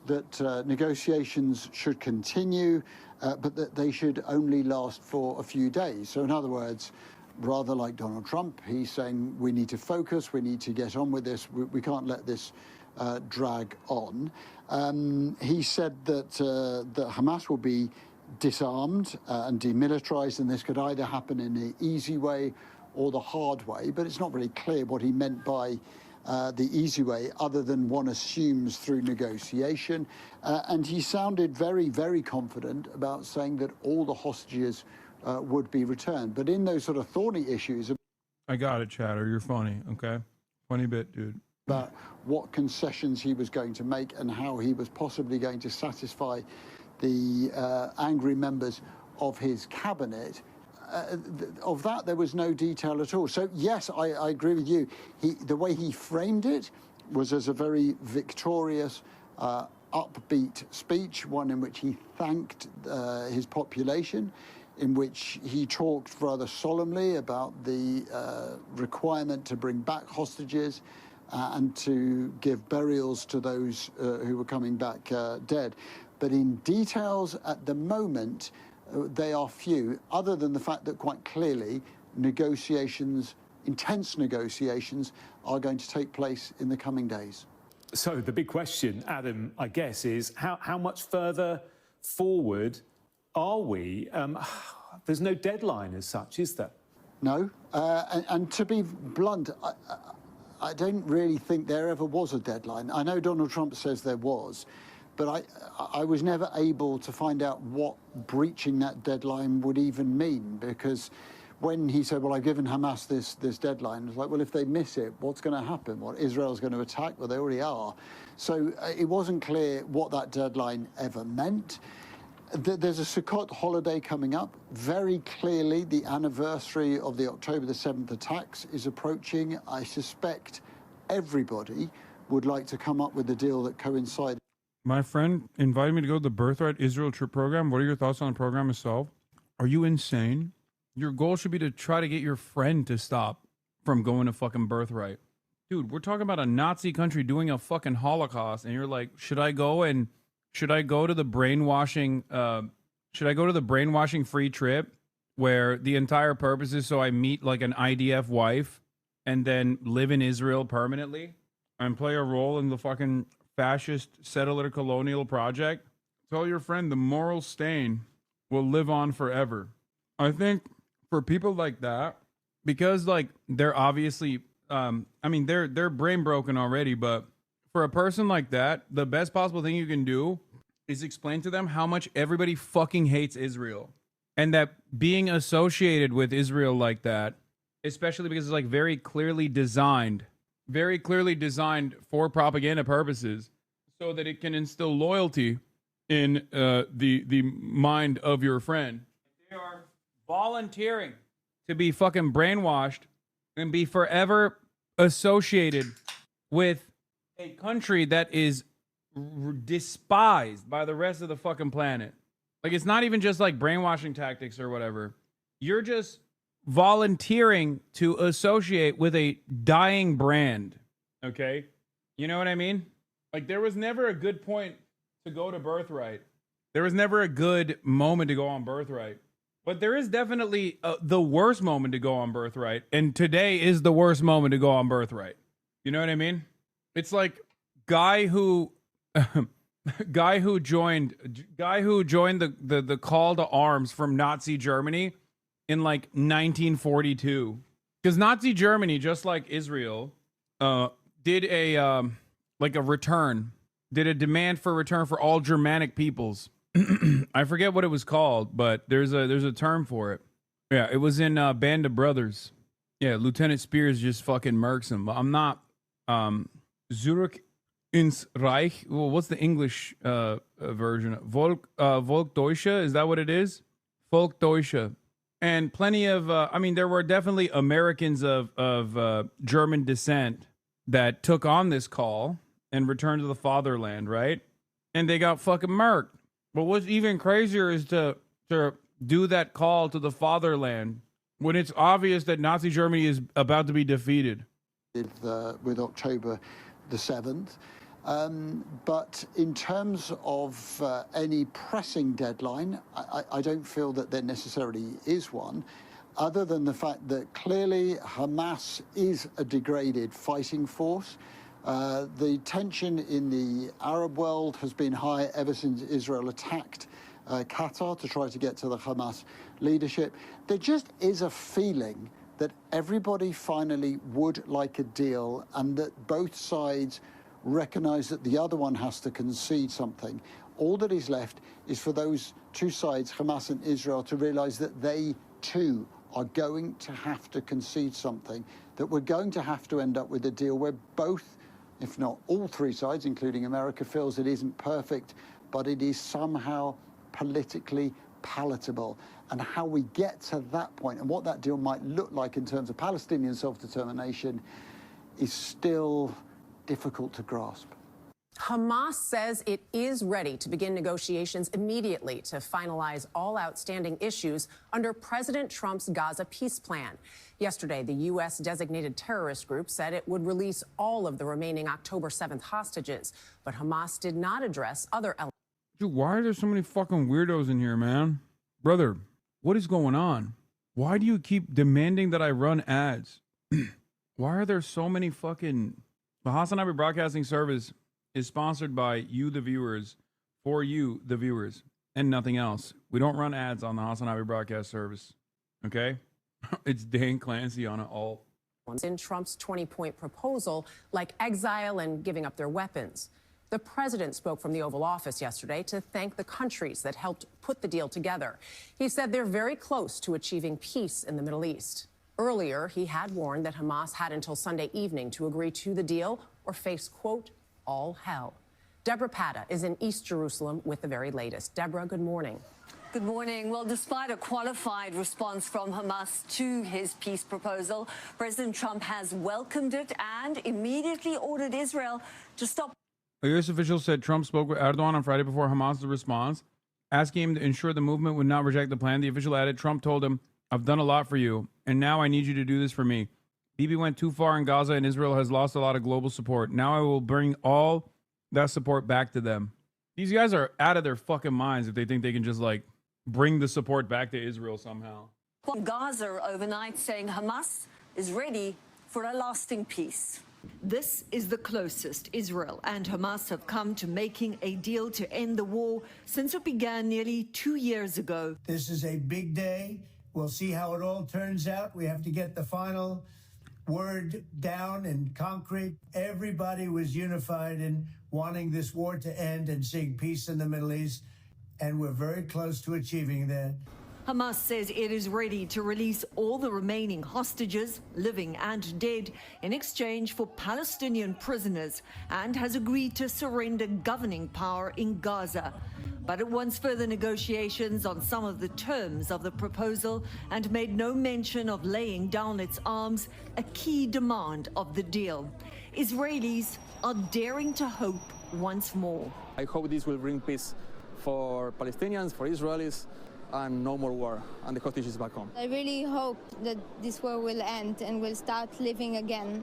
that negotiations should continue, but that they should only last for a few days. So in other words, rather like Donald Trump, he's saying we need to focus, we need to get on with this, we can't let this drag on. He said that Hamas will be disarmed and demilitarized, and this could either happen in the easy way or the hard way, but it's not really clear what he meant by the easy way, other than one assumes through negotiation. And he sounded very, very confident about saying that all the hostages would be returned. But in those sort of thorny issues, I got it, Chatter. You're funny, okay? Funny bit, dude. About what concessions he was going to make and how he was possibly going to satisfy the angry members of his cabinet. Of that, there was no detail at all. So, yes, I agree with you. The way he framed it was as a very victorious, upbeat speech, one in which he thanked his population, in which he talked rather solemnly about the requirement to bring back hostages and to give burials to those who were coming back dead. But in details at the moment, they are few, other than the fact that quite clearly negotiations, intense negotiations, are going to take place in the coming days. So the big question, Adam, I guess, is how much further forward are we? There's no deadline as such, is there? No, and to be blunt, I don't really think there ever was a deadline. I know Donald Trump says there was, but I was never able to find out what breaching that deadline would even mean, because when he said, well, I've given Hamas this deadline, it's like, well, if they miss it, what's going to happen? What, Israel's going to attack? Well, they already are. So it wasn't clear what that deadline ever meant. There's a Sukkot holiday coming up. Very clearly, the anniversary of the October the 7th attacks is approaching. I suspect everybody would like to come up with a deal that coincides. My friend invited me to go to the Birthright Israel trip program. What are your thoughts on the program itself? Are you insane? Your goal should be to try to get your friend to stop from going to fucking Birthright. Dude, we're talking about a Nazi country doing a fucking Holocaust, and you're like, should I go to the brainwashing free trip where the entire purpose is so I meet like an IDF wife and then live in Israel permanently and play a role in the fucking fascist settler colonial project? Tell your friend the moral stain will live on forever. I think for people like that, because like they're obviously, they're brain broken already, but for a person like that, the best possible thing you can do is explain to them how much everybody fucking hates Israel. And that being associated with Israel like that, especially because it's like very clearly designed for propaganda purposes, so that it can instill loyalty in the mind of your friend. They are volunteering to be fucking brainwashed and be forever associated with a country that is despised by the rest of the fucking planet. Like, it's not even just like brainwashing tactics or whatever. You're just volunteering to associate with a dying brand. Okay? You know what I mean? Like, there was never a good point to go to Birthright. There was never a good moment to go on Birthright. But there is definitely the worst moment to go on Birthright. And today is the worst moment to go on Birthright. You know what I mean? It's like guy who joined the call to arms from Nazi Germany in like 1942. Because Nazi Germany, just like Israel, did a demand for return for all Germanic peoples. I forget what it was called, but there's a term for it. Yeah, it was in Band of Brothers. Yeah, Lieutenant Spears just fucking murks him. I'm not Zurück ins Reich. Well, what's the English version? Volk Deutsche, is that what it is? Volk Deutsche. And plenty of there were definitely Americans of German descent that took on this call and returned to the fatherland, right? And they got fucking murked. But what's even crazier is to do that call to the fatherland when it's obvious that Nazi Germany is about to be defeated. With October the 7th. But in terms of any pressing deadline, I don't feel that there necessarily is one, other than the fact that clearly Hamas is a degraded fighting force. The tension in the Arab world has been high ever since Israel attacked Qatar to try to get to the Hamas leadership. There just is a feeling that everybody finally would like a deal, and that both sides recognize that the other one has to concede something. all that is left is for those two sides, Hamas and Israel, to realize that they too are going to have to concede something, that we're going to have to end up with a deal where both, if not all three sides, including America, feels it isn't perfect, but it is somehow politically palatable. And how we get to that point and what that deal might look like in terms of Palestinian self-determination is still difficult to grasp. Hamas says it is ready to begin negotiations immediately to finalize all outstanding issues under President Trump's Gaza peace plan. Yesterday, the U.S. designated terrorist group said it would release all of the remaining October 7th hostages, but Hamas did not address other elements. Dude, why are there so many fucking weirdos in here, man? Brother, what is going on? Why do you keep demanding that I run ads? Why are there so many fucking... The Hasanabi Broadcasting Service is sponsored by you, the viewers, for you, the viewers, and nothing else. We don't run ads on the Hasanabi Broadcast Service, okay? It's Dan Clancy on it all. In Trump's 20-point proposal, like exile and giving up their weapons. The president spoke from the Oval Office yesterday to thank the countries that helped put the deal together. He said they're very close to achieving peace in the Middle East. Earlier, he had warned that Hamas had until Sunday evening to agree to the deal or face, quote, all hell. Deborah Patta is in East Jerusalem with the very latest. Deborah, good morning. Good morning. Well, despite a qualified response from Hamas to his peace proposal, President Trump has welcomed it and immediately ordered Israel to stop. A U.S. official said Trump spoke with Erdogan on Friday before Hamas' response, asking him to ensure the movement would not reject the plan. The official added, Trump told him, I've done a lot for you, and now I need you to do this for me. Bibi went too far in Gaza, and Israel has lost a lot of global support. Now I will bring all that support back to them. These guys are out of their fucking minds if they think they can just, like, bring the support back to Israel somehow. Gaza overnight, saying Hamas is ready for a lasting peace. This is the closest Israel and Hamas have come to making a deal to end the war since it began nearly 2 years ago. This is a big day. We'll see how it all turns out. We have to get the final word down and concrete. Everybody was unified in wanting this war to end and seeing peace in the Middle East, and we're very close to achieving that. Hamas says it is ready to release all the remaining hostages, living and dead, in exchange for Palestinian prisoners, and has agreed to surrender governing power in Gaza. But it wants further negotiations on some of the terms of the proposal and made no mention of laying down its arms, a key demand of the deal. Israelis are daring to hope once more. I hope this will bring peace for Palestinians, for Israelis, and no more war, and the hostages back home. I really hope that this war will end and we'll start living again.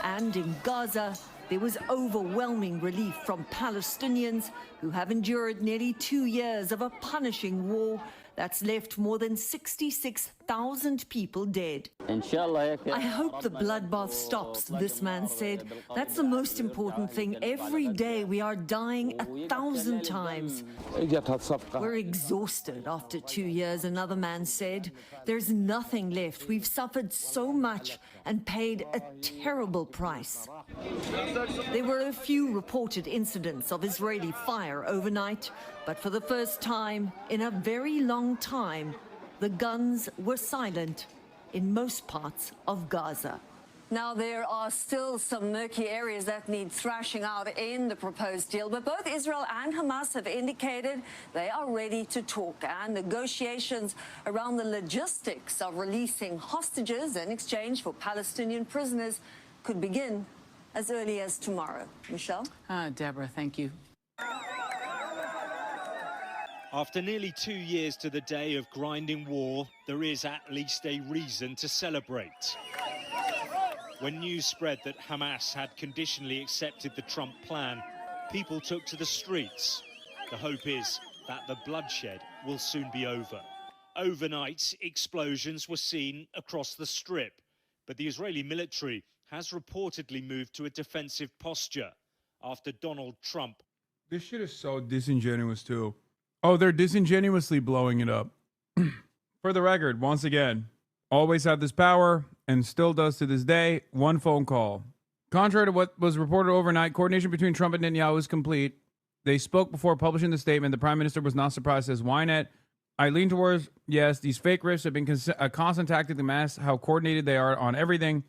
And in Gaza, there was overwhelming relief from Palestinians who have endured nearly 2 years of a punishing war that's left more than 66,000 people dead. I hope the bloodbath stops, this man said. That's the most important thing. Every day we are dying 1,000 times. We're exhausted after 2 years, another man said. There's nothing left. We've suffered so much and paid a terrible price. There were a few reported incidents of Israeli fire overnight, but for the first time in a very long time, the guns were silent in most parts of Gaza. Now, there are still some murky areas that need thrashing out in the proposed deal, but both Israel and Hamas have indicated they are ready to talk, and negotiations around the logistics of releasing hostages in exchange for Palestinian prisoners could begin as early as tomorrow. Michelle? Deborah, thank you. After nearly 2 years to the day of grinding war, there is at least a reason to celebrate. When news spread that Hamas had conditionally accepted the Trump plan, people took to the streets. The hope is that the bloodshed will soon be over. Overnight, explosions were seen across the Strip, but the Israeli military has reportedly moved to a defensive posture after Donald Trump. This shit is so disingenuous, too. Oh, they're disingenuously blowing it up. For the record, once again, always had this power and still does to this day. One phone call. Contrary to what was reported overnight, coordination between Trump and Netanyahu is complete. They spoke before publishing the statement. The prime minister was not surprised, says Ynet. I lean towards, yes, these fake rifts have been a constant tactic to mask how coordinated they are on everything.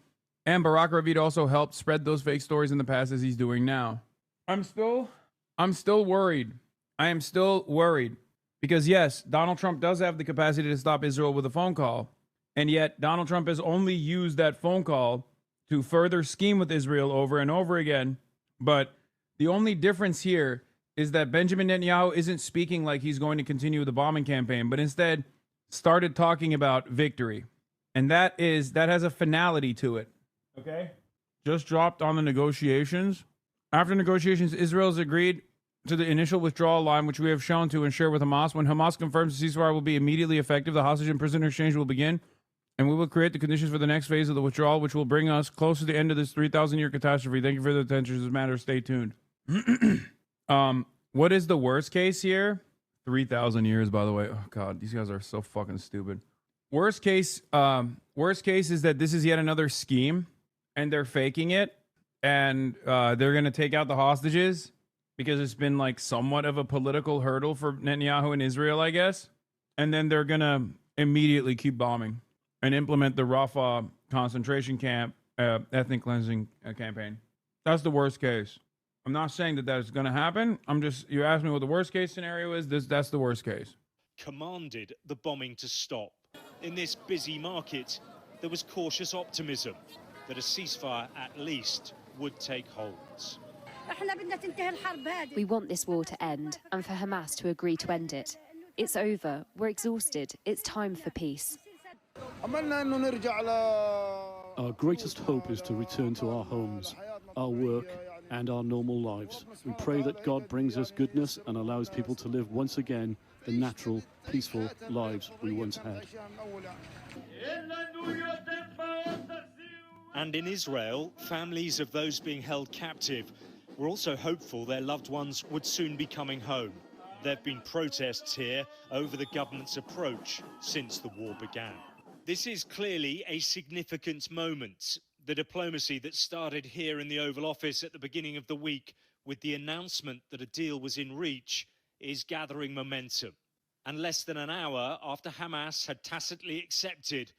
And Barack Ravid also helped spread those fake stories in the past as he's doing now. I'm still worried. I am still worried. Because yes, Donald Trump does have the capacity to stop Israel with a phone call. And yet Donald Trump has only used that phone call to further scheme with Israel over and over again. But the only difference here is that Benjamin Netanyahu isn't speaking like he's going to continue the bombing campaign, but instead started talking about victory. And that has a finality to it. Okay? Just dropped on the negotiations. After negotiations, Israel's agreed to the initial withdrawal line, which we have shown to and share with Hamas. When Hamas confirms the ceasefire will be immediately effective, the hostage and prisoner exchange will begin, and we will create the conditions for the next phase of the withdrawal, which will bring us close to the end of this 3,000-year catastrophe. Thank you for the attention to this matter. Stay tuned. What is the worst case here? 3,000 years, by the way. Oh God, these guys are so fucking stupid. Worst case is that this is yet another scheme, and they're faking it, and they're gonna take out the hostages because it's been like somewhat of a political hurdle for Netanyahu and Israel, I guess. And then they're gonna immediately keep bombing and implement the Rafah concentration camp ethnic cleansing campaign. That's the worst case. I'm not saying that is going to happen. You asked me what the worst case scenario is. That's the worst case. Commanded the bombing to stop. In this busy market, there was cautious optimism that a ceasefire at least would take hold. We want this war to end and for Hamas to agree to end it. It's over. We're exhausted. It's time for peace. Our greatest hope is to return to our homes, our work, and our normal lives. We pray that God brings us goodness and allows people to live once again the natural, peaceful lives we once had. And in Israel, families of those being held captive were also hopeful their loved ones would soon be coming home. There have been protests here over the government's approach since the war began. This is clearly a significant moment. The diplomacy that started here in the Oval Office at the beginning of the week with the announcement that a deal was in reach is gathering momentum. And less than an hour after Hamas had tacitly accepted,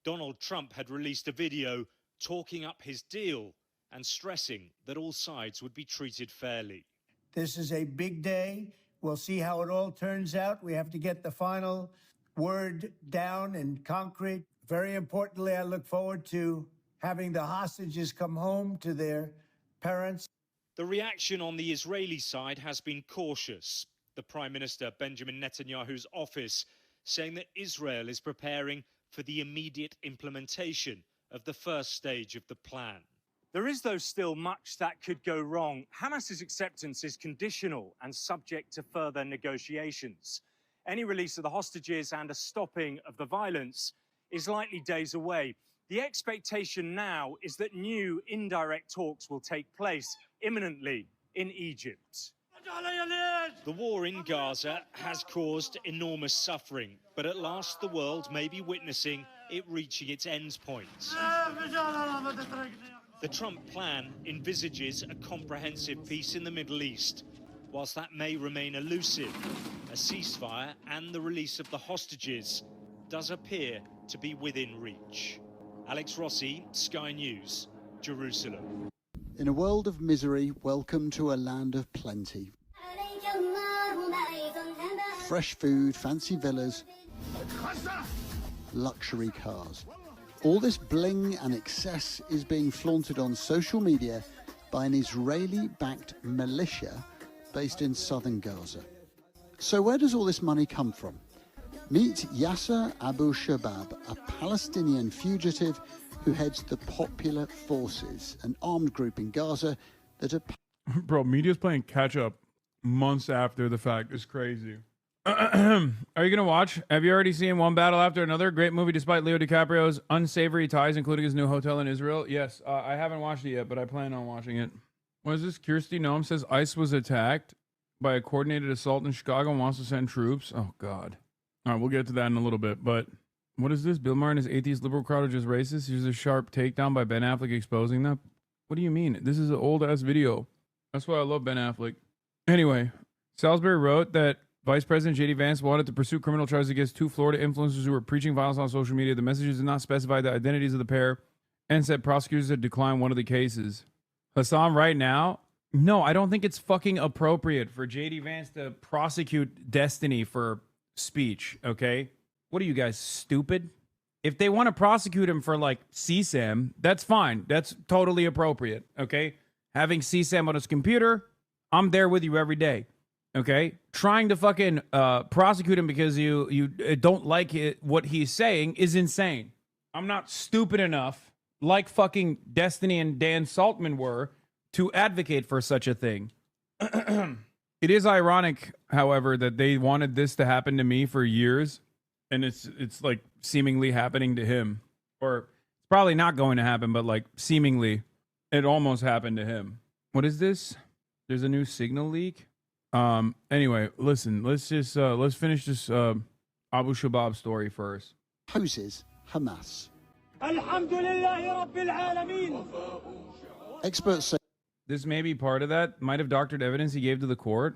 Donald Trump had released a video talking up his deal and stressing that all sides would be treated fairly. This is a big day. We'll see how it all turns out. We have to get the final word down in concrete. Very importantly, I look forward to having the hostages come home to their parents. The reaction on the Israeli side has been cautious. The Prime Minister Benjamin Netanyahu's office saying that Israel is preparing for the immediate implementation of the first stage of the plan. There is, though, still much that could go wrong. Hamas's acceptance is conditional and subject to further negotiations. Any release of the hostages and a stopping of the violence is likely days away. The expectation now is that new indirect talks will take place imminently in Egypt. The war in Gaza has caused enormous suffering, but at last the world may be witnessing it reaching its end point. The Trump plan envisages a comprehensive peace in the Middle East. Whilst that may remain elusive, a ceasefire and the release of the hostages does appear to be within reach. Alex Rossi, Sky News, Jerusalem. In a world of misery, welcome to a land of plenty. Fresh food, fancy villas, luxury cars. All this bling and excess is being flaunted on social media by an Israeli-backed militia based in southern Gaza. So where does all this money come from? Meet Yasser Abu Shabab, a Palestinian fugitive who heads the Popular Forces, an armed group in Gaza that are... Bro, media's playing catch-up months after the fact. It's crazy. Are you going to watch? Have you already seen One Battle After Another? Great movie despite Leo DiCaprio's unsavory ties, including his new hotel in Israel. Yes, I haven't watched it yet, but I plan on watching it. What is this? Kirsty Noem says ICE was attacked by a coordinated assault in Chicago and wants to send troops. Oh, God. All right, we'll get to that in a little bit, but what is this? Bill Maher and his atheist liberal crowd are just racist? Here's a sharp takedown by Ben Affleck exposing them. What do you mean? This is an old-ass video. That's why I love Ben Affleck. Anyway, Salisbury wrote that Vice President J.D. Vance wanted to pursue criminal charges against 2 Florida influencers who were preaching violence on social media. The messages did not specify the identities of the pair and said prosecutors had declined one of the cases. Hassan, right now, no, I don't think it's fucking appropriate for J.D. Vance to prosecute Destiny for speech, okay? What are you guys, stupid? If they want to prosecute him for, like, CSAM, that's fine. That's totally appropriate, okay? Having CSAM on his computer, I'm there with you every day. Okay, trying to fucking prosecute him because you don't like what he's saying is insane. I'm not stupid enough, like fucking Destiny and Dan Saltman were, to advocate for such a thing. It is ironic, however, that they wanted this to happen to me for years, and it's like seemingly happening to him, or it's probably not going to happen, but like seemingly, it almost happened to him. What is this? There's a new signal leak. Anyway, listen, let's just, let's finish this, Abu Shabab story first. Houses Hamas. Experts say this may be part of that. Might have doctored evidence he gave to the court.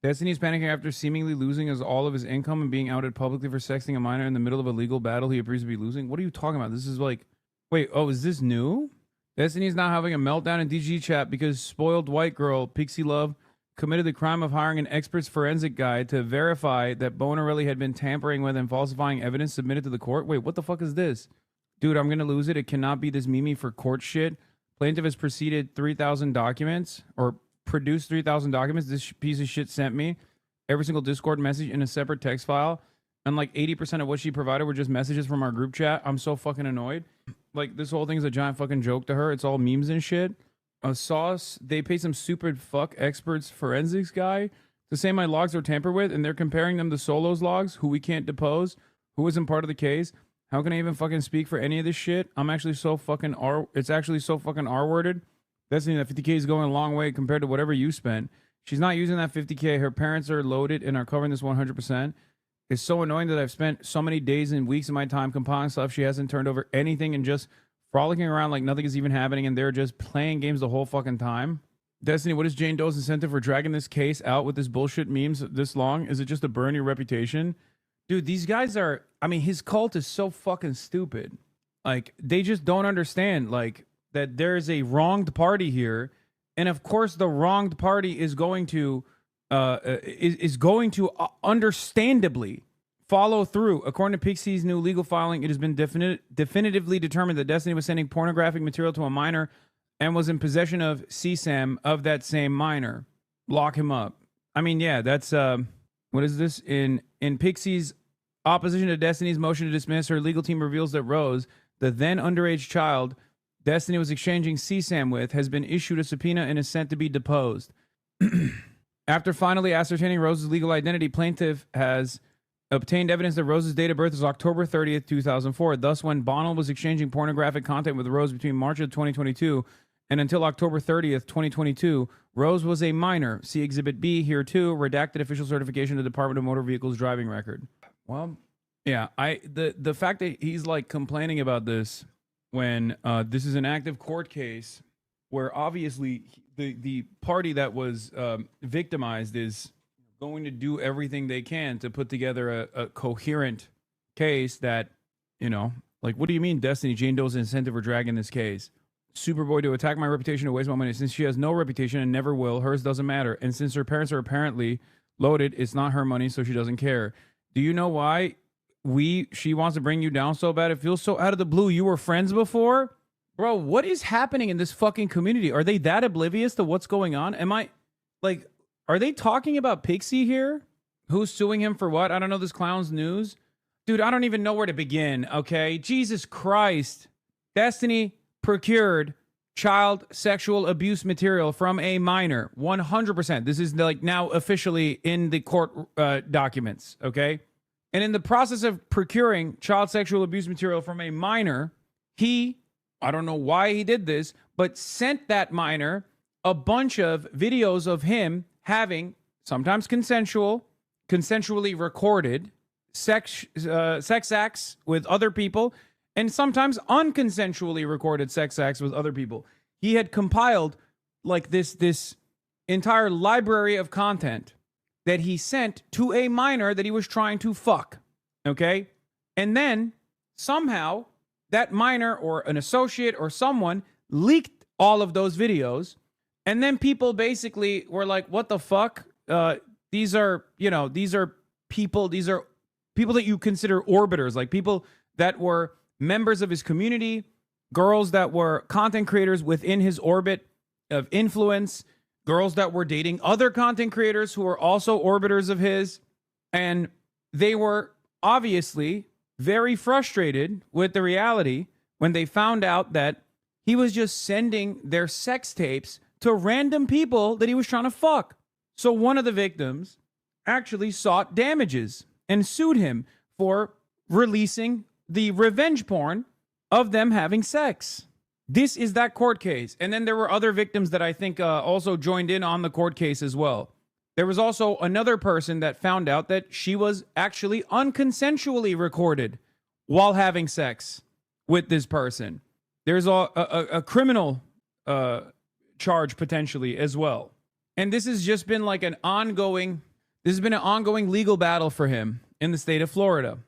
Destiny's panicking after seemingly losing all of his income and being outed publicly for sexting a minor in the middle of a legal battle he appears to be losing. What are you talking about? This is like, wait, oh, is this new? Destiny's now having a meltdown in DG chat because spoiled white girl, Pixie Love, committed the crime of hiring an expert's forensic guy to verify that Bonarelli had been tampering with and falsifying evidence submitted to the court. Wait, what the fuck is this? Dude, I'm going to lose it. It cannot be this Mimi for court shit. Plaintiff has preceded 3,000 documents or produced 3,000 documents. This piece of shit sent me every single Discord message in a separate text file. And like 80% of what she provided were just messages from our group chat. I'm so fucking annoyed. Like this whole thing is a giant fucking joke to her. It's all memes and shit. Sauce, they paid some stupid fuck experts forensics guy to say my logs are tampered with, and they're comparing them to Solo's logs, who we can't depose, who isn't part of the case. How can I even fucking speak for any of this shit? I'm actually so fucking it's actually so fucking R-worded. That's that 50K is going a long way compared to whatever you spent. She's not using that 50K. Her parents are loaded and are covering this 100%. It's so annoying that I've spent so many days and weeks of my time compiling stuff. She hasn't turned over anything and just frolicking around like nothing is even happening, and they're just playing games the whole fucking time. Destiny, what is Jane Doe's incentive for dragging this case out with this bullshit memes this long? Is it just to burn your reputation? Dude, these guys are, I mean, his cult is so fucking stupid. Like, they just don't understand, like, that there is a wronged party here, and of course the wronged party is going to, understandably follow through. According to Pixie's new legal filing, it has been definitively determined that Destiny was sending pornographic material to a minor and was in possession of CSAM of that same minor. Lock him up. I mean, yeah, that's what is this? In Pixie's opposition to Destiny's motion to dismiss, her legal team reveals that Rose, the then underage child Destiny was exchanging CSAM with, has been issued a subpoena and is sent to be deposed. After finally ascertaining Rose's legal identity, plaintiff has obtained evidence that Rose's date of birth is October 30th, 2004. Thus, when Bonnell was exchanging pornographic content with Rose between March of 2022 and until October 30th, 2022, Rose was a minor. See Exhibit B here too, redacted official certification to the Department of Motor Vehicles driving record. Well, yeah, the fact that he's like complaining about this when this is an active court case where obviously the party that was victimized is going to do everything they can to put together a coherent case that, you know, like, what do you mean Destiny Jane Doe's incentive for dragging this case? Superboy to attack my reputation to waste my money. Since she has no reputation and never will, hers doesn't matter. And since her parents are apparently loaded, it's not her money, so she doesn't care. Do you know why she wants to bring you down so bad? It feels so out of the blue. You were friends before? Bro, what is happening in this fucking community? Are they that oblivious to what's going on? Are they talking about Pixie here? Who's suing him for what? I don't know this clown's news. Dude, I don't even know where to begin, okay? Jesus Christ. Destiny procured child sexual abuse material from a minor. 100%. This is like now officially in the court documents, okay? And in the process of procuring child sexual abuse material from a minor, I don't know why he did this, but sent that minor a bunch of videos of him having sometimes consensually recorded sex acts with other people, and sometimes unconsensually recorded sex acts with other people. He had compiled like this entire library of content that he sent to a minor that he was trying to fuck. Okay? And then somehow that minor or an associate or someone leaked all of those videos. And then people basically were like, what the fuck? These are people that you consider orbiters, like people that were members of his community, girls that were content creators within his orbit of influence, girls that were dating other content creators who were also orbiters of his. And they were obviously very frustrated with the reality when they found out that he was just sending their sex tapes to random people that he was trying to fuck. So one of the victims actually sought damages and sued him for releasing the revenge porn of them having sex. This is that court case. And then there were other victims that I think also joined in on the court case as well. There was also another person that found out that she was actually unconsensually recorded while having sex with this person. There's a criminal charge potentially as well. And this has just been like an ongoing legal battle for him in the state of Florida.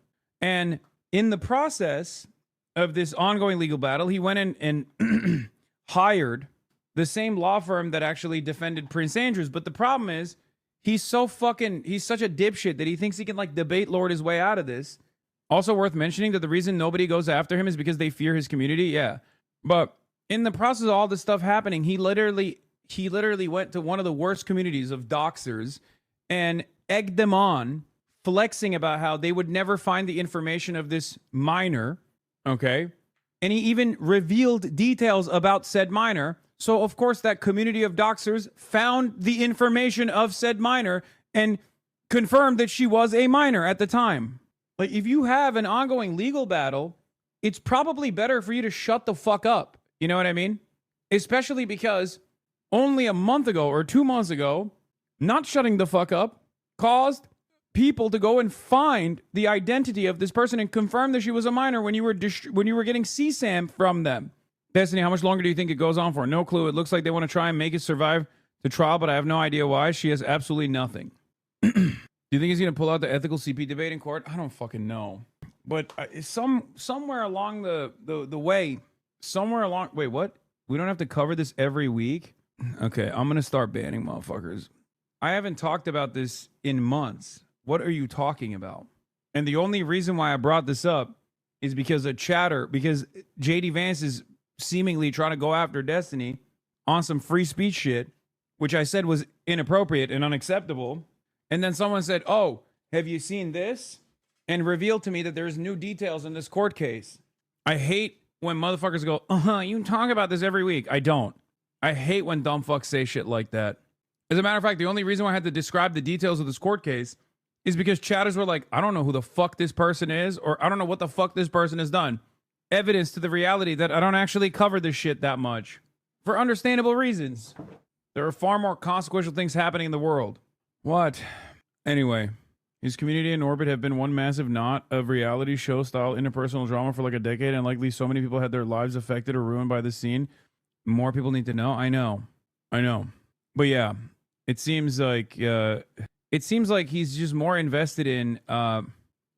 And in the process of this ongoing legal battle, he went in and hired the same law firm that actually defended Prince Andrews. But the problem is, he's such a dipshit that he thinks he can like debate lord his way out of this. Also worth mentioning that the reason nobody goes after him is because they fear his community. Yeah. But in the process of all this stuff happening, he literally went to one of the worst communities of doxers and egged them on, flexing about how they would never find the information of this minor. Okay. And he even revealed details about said minor. So, of course, that community of doxers found the information of said minor and confirmed that she was a minor at the time. Like, if you have an ongoing legal battle, it's probably better for you to shut the fuck up. You know what I mean? Especially because only a month ago or 2 months ago, not shutting the fuck up caused people to go and find the identity of this person and confirm that she was a minor when you were getting CSAM from them. Destiny, how much longer do you think it goes on for? No clue. It looks like they want to try and make it survive the trial, but I have no idea why. She has absolutely nothing. Do you think he's going to pull out the ethical CP debate in court? I don't fucking know. But somewhere along the way, wait, what? We don't have to cover this every week? Okay, I'm going to start banning motherfuckers. I haven't talked about this in months. What are you talking about? And the only reason why I brought this up is because of chatter, because JD Vance is seemingly trying to go after Destiny on some free speech shit, which I said was inappropriate and unacceptable. And then someone said, oh, have you seen this? And revealed to me that there's new details in this court case. I hate when motherfuckers go, you talk about this every week. I don't. I hate when dumb fucks say shit like that. As a matter of fact, the only reason why I had to describe the details of this court case is because chatters were like, I don't know who the fuck this person is, or I don't know what the fuck this person has done. Evidence to the reality that I don't actually cover this shit that much. For understandable reasons. There are far more consequential things happening in the world. What? Anyway, his community and orbit have been one massive knot of reality show style interpersonal drama for like a decade, and likely so many people had their lives affected or ruined by this scene. More people need to know. I know. But yeah, it seems like he's just more invested in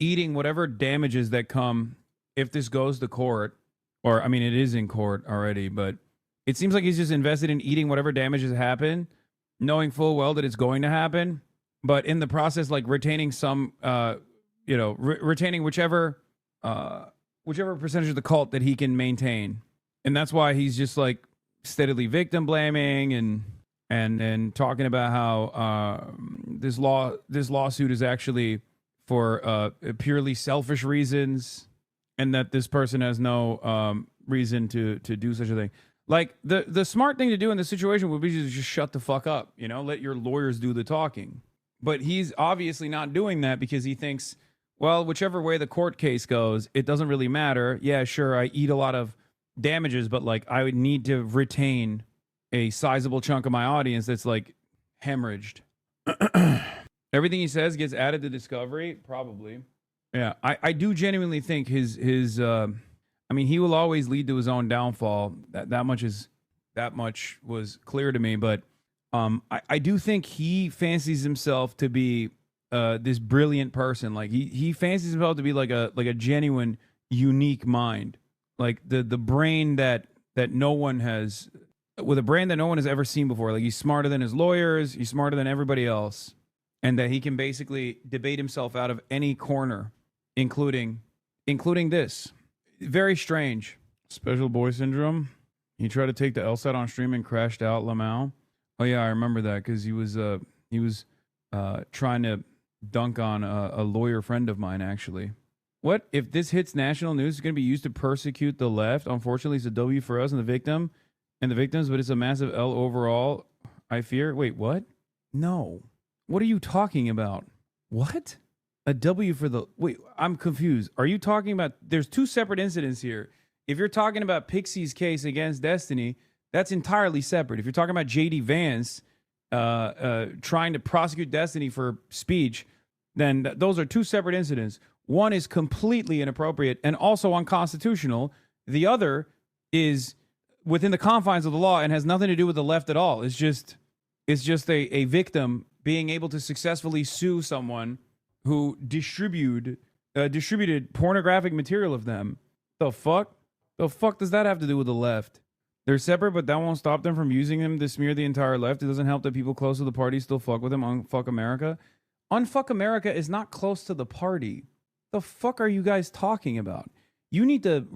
eating whatever damages that come if this goes to court. Or, I mean, it is in court already, but it seems like he's just invested in eating whatever damages happen, knowing full well that it's going to happen, but in the process, like retaining some, retaining whichever percentage of the cult that he can maintain. And that's why he's just like steadily victim blaming and talking about how this lawsuit is actually for purely selfish reasons, and that this person has no reason to do such a thing. Like the smart thing to do in this situation would be to just shut the fuck up, let your lawyers do the talking. But he's obviously not doing that because he thinks, well, whichever way the court case goes, it doesn't really matter. Yeah, sure, I eat a lot of damages, but like I would need to retain a sizable chunk of my audience that's like hemorrhaged. Everything he says gets added to Discovery, probably. Yeah, I do genuinely think his he will always lead to his own downfall. That much was clear to me, but I do think he fancies himself to be this brilliant person. Like he fancies himself to be like a genuine, unique mind, like the brain that no one has, with a brain that no one has ever seen before. Like he's smarter than his lawyers, he's smarter than everybody else, and that he can basically debate himself out of any corner, including this. Very strange. Special boy syndrome. He tried to take the LSAT on stream and crashed out Lamau. Oh yeah, I remember that because he was trying to dunk on a lawyer friend of mine, actually. What if this hits national news? It's going to be used to persecute the left. Unfortunately, it's a W for us and the victims, but it's a massive L overall, I fear. Wait, what? No. What are you talking about? What? A W for the... Wait, I'm confused. Are you talking about... There's two separate incidents here. If you're talking about Pixie's case against Destiny, that's entirely separate. If you're talking about JD Vance trying to prosecute Destiny for speech, then those are two separate incidents. One is completely inappropriate and also unconstitutional. The other is within the confines of the law and has nothing to do with the left at all. It's just a victim being able to successfully sue someone who distributed pornographic material of them. The fuck? The fuck does that have to do with the left? They're separate, but that won't stop them from using them to smear the entire left. It doesn't help that people close to the party still fuck with them. Unfuck America. Unfuck America is not close to the party. The fuck are you guys talking about? You need to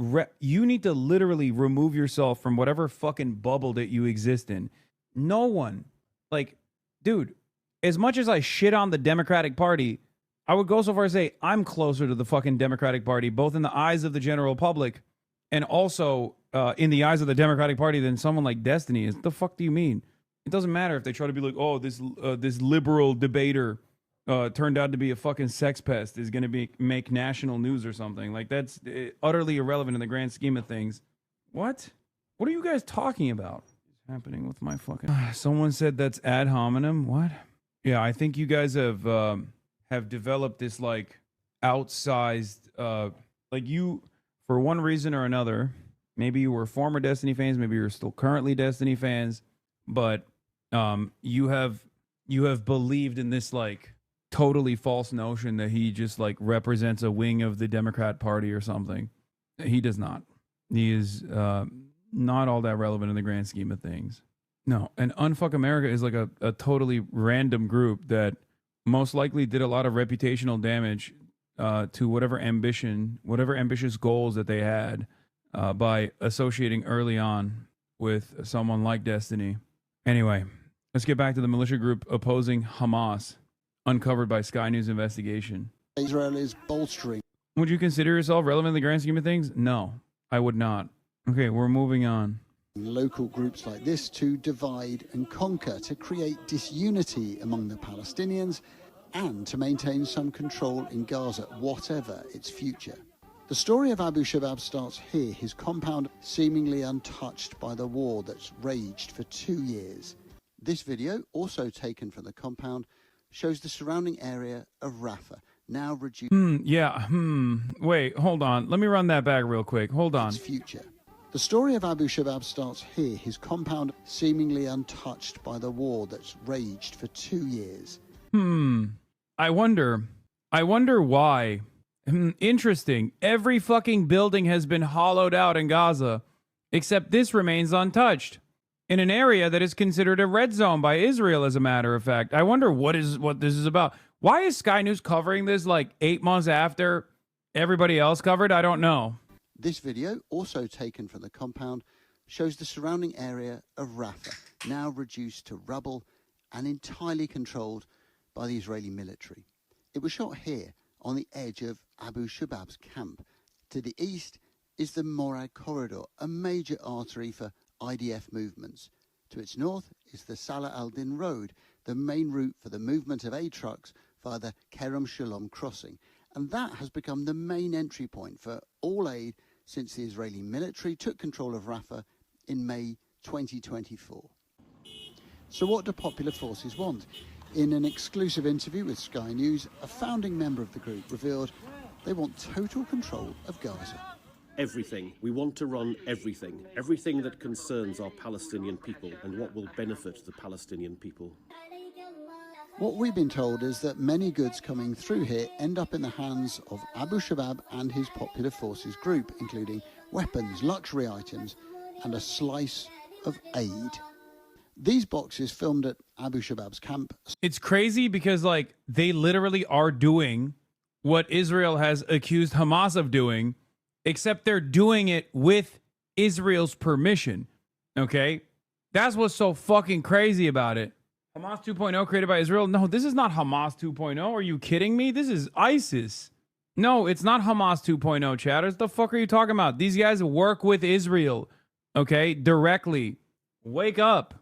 literally remove yourself from whatever fucking bubble that you exist in. No one, like, dude, as much as I shit on the Democratic Party, I would go so far as to say I'm closer to the fucking Democratic Party, both in the eyes of the general public and also in the eyes of the Democratic Party than someone like Destiny is. What the fuck do you mean? It doesn't matter if they try to be like, oh, this liberal debater turned out to be a fucking sex pest, is going to make national news or something. Like, that's utterly irrelevant in the grand scheme of things. What? What are you guys talking about? What's happening with my fucking... Someone said that's ad hominem. What? Yeah, I think you guys have developed this, like, outsized... like, you, for one reason or another, maybe you were former Destiny fans, maybe you're still currently Destiny fans, but you have believed in this, like, totally false notion that he just, like, represents a wing of the Democrat Party or something. He does not. He is not all that relevant in the grand scheme of things. No, and Unfuck America is like a totally random group that most likely did a lot of reputational damage to whatever ambitious goals that they had by associating early on with someone like Destiny. Anyway, let's get back to the militia group opposing Hamas, uncovered by Sky News investigation. Israel is bolstering. Would you consider yourself relevant in the grand scheme of things? No, I would not. Okay, we're moving on. Local groups like this to divide and conquer, to create disunity among the Palestinians and to maintain some control in Gaza, whatever its future. The story of Abu Shabab starts here, his compound seemingly untouched by the war that's raged for 2 years. This video, also taken from the compound, shows the surrounding area of Rafah, now reduced... Wait, hold on. Let me run that back real quick. Hold on. Its future. The story of Abu Shabab starts here, his compound seemingly untouched by the war that's raged for 2 years. I wonder why. Interesting. Every fucking building has been hollowed out in Gaza, except this remains untouched, in an area that is considered a red zone by Israel, as a matter of fact. I wonder what this is about. Why is Sky News covering this like 8 months after everybody else covered? I don't know. This video, also taken from the compound, shows the surrounding area of Rafah, now reduced to rubble and entirely controlled by the Israeli military. It was shot here, on the edge of Abu Shabab's camp. To the east is the Morag Corridor, a major artery for IDF movements. To its north is the Salah al-Din Road, the main route for the movement of aid trucks via the Kerem Shalom crossing. And that has become the main entry point for all aid since the Israeli military took control of Rafah in May 2024. So what do popular forces want? In an exclusive interview with Sky News, a founding member of the group revealed they want total control of Gaza. everything. We want to run everything. Everything that concerns our Palestinian people and what will benefit the Palestinian people. What we've been told is that many goods coming through here end up in the hands of Abu Shabab and his Popular Forces group, including weapons, luxury items, and a slice of aid. These boxes filmed at Abu Shabab's camp. It's crazy because, like, they literally are doing what Israel has accused Hamas of doing, except they're doing it with Israel's permission, okay? That's what's so fucking crazy about it. Hamas 2.0 created by Israel? No, this is not Hamas 2.0. Are you kidding me? This is ISIS. No, it's not Hamas 2.0, chatters. The fuck are you talking about? These guys work with Israel, okay, directly. Wake up.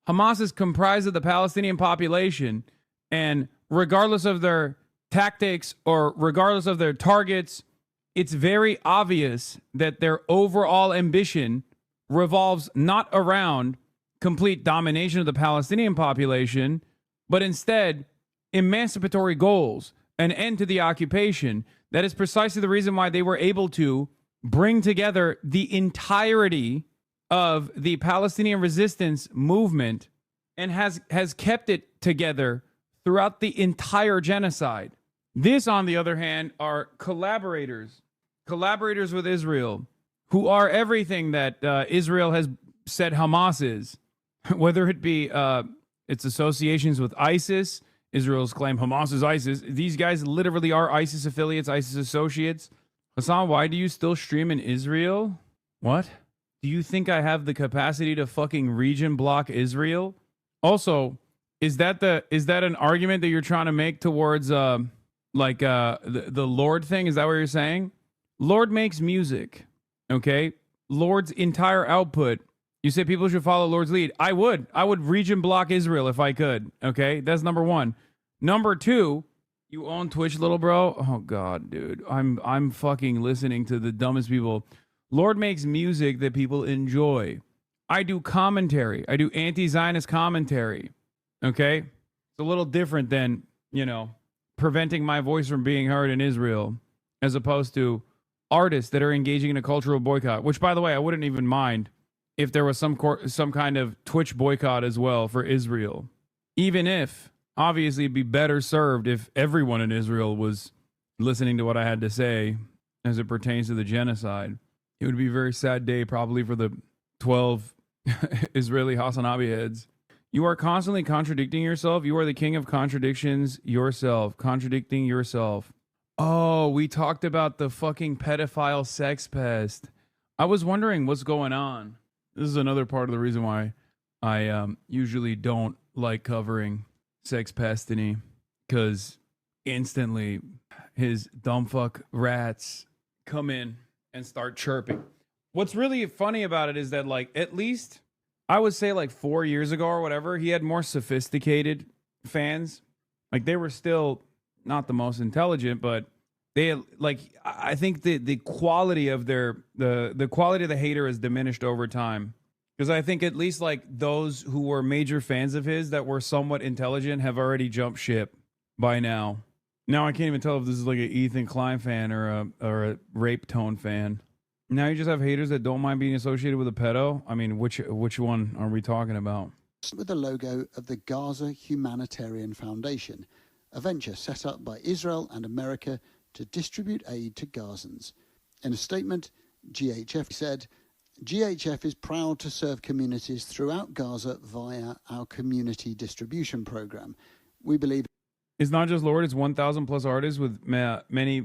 Hamas is comprised of the Palestinian population, and regardless of their tactics or regardless of their targets, it's very obvious that their overall ambition revolves not around complete domination of the Palestinian population, but instead emancipatory goals, an end to the occupation. That is precisely the reason why they were able to bring together the entirety of the Palestinian resistance movement and has kept it together throughout the entire genocide. This, on the other hand, are collaborators with Israel, who are everything that Israel has said Hamas is, whether it be its associations with ISIS. Israel's claim Hamas is ISIS. These guys literally are ISIS affiliates, ISIS associates. Hassan, why do you still stream in Israel? What? Do you think I have the capacity to fucking region block Israel? Also, is that an argument that you're trying to make towards the Lord thing? Is that what you're saying? Lord makes music, okay? Lord's entire output. You say people should follow Lord's lead. I would region block Israel if I could, okay? That's number one. Number two, you own Twitch, little bro? Oh God, dude. I'm fucking listening to the dumbest people. Lord makes music that people enjoy. I do commentary. I do anti-Zionist commentary. Okay? It's a little different than, preventing my voice from being heard in Israel, as opposed to artists that are engaging in a cultural boycott, which, by the way, I wouldn't even mind if there was some kind of Twitch boycott as well for Israel. Even if, obviously, it'd be better served if everyone in Israel was listening to what I had to say as it pertains to the genocide. It would be a very sad day probably for the 12 Israeli Hassanabi heads. You are constantly contradicting yourself. You are the king of contradictions yourself. Contradicting yourself. Oh, we talked about the fucking pedophile sex pest. I was wondering what's going on. This is another part of the reason why I usually don't like covering sex pestiny, because instantly his dumbfuck rats come in and start chirping. What's really funny about it is that, like, at least I would say like 4 years ago or whatever, he had more sophisticated fans. Like, they were still not the most intelligent, but they had, like, I think the quality of the quality of the hater has diminished over time. Because I think at least like those who were major fans of his that were somewhat intelligent have already jumped ship by now. Now I can't even tell if this is like an Ethan Klein fan or a Rape Tone fan. Now you just have haters that don't mind being associated with a pedo. I mean, which one are we talking about? With the logo of the Gaza Humanitarian Foundation, a venture set up by Israel and America to distribute aid to Gazans. In a statement, GHF said, GHF is proud to serve communities throughout Gaza via our community distribution program. We believe it's not just Lord, it's 1,000 plus artists with many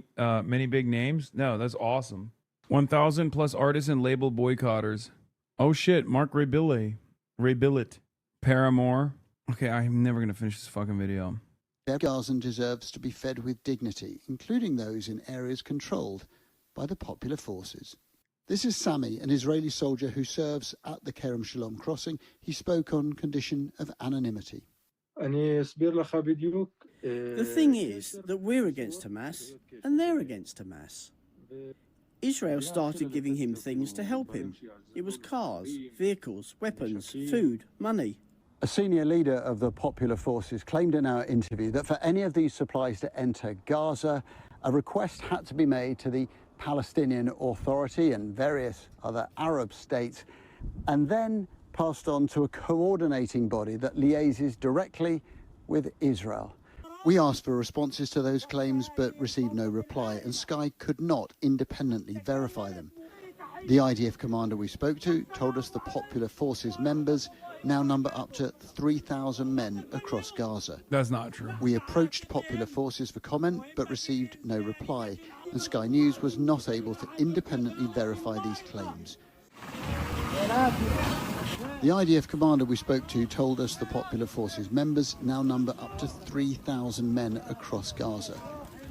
big names. No, that's awesome. 1,000 plus artists and label boycotters. Oh shit, Mark Raybillet, Paramore. Okay, I'm never going to finish this fucking video. Gazan deserves to be fed with dignity, including those in areas controlled by the Popular Forces. This is Sami, an Israeli soldier who serves at the Kerem Shalom crossing. He spoke on condition of anonymity. The thing is that we're against Hamas and they're against Hamas. Israel started giving him things to help him. It was cars, vehicles, weapons, food, money. A senior leader of the Popular Forces claimed in our interview that for any of these supplies to enter Gaza, a request had to be made to the Palestinian Authority and various other Arab states, and then passed on to a coordinating body that liaises directly with Israel. We asked for responses to those claims but received no reply, and Sky could not independently verify them. The IDF commander we spoke to told us the Popular Forces members now number up to 3,000 men across Gaza. That's not true. We approached Popular Forces for comment but received no reply, and Sky News was not able to independently verify these claims. The IDF commander we spoke to told us the Popular Forces members now number up to 3,000 men across Gaza.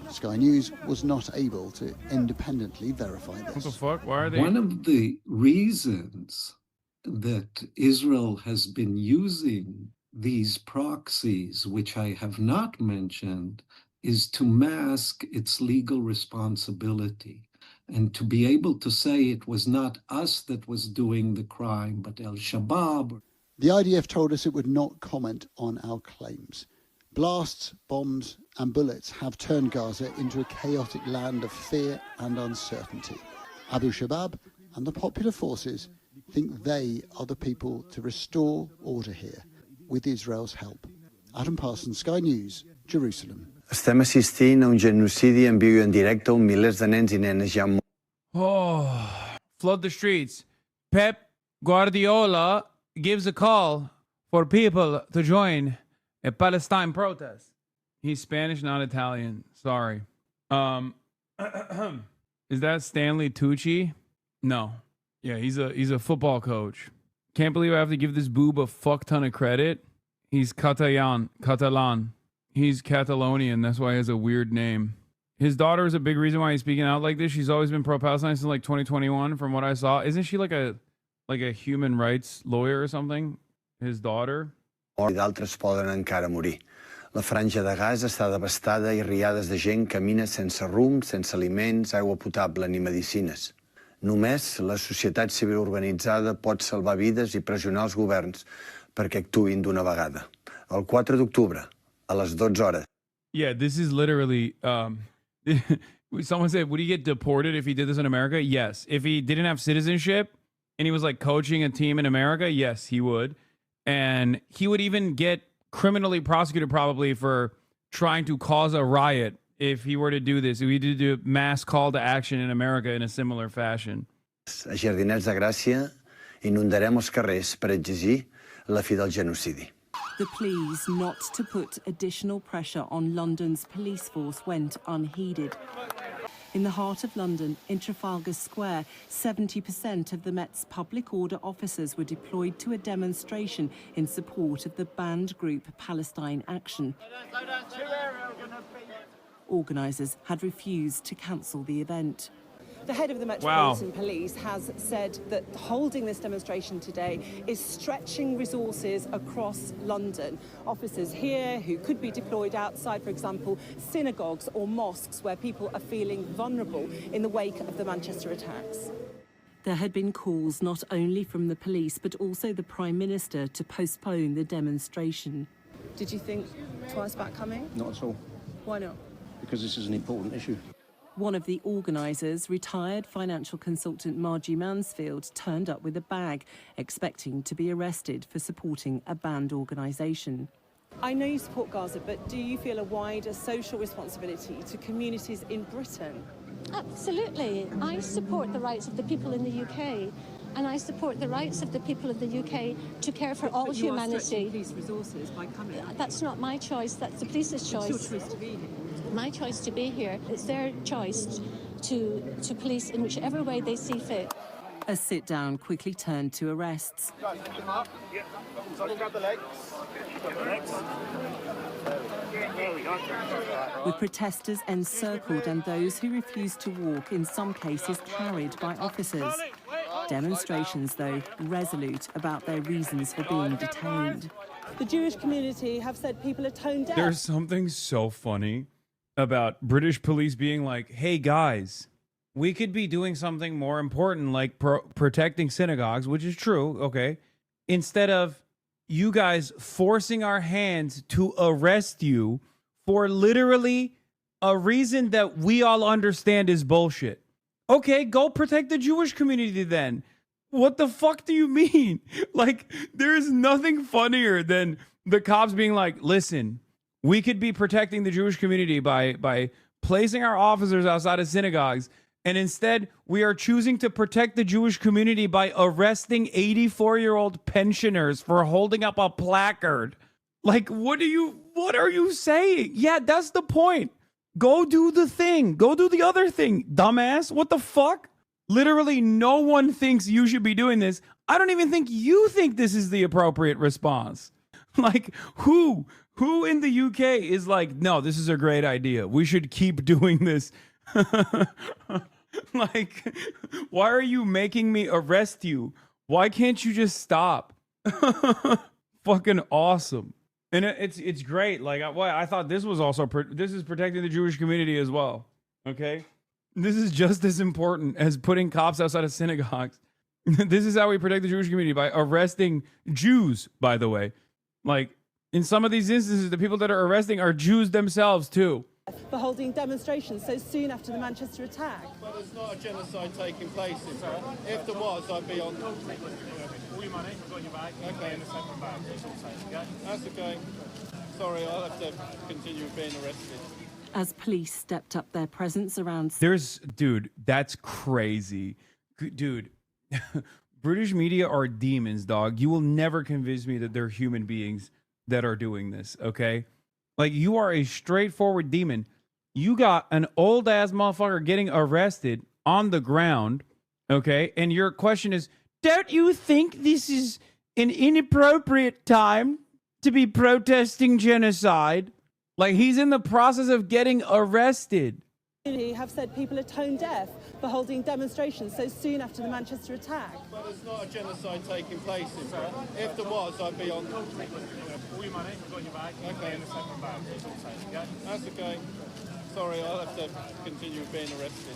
Sky News was not able to independently verify this. What the fuck? Why are they? One of the reasons that Israel has been using these proxies, which I have not mentioned, is to mask its legal responsibility and to be able to say it was not us that was doing the crime, but Al-Shabaab. The IDF told us it would not comment on our claims. Blasts, bombs and bullets have turned Gaza into a chaotic land of fear and uncertainty. Abu Shabab and the Popular Forces think they are the people to restore order here, with Israel's help. Adam Parsons, Sky News, Jerusalem. Estem assistint a un genocidi en viu i en directe on milers de nens I nenes ja han Oh, flood the streets. Pep Guardiola gives a call for people to join a Palestine protest. He's Spanish, not Italian. Sorry. Is that Stanley Tucci? No. Yeah, he's a football coach. Can't believe I have to give this boob a fuck ton of credit. He's Catalan. He's Catalonian. That's why he has a weird name. His daughter is a big reason why he's speaking out like this. She's always been pro-Palestine since like 2021, from what I saw. Isn't she like a human rights lawyer or something? His daughter? I d'altres poden encara morir. La franja de Gaza està devastada I riades de gent camina sense rumb, sense aliments, aigua potable ni medicines. Només la societat civil organitzada pot salvar vides I pressionar els governs perquè actuïn d'una vegada. El 4 d'octubre, a les 12 hores. Yeah, this is literally... someone said, would he get deported if he did this in America? Yes. If he didn't have citizenship and he was like coaching a team in America, yes, he would. And he would even get criminally prosecuted probably for trying to cause a riot if he were to do this. If he did a mass call to action in America in a similar fashion. A Jardinets de Gràcia inundarem els carrers per exigir la fi del genocidi. The pleas not to put additional pressure on London's police force went unheeded. In the heart of London, in Trafalgar Square, 70% of the Met's public order officers were deployed to a demonstration in support of the banned group Palestine Action. Organisers had refused to cancel the event. The head of the Metropolitan Police has said that holding this demonstration today is stretching resources across London. Officers here who could be deployed outside, for example, synagogues or mosques where people are feeling vulnerable in the wake of the Manchester attacks. There had been calls not only from the police but also the Prime Minister to postpone the demonstration. Did you think twice about coming? Not at all. Why not? Because this is an important issue. One of the organisers, retired financial consultant Margie Mansfield, turned up with a bag, expecting to be arrested for supporting a banned organisation. I know you support Gaza, but do you feel a wider social responsibility to communities in Britain? Absolutely. I support the rights of the people in the UK, and I support the rights of the people of the UK to care for all humanity. You are stretching police resources by coming. That's not my choice, that's the police's choice. It's your choice to be here. My choice to be here. It's their choice to police in whichever way they see fit. A sit-down quickly turned to arrests. Guys, pick them up. Yeah. So grab the legs. With protesters encircled and those who refused to walk, in some cases carried by officers. Demonstrations, though, resolute about their reasons for being detained. The Jewish community have said people are tone deaf. There's something so funny about British police being like, hey guys, we could be doing something more important like protecting synagogues, which is true, okay, instead of you guys forcing our hands to arrest you for literally a reason that we all understand is bullshit. Okay, go protect the Jewish community then. What the fuck do you mean? Like, there's nothing funnier than the cops being like, listen, we could be protecting the Jewish community by placing our officers outside of synagogues, and instead we are choosing to protect the Jewish community by arresting 84-year-old pensioners for holding up a placard. Like, what are you saying? Yeah, that's the point. Go do the thing. Go do the other thing, dumbass. What the fuck? Literally no one thinks you should be doing this. I don't even think you think this is the appropriate response. Like, who in the UK is like, no, this is a great idea. We should keep doing this. Like, why are you making me arrest you? Why can't you just stop? Fucking awesome. And it's great. Like, I thought this was also, this is protecting the Jewish community as well. Okay? This is just as important as putting cops outside of synagogues. This is how we protect the Jewish community, by arresting Jews, by the way. Like, in some of these instances, the people that are arresting are Jews themselves, too. For holding demonstrations so soon after the Manchester attack. But there's not a genocide taking place, is there? If there was, I'd be on... All your money, I've got your bag. Okay. In a separate bag. That's okay. Sorry, I'll have to continue being arrested. As police stepped up their presence around... Dude, that's crazy. Dude, British media are demons, dog. You will never convince me that they're human beings that are doing this, okay? Like, you are a straightforward demon. You got an old-ass motherfucker getting arrested on the ground, okay? And your question is, don't you think this is an inappropriate time to be protesting genocide? Like, he's in the process of getting arrested. Have said people are tone deaf for holding demonstrations so soon after the Manchester attack. But there's not a genocide taking place, is there? If there was, I'd be on... All your money, I've got your bag. Okay. In a separate bag. That's okay. Sorry, I'll have to continue being arrested.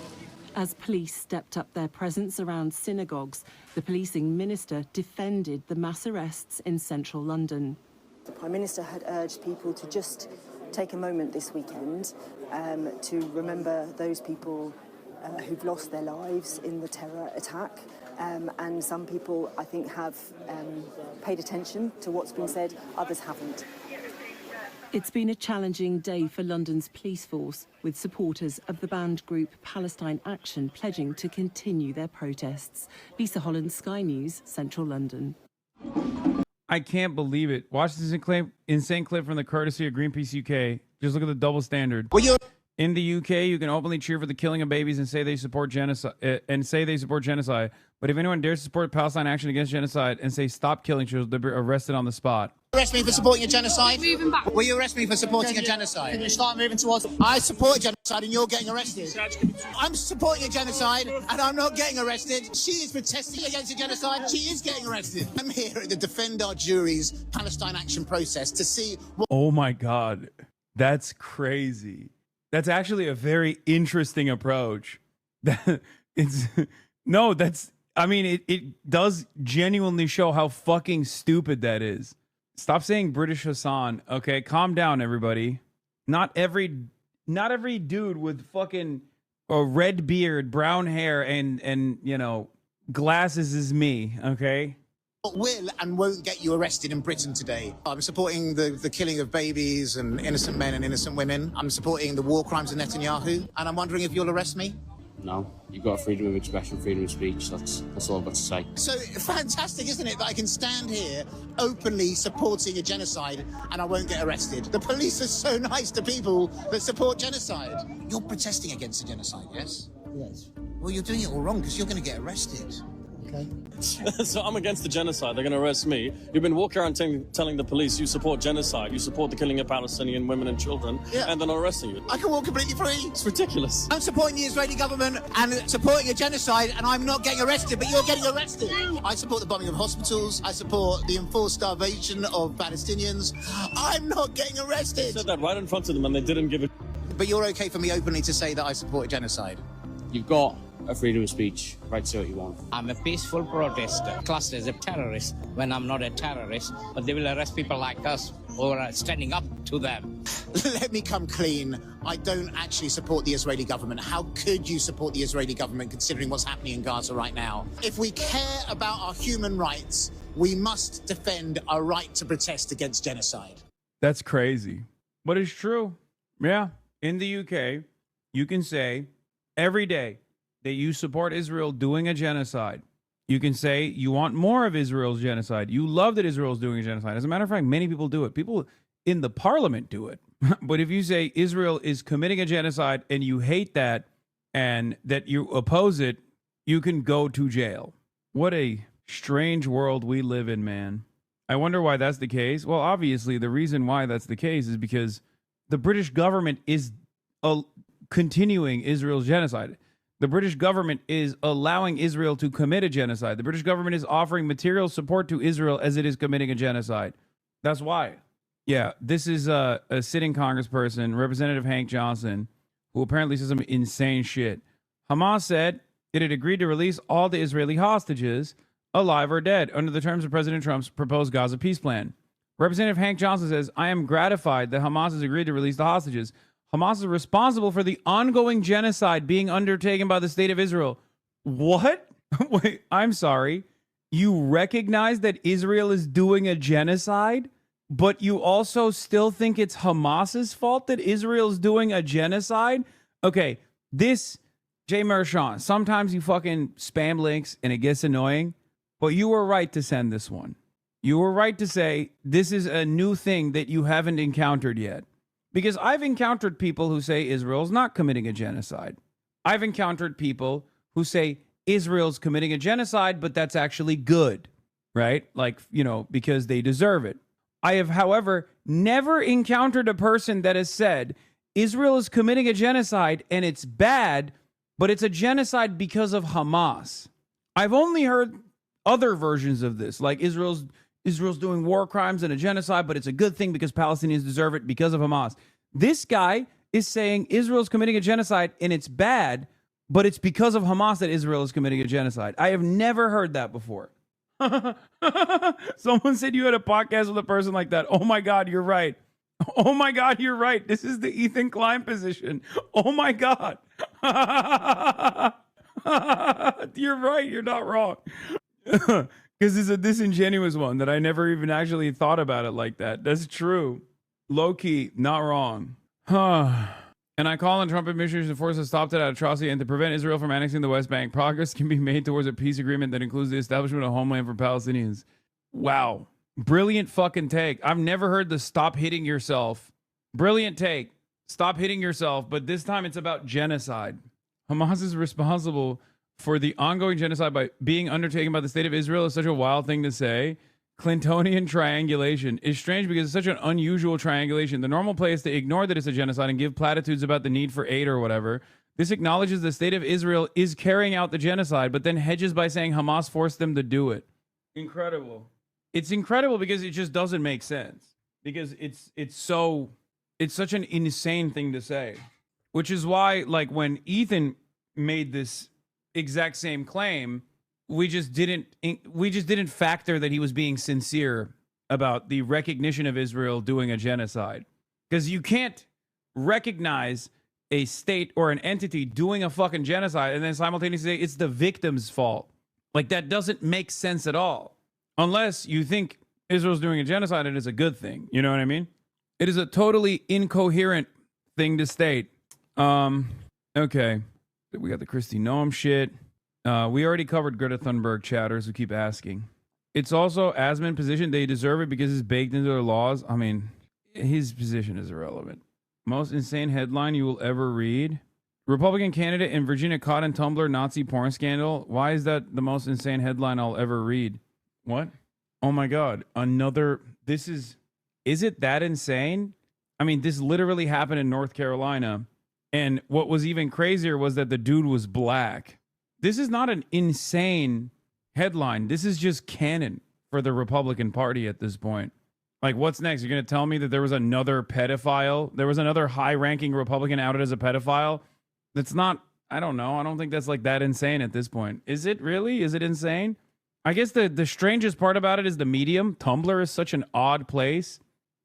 As police stepped up their presence around synagogues, the policing minister defended the mass arrests in central London. The Prime Minister had urged people to just take a moment this weekend to remember those people who've lost their lives in the terror attack. And some people, I think, have paid attention to what's been said, others haven't. It's been a challenging day for London's police force, with supporters of the banned group Palestine Action pledging to continue their protests. Lisa Holland, Sky News, Central London. I can't believe it. Watch this insane clip from the courtesy of Greenpeace UK. Just look at the double standard. In the UK, you can openly cheer for the killing of babies and say they support genocide. But if anyone dares to support Palestine Action against genocide and say stop killing children, they'll be arrested on the spot. Arrest me for supporting a genocide? Will you arrest me for supporting a genocide? Can you start moving towards... I support a genocide and you're getting arrested. I'm supporting a genocide and I'm not getting arrested. She is protesting against a genocide. She is getting arrested. I'm here to defend our jury's Palestine Action process to see what... Oh my God. That's crazy. That's actually a very interesting approach. I mean, it does genuinely show how fucking stupid that is. Stop saying British Hassan. Okay, calm down, everybody. Not every dude with fucking a red beard, brown hair, and you know, glasses is me. Okay. Will and won't get you arrested in Britain today. I'm supporting the killing of babies and innocent men and innocent women. I'm supporting the war crimes of Netanyahu, and I'm wondering if you'll arrest me. No, you've got freedom of expression, freedom of speech. That's all I've got to say. So fantastic, isn't it, that I can stand here openly supporting a genocide and I won't get arrested? The police are so nice to people that support genocide. You're protesting against a genocide, yes? Yes. Well, you're doing it all wrong because you're going to get arrested. Okay. So I'm against the genocide. They're going to arrest me. You've been walking around telling the police you support genocide, you support the killing of Palestinian women and children, and then arresting you. I can walk completely free. It's ridiculous. I'm supporting the Israeli government and supporting a genocide, and I'm not getting arrested, but you're getting arrested. I support the bombing of hospitals. I support the enforced starvation of Palestinians. I'm not getting arrested. You said that right in front of them, and they didn't give it. But you're okay for me openly to say that I support a genocide? You've got a freedom of speech, right to say what you want. I'm a peaceful protester, classed as a terrorist when I'm not a terrorist, but they will arrest people like us who are standing up to them. Let me come clean. I don't actually support the Israeli government. How could you support the Israeli government considering what's happening in Gaza right now? If we care about our human rights, we must defend our right to protest against genocide. That's crazy. But it's true. Yeah. In the UK, you can say every day that you support Israel doing a genocide. You can say you want more of Israel's genocide. You love that Israel is doing a genocide. As a matter of fact, many people do it. People in the parliament do it. But if you say Israel is committing a genocide and you hate that and that you oppose it, you can go to jail. What a strange world we live in, man. I wonder why that's the case. Well, obviously, the reason why that's the case is because the British government is continuing Israel's genocide. The British government is allowing Israel to commit a genocide. The British government is offering material support to Israel as it is committing a genocide. That's why. Yeah, this is a sitting congressperson, Representative Hank Johnson, who apparently says some insane shit. Hamas said it had agreed to release all the Israeli hostages, alive or dead, under the terms of President Trump's proposed Gaza peace plan. Representative Hank Johnson says, I am gratified that Hamas has agreed to release the hostages. Hamas is responsible for the ongoing genocide being undertaken by the state of Israel. What? Wait, I'm sorry. You recognize that Israel is doing a genocide, but you also still think it's Hamas's fault that Israel's doing a genocide? Okay, this, Jay Mershon, sometimes you fucking spam links and it gets annoying, but you were right to send this one. You were right to say this is a new thing that you haven't encountered yet. Because I've encountered people who say Israel's not committing a genocide. I've encountered people who say Israel's committing a genocide, but that's actually good, right? Like, you know, because they deserve it. I have, however, never encountered a person that has said Israel is committing a genocide and it's bad, but it's a genocide because of Hamas. I've only heard other versions of this, like Israel's doing war crimes and a genocide, but it's a good thing because Palestinians deserve it because of Hamas. This guy is saying Israel's committing a genocide and it's bad, but it's because of Hamas that Israel is committing a genocide. I have never heard that before. Someone said you had a podcast with a person like that. Oh my God, you're right. Oh my God, you're right. This is the Ethan Klein position. Oh my God. You're right. You're not wrong. Because it's a disingenuous one that I never even actually thought about it like that. That's true. Low key, not wrong. And I call on Trump administration to force a stop to that atrocity and to prevent Israel from annexing the West Bank. Progress can be made towards a peace agreement that includes the establishment of a homeland for Palestinians. Wow. Brilliant fucking take. I've never heard the stop hitting yourself. Brilliant take. Stop hitting yourself. But this time it's about genocide. Hamas is responsible for the ongoing genocide by being undertaken by the state of Israel is such a wild thing to say. Clintonian triangulation is strange because it's such an unusual triangulation. The normal play is to ignore that it's a genocide and give platitudes about the need for aid or whatever. This acknowledges the state of Israel is carrying out the genocide, but then hedges by saying Hamas forced them to do it. Incredible. It's incredible because it just doesn't make sense. Because it's such an insane thing to say. Which is why, like, when Ethan made this exact same claim, we just didn't factor that he was being sincere about the recognition of Israel doing a genocide. Because you can't recognize a state or an entity doing a fucking genocide and then simultaneously say it's the victim's fault. Like, that doesn't make sense at all. Unless you think Israel's doing a genocide and it's a good thing. You know what I mean? It is a totally incoherent thing to state. Okay. We got the Kristi Noem shit. We already covered Greta Thunberg chatters who keep asking. It's also Asman position. They deserve it because it's baked into their laws. I mean, his position is irrelevant. Most insane headline you will ever read. Republican candidate in Virginia caught in Tumblr Nazi porn scandal. Why is that the most insane headline I'll ever read? What? Oh my God. Is it that insane? I mean, this literally happened in North Carolina. And what was even crazier was that the dude was black. This is not an insane headline. This is just canon for the Republican Party at this point. Like, what's next? You're going to tell me that there was another pedophile? There was another high-ranking Republican outed as a pedophile? That's not I don't know. I don't think that's like that insane at this point. Is it really? Is it insane? I guess the strangest part about it is the medium. Tumblr is such an odd place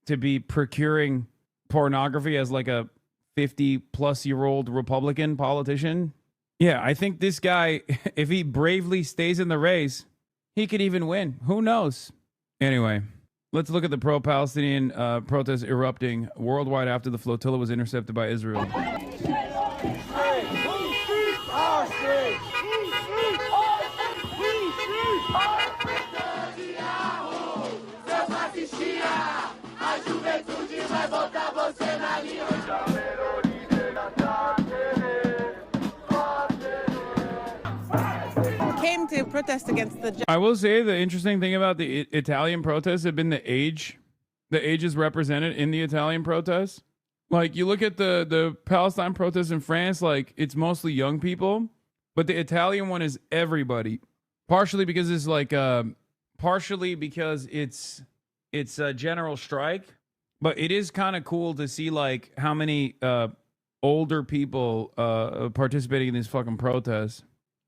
to be procuring pornography as like a 50-plus-year-old Republican politician. Yeah, I think this guy, if he bravely stays in the race, he could even win. Who knows? Anyway, let's look at the pro-Palestinian protests erupting worldwide after the flotilla was intercepted by Israel. Came to protest against the. I will say the interesting thing about the Italian protests have been the ages represented in the Italian protests. Like you look at the Palestine protests in France, like it's mostly young people, but the Italian one is everybody. Partially because it's like partially because it's a general strike, but it is kind of cool to see like how many older people participating in these fucking protests.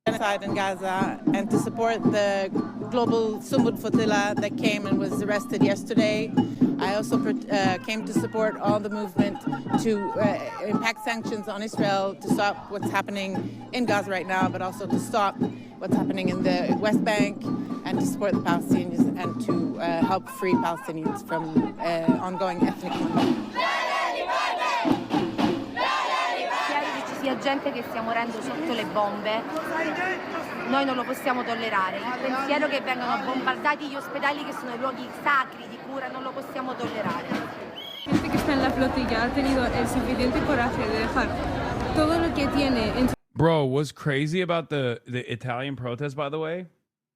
Genocide in Gaza, and to support the global Sumud flotilla that came and was arrested yesterday. I also came to support all the movement to impact sanctions on Israel to stop what's happening in Gaza right now, but also to stop what's happening in the West Bank and to support the Palestinians and to help free Palestinians from ongoing ethnic cleansing. Sia gente che stia morendo sotto le bombe, noi non lo possiamo tollerare. Il pensiero che vengano bombardati gli ospedali, che sono i luoghi sacri di cura, non lo possiamo tollerare. Gente que está en la flotilla ha tenido el suficiente coraje de dejar todo lo que tiene en. Bro, what's crazy about the Italian protest, by the way?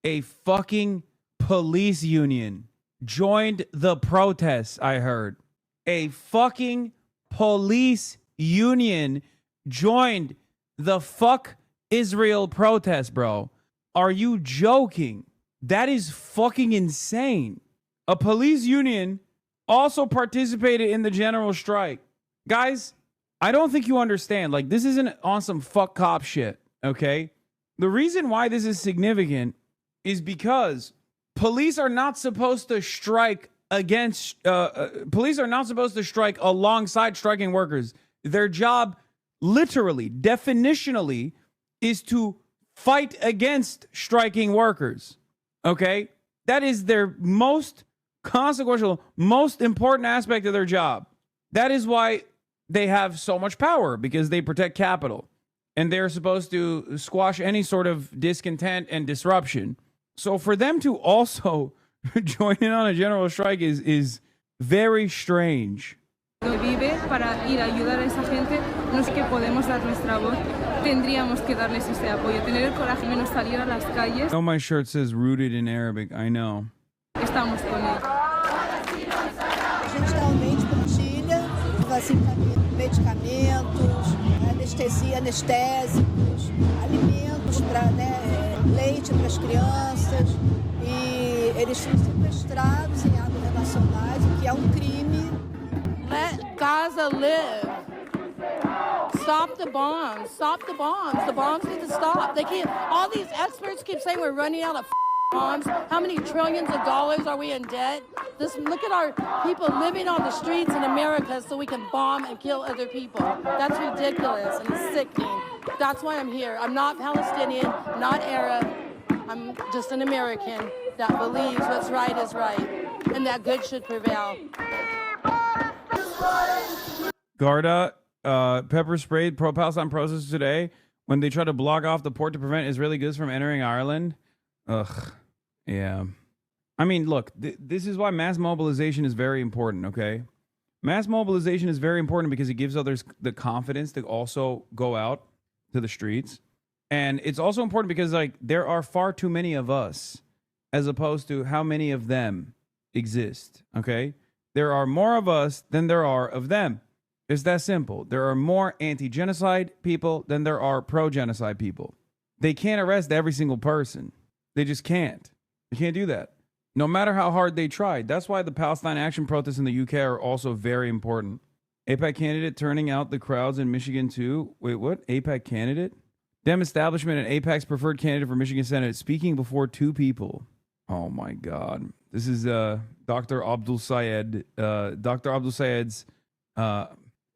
A fucking police union joined the protests, I heard. A fucking police union joined the fuck Israel protest, bro. Are you joking? That is fucking insane. A police union also participated in the general strike. Guys, I don't think you understand. Like, this isn't on some fuck cop shit, okay? The reason why this is significant is because police are not supposed to strike against, police are not supposed to strike alongside striking workers. Their job, literally, definitionally, is to fight against striking workers, okay? That is their most consequential, most important aspect of their job. That is why they have so much power, because they protect capital. And they're supposed to squash any sort of discontent and disruption. So for them to also join in on a general strike is very strange. Vive para ir a ayudar a esa gente, no es que podemos dar nuestra voz, tendríamos que darles ese apoyo, tener el coraje menos salir a las calles. Oh, my shirt says rooted in Arabic, I know. Estamos con él. A gente realmente partilha medicamentos, anestesia, anestésicos, alimentos para, leite para as crianças, e eles são sequestrados em águas relacionais, o que é crime. Let Gaza live. Stop the bombs. Stop the bombs. The bombs need to stop. They can't. All these experts keep saying we're running out of bombs. How many trillions of dollars are we in debt? Look at our people living on the streets in America so we can bomb and kill other people. That's ridiculous and sickening. That's why I'm here. I'm not Palestinian, not Arab. I'm just an American that believes what's right is right and that good should prevail. Garda pepper sprayed pro-Palestine protesters today when they tried to block off the port to prevent Israeli goods from entering Ireland. Ugh. Yeah. I mean, look, this is why mass mobilization is very important, okay? Mass mobilization is very important because it gives others the confidence to also go out to the streets. And it's also important because, like, there are far too many of us as opposed to how many of them exist, okay? There are more of us than there are of them. It's that simple. There are more anti-genocide people than there are pro-genocide people. They can't arrest every single person. They just can't. They can't do that. No matter how hard they tried. That's why the Palestine Action protests in the UK are also very important. AIPAC candidate turning out the crowds in Michigan too. Wait, what? AIPAC candidate? Dem establishment and AIPAC's preferred candidate for Michigan Senate speaking before 2 people. Oh my God. This is Dr. Abdul Sayed. Dr. Abdul Sayed's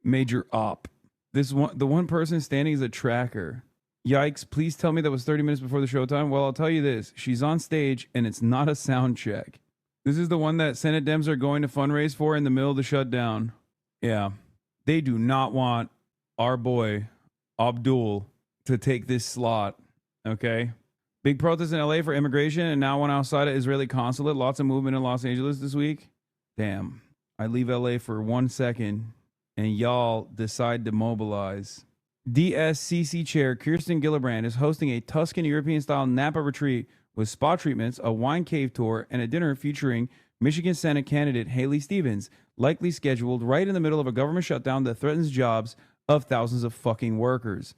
major op. The one person standing is a tracker. Yikes, please tell me that was 30 minutes before the showtime. Well, I'll tell you this. She's on stage and it's not a sound check. This is the one that Senate Dems are going to fundraise for in the middle of the shutdown. Yeah. They do not want our boy Abdul to take this slot. Okay. Big protest in LA for immigration and now one outside of Israeli consulate. Lots of movement in Los Angeles this week. Damn. I leave LA for 1 second and y'all decide to mobilize. DSCC chair Kirsten Gillibrand is hosting a Tuscan European-style Napa retreat with spa treatments, a wine cave tour, and a dinner featuring Michigan Senate candidate Haley Stevens, likely scheduled right in the middle of a government shutdown that threatens jobs of thousands of fucking workers.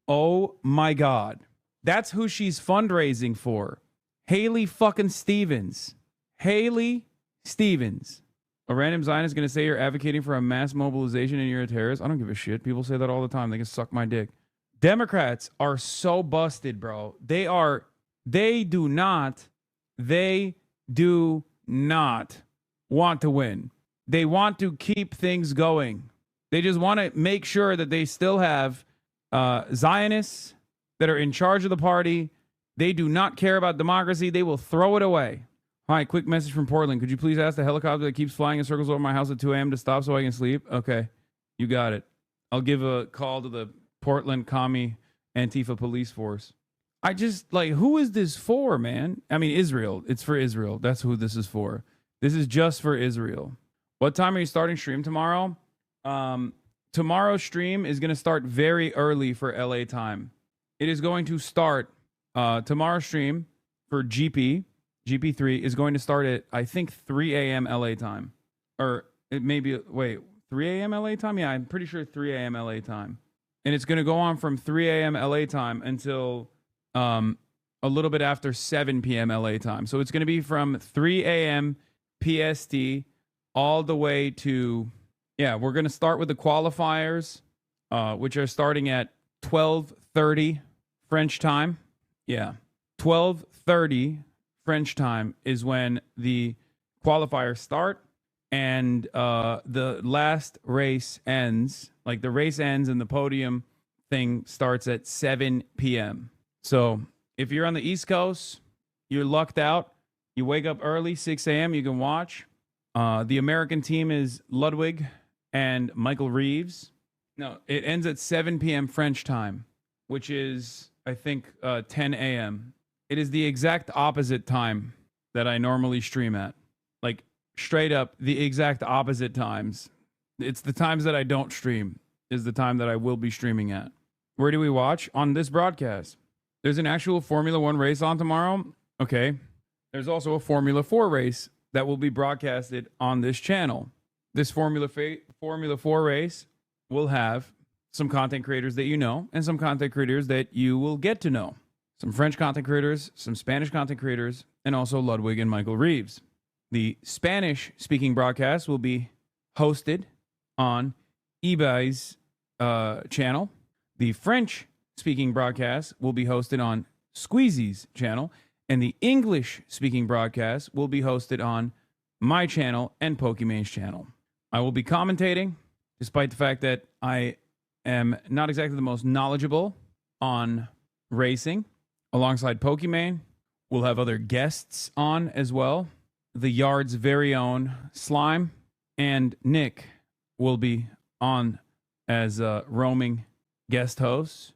Oh my God. That's who she's fundraising for. Haley fucking Stevens. Haley Stevens. A random Zionist is going to say you're advocating for a mass mobilization and you're a terrorist. I don't give a shit. People say that all the time. They can suck my dick. Democrats are so busted, bro. They do not want to win. They want to keep things going. They just want to make sure that they still have Zionists that are in charge of the party. They do not care about democracy. They will throw it away. Hi, quick message from Portland. Could you please ask the helicopter that keeps flying in circles over my house at 2 a.m. to stop so I can sleep? Okay, you got it. I'll give a call to the Portland Commie Antifa police force. I just, who is this for, man? I mean, Israel. It's for Israel. That's who this is for. This is just for Israel. What time are you starting stream tomorrow? Tomorrow's stream is going to start very early for LA time. It is going to start, tomorrow's stream for GP3 is going to start at, I think, 3 a.m. LA time. Or it may be, 3 a.m. LA time? Yeah, I'm pretty sure 3 a.m. LA time. And it's going to go on from 3 a.m. LA time until a little bit after 7 p.m. LA time. So it's going to be from 3 a.m. PST all the way to, we're going to start with the qualifiers, which are starting at 12:30 French time. Yeah, 12:30 French time is when the qualifiers start, and the last race ends. Like the race ends and the podium thing starts at 7 p.m. So if you're on the East Coast, you're lucked out. You wake up early, 6 a.m. You can watch. The American team is Ludwig and Michael Reeves. No, it ends at 7 p.m. French time, which is, I think, 10 a.m. It is the exact opposite time that I normally stream at. Like, straight up, the exact opposite times. It's the times that I don't stream is the time that I will be streaming at. Where do we watch? On this broadcast. There's an actual Formula 1 race on tomorrow. Okay. There's also a Formula 4 race that will be broadcasted on this channel. This Formula 4 race will have some content creators that you know and some content creators that you will get to know. Some French content creators, some Spanish content creators, and also Ludwig and Michael Reeves. The Spanish-speaking broadcast will be hosted on eBay's channel. The French-speaking broadcast will be hosted on Squeezy's channel. And the English-speaking broadcast will be hosted on my channel and Pokemon's channel. I will be commentating, despite the fact that I am not exactly the most knowledgeable on racing. Alongside Pokemon, we'll have other guests on as well. The Yard's very own Slime and Nick will be on as roaming guest hosts.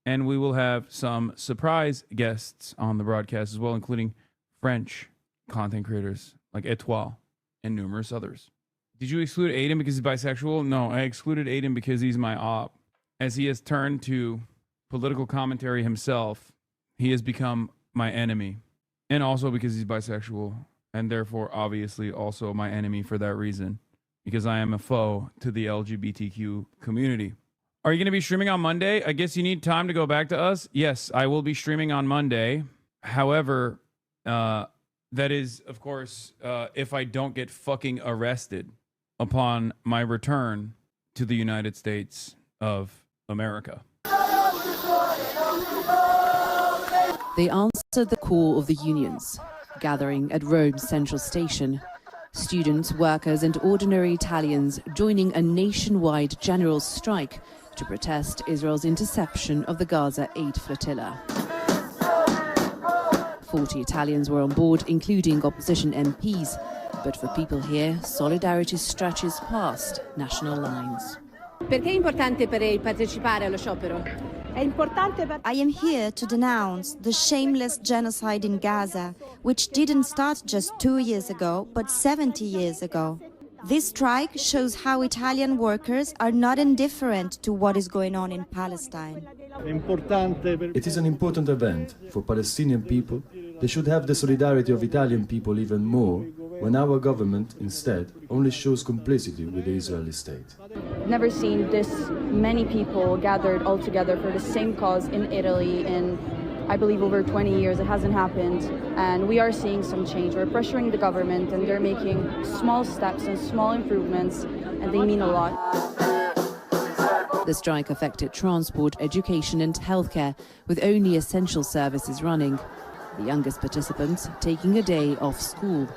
And we will have some surprise guests on the broadcast as well, including French content creators like Etoile and numerous others. Did you exclude Aiden because he's bisexual? No, I excluded Aiden because he's my op. As he has turned to political commentary himself, he has become my enemy. And also because he's bisexual, and therefore obviously also my enemy for that reason, because I am a foe to the LGBTQ community. Are you going to be streaming on Monday? I guess you need time to go back to us. Yes, I will be streaming on Monday. However, that is, of course, if I don't get fucking arrested upon my return to the United States of America. They answered the call of the unions, gathering at Rome's central station. Students, workers and ordinary Italians joining a nationwide general strike to protest Israel's interception of the Gaza Aid Flotilla. 40 Italians were on board, including opposition MPs. But for people here, solidarity stretches past national lines. Perché è importante per lei partecipare allo sciopero? I am here to denounce the shameless genocide in Gaza, which didn't start just 2 years ago, but 70 years ago. This strike shows how Italian workers are not indifferent to what is going on in Palestine. It is an important event for Palestinian people. They should have the solidarity of Italian people even more when our government, instead, only shows complicity with the Israeli state. Never seen this many people gathered all together for the same cause in Italy in, I believe, over 20 years. It hasn't happened, and we are seeing some change. We're pressuring the government, and they're making small steps and small improvements, and they mean a lot. The strike affected transport, education and healthcare, with only essential services running. The youngest participants taking a day off school.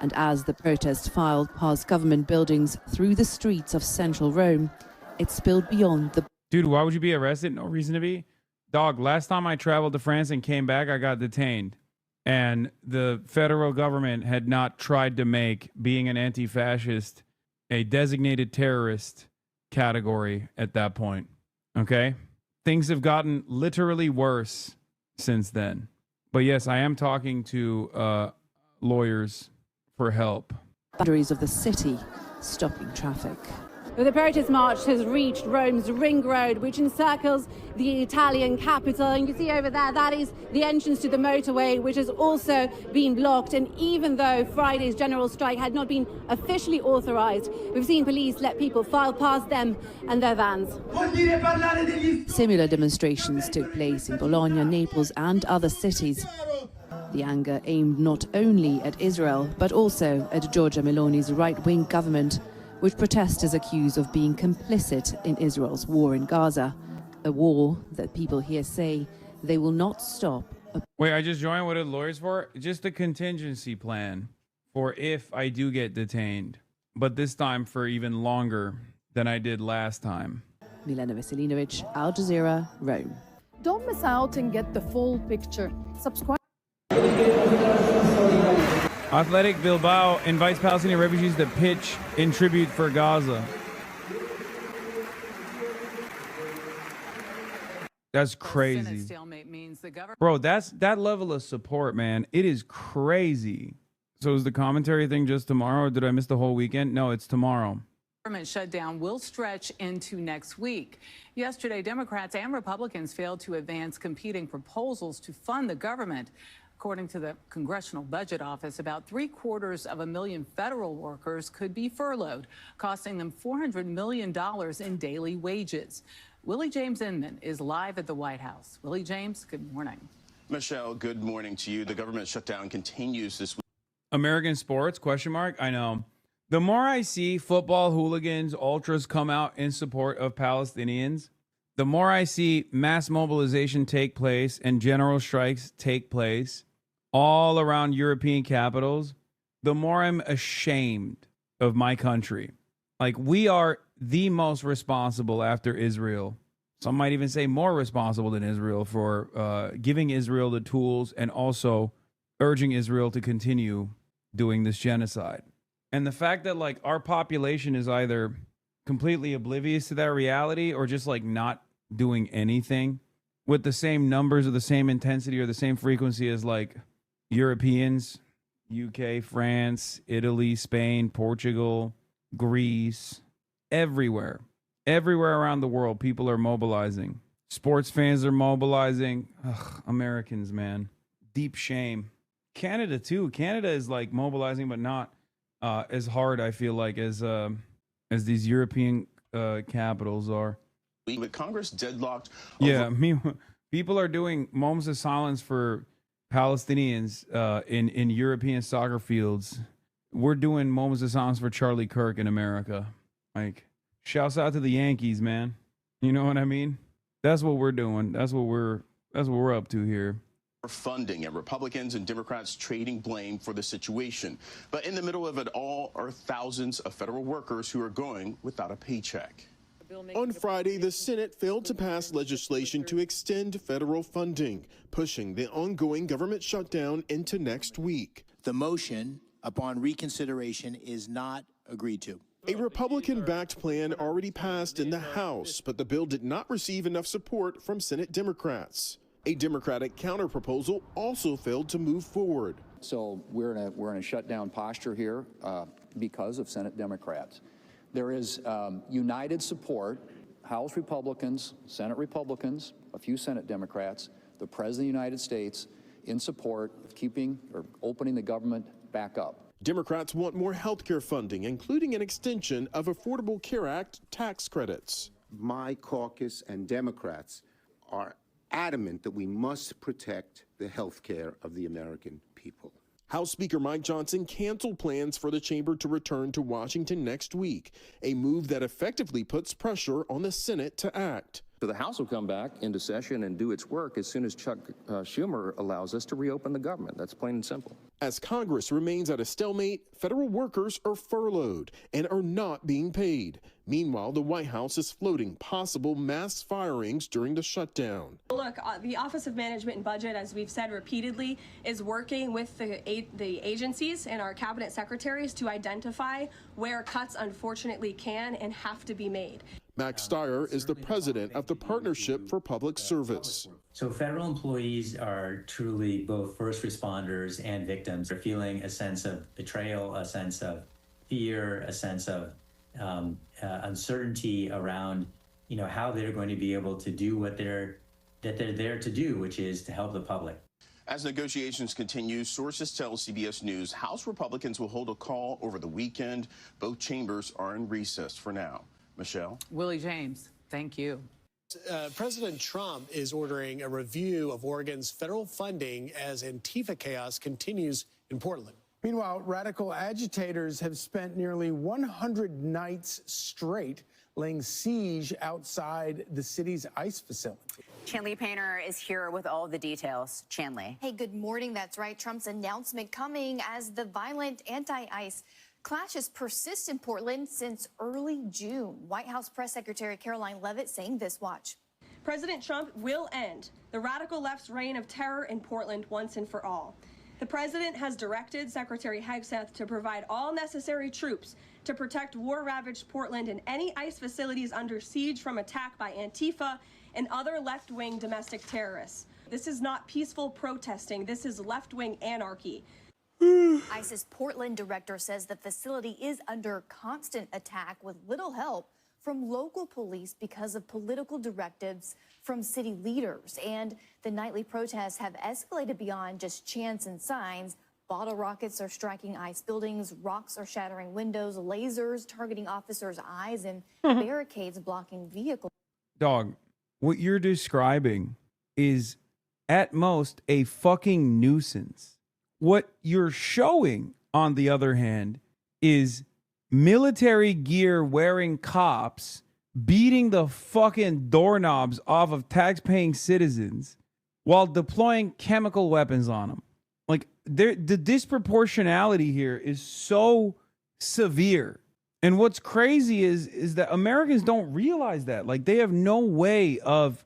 And as the protest filed past government buildings through the streets of central Rome, it spilled beyond the... Dude, why would you be arrested? No reason to be. Dog, last time I traveled to France and came back, I got detained. And the federal government had not tried to make being an anti-fascist a designated terrorist category at that point. Okay? Things have gotten literally worse since then. But yes, I am talking to lawyers for help. Boundaries of the city, stopping traffic. The protest march has reached Rome's Ring Road, which encircles the Italian capital. And you see over there, that is the entrance to the motorway, which has also been blocked. And even though Friday's general strike had not been officially authorized, we've seen police let people file past them and their vans. Similar demonstrations took place in Bologna, Naples and other cities. The anger aimed not only at Israel, but also at Giorgia Meloni's right-wing government, which protesters accuse of being complicit in Israel's war in Gaza, a war that people here say they will not stop. Wait, I just joined. What are lawyers for? Just a contingency plan for if I do get detained, but this time for even longer than I did last time. Milena Veselinovic, Al Jazeera, Rome. Don't miss out and get the full picture. Subscribe. Athletic Bilbao invites Palestinian refugees to pitch in tribute for Gaza. That's crazy. Bro, that level of support, man. It is crazy. So is the commentary thing just tomorrow, or did I miss the whole weekend? No, it's tomorrow. Government shutdown will stretch into next week. Yesterday, Democrats and Republicans failed to advance competing proposals to fund the government. According to the Congressional Budget Office, about 750,000 federal workers could be furloughed, costing them $400 million in daily wages. Willie James Inman is live at the White House. Willie James, good morning. Michelle, good morning to you. The government shutdown continues this week. American sports, question mark? I know. The more I see football hooligans, ultras come out in support of Palestinians, the more I see mass mobilization take place and general strikes take place all around European capitals, the more I'm ashamed of my country. Like, we are the most responsible after Israel. Some might even say more responsible than Israel for giving Israel the tools and also urging Israel to continue doing this genocide. And the fact that, like, our population is either completely oblivious to that reality or just, like, not doing anything with the same numbers or the same intensity or the same frequency as, like, Europeans, UK, France, Italy, Spain, Portugal, Greece, everywhere around the world, people are mobilizing. Sports fans are mobilizing. Ugh, Americans, man. Deep shame. Canada, too. Canada is, like, mobilizing, but not as hard, I feel like, as these European capitals are. With Congress deadlocked. Yeah, people are doing moments of silence for Palestinians in European soccer fields. We're doing moments of silence for Charlie Kirk in America. Like, shouts out to the Yankees, man. You know what I mean? That's what we're doing. That's what we're up to here. funding and Republicans and Democrats trading blame for the situation. But in the middle of it all are thousands of federal workers who are going without a paycheck. On Friday, the Senate failed to pass legislation to extend federal funding, pushing the ongoing government shutdown into next week. The motion upon reconsideration is not agreed to. A Republican-backed plan already passed in the House, but the bill did not receive enough support from Senate Democrats. A Democratic counterproposal also failed to move forward. So we're in a shutdown posture here because of Senate Democrats. There is united support, House Republicans, Senate Republicans, a few Senate Democrats, the President of the United States in support of keeping or opening the government back up. Democrats want more health care funding, including an extension of Affordable Care Act tax credits. My caucus and Democrats are adamant that we must protect the health care of the American people. House Speaker Mike Johnson canceled plans for the chamber to return to Washington next week, a move that effectively puts pressure on the Senate to act. So the House will come back into session and do its work as soon as Chuck Schumer allows us to reopen the government. That's plain and simple. As Congress remains at a stalemate, federal workers are furloughed and are not being paid. Meanwhile, the White House is floating possible mass firings during the shutdown. Look, the Office of Management and Budget, as we've said repeatedly, is working with the agencies and our cabinet secretaries to identify where cuts unfortunately can and have to be made. Max Steyer is the president of the Partnership for Public Service. So federal employees are truly both first responders and victims. They're feeling a sense of betrayal, a sense of fear, a sense of uncertainty around, how they're going to be able to do what they're there to do, which is to help the public. As negotiations continue, sources tell CBS News House Republicans will hold a call over the weekend. Both chambers are in recess for now. Michelle? Willie James, thank you. President Trump is ordering a review of Oregon's federal funding as Antifa chaos continues in Portland. Meanwhile, radical agitators have spent nearly 100 nights straight laying siege outside the city's ICE facility. Chanley Painter is here with all the details. Chanley. Hey, good morning. That's right. Trump's announcement coming as the violent anti-ICE clashes persist in Portland since early June. White House Press Secretary Caroline Leavitt saying this, watch. President Trump will end the radical left's reign of terror in Portland once and for all. The president has directed Secretary Hegseth to provide all necessary troops to protect war-ravaged Portland and any ICE facilities under siege from attack by Antifa and other left-wing domestic terrorists. This is not peaceful protesting. This is left-wing anarchy. ICE's Portland director says the facility is under constant attack with little help from local police because of political directives from city leaders. And the nightly protests have escalated beyond just chants and signs. Bottle rockets are striking ICE buildings, rocks are shattering windows, lasers targeting officers' eyes, and barricades blocking vehicles. Dog, what you're describing is at most a fucking nuisance. What you're showing, on the other hand, is military gear wearing cops beating the fucking doorknobs off of tax-paying citizens while deploying chemical weapons on them. Like, the disproportionality here is so severe. And what's crazy is that Americans don't realize that. Like, they have no way of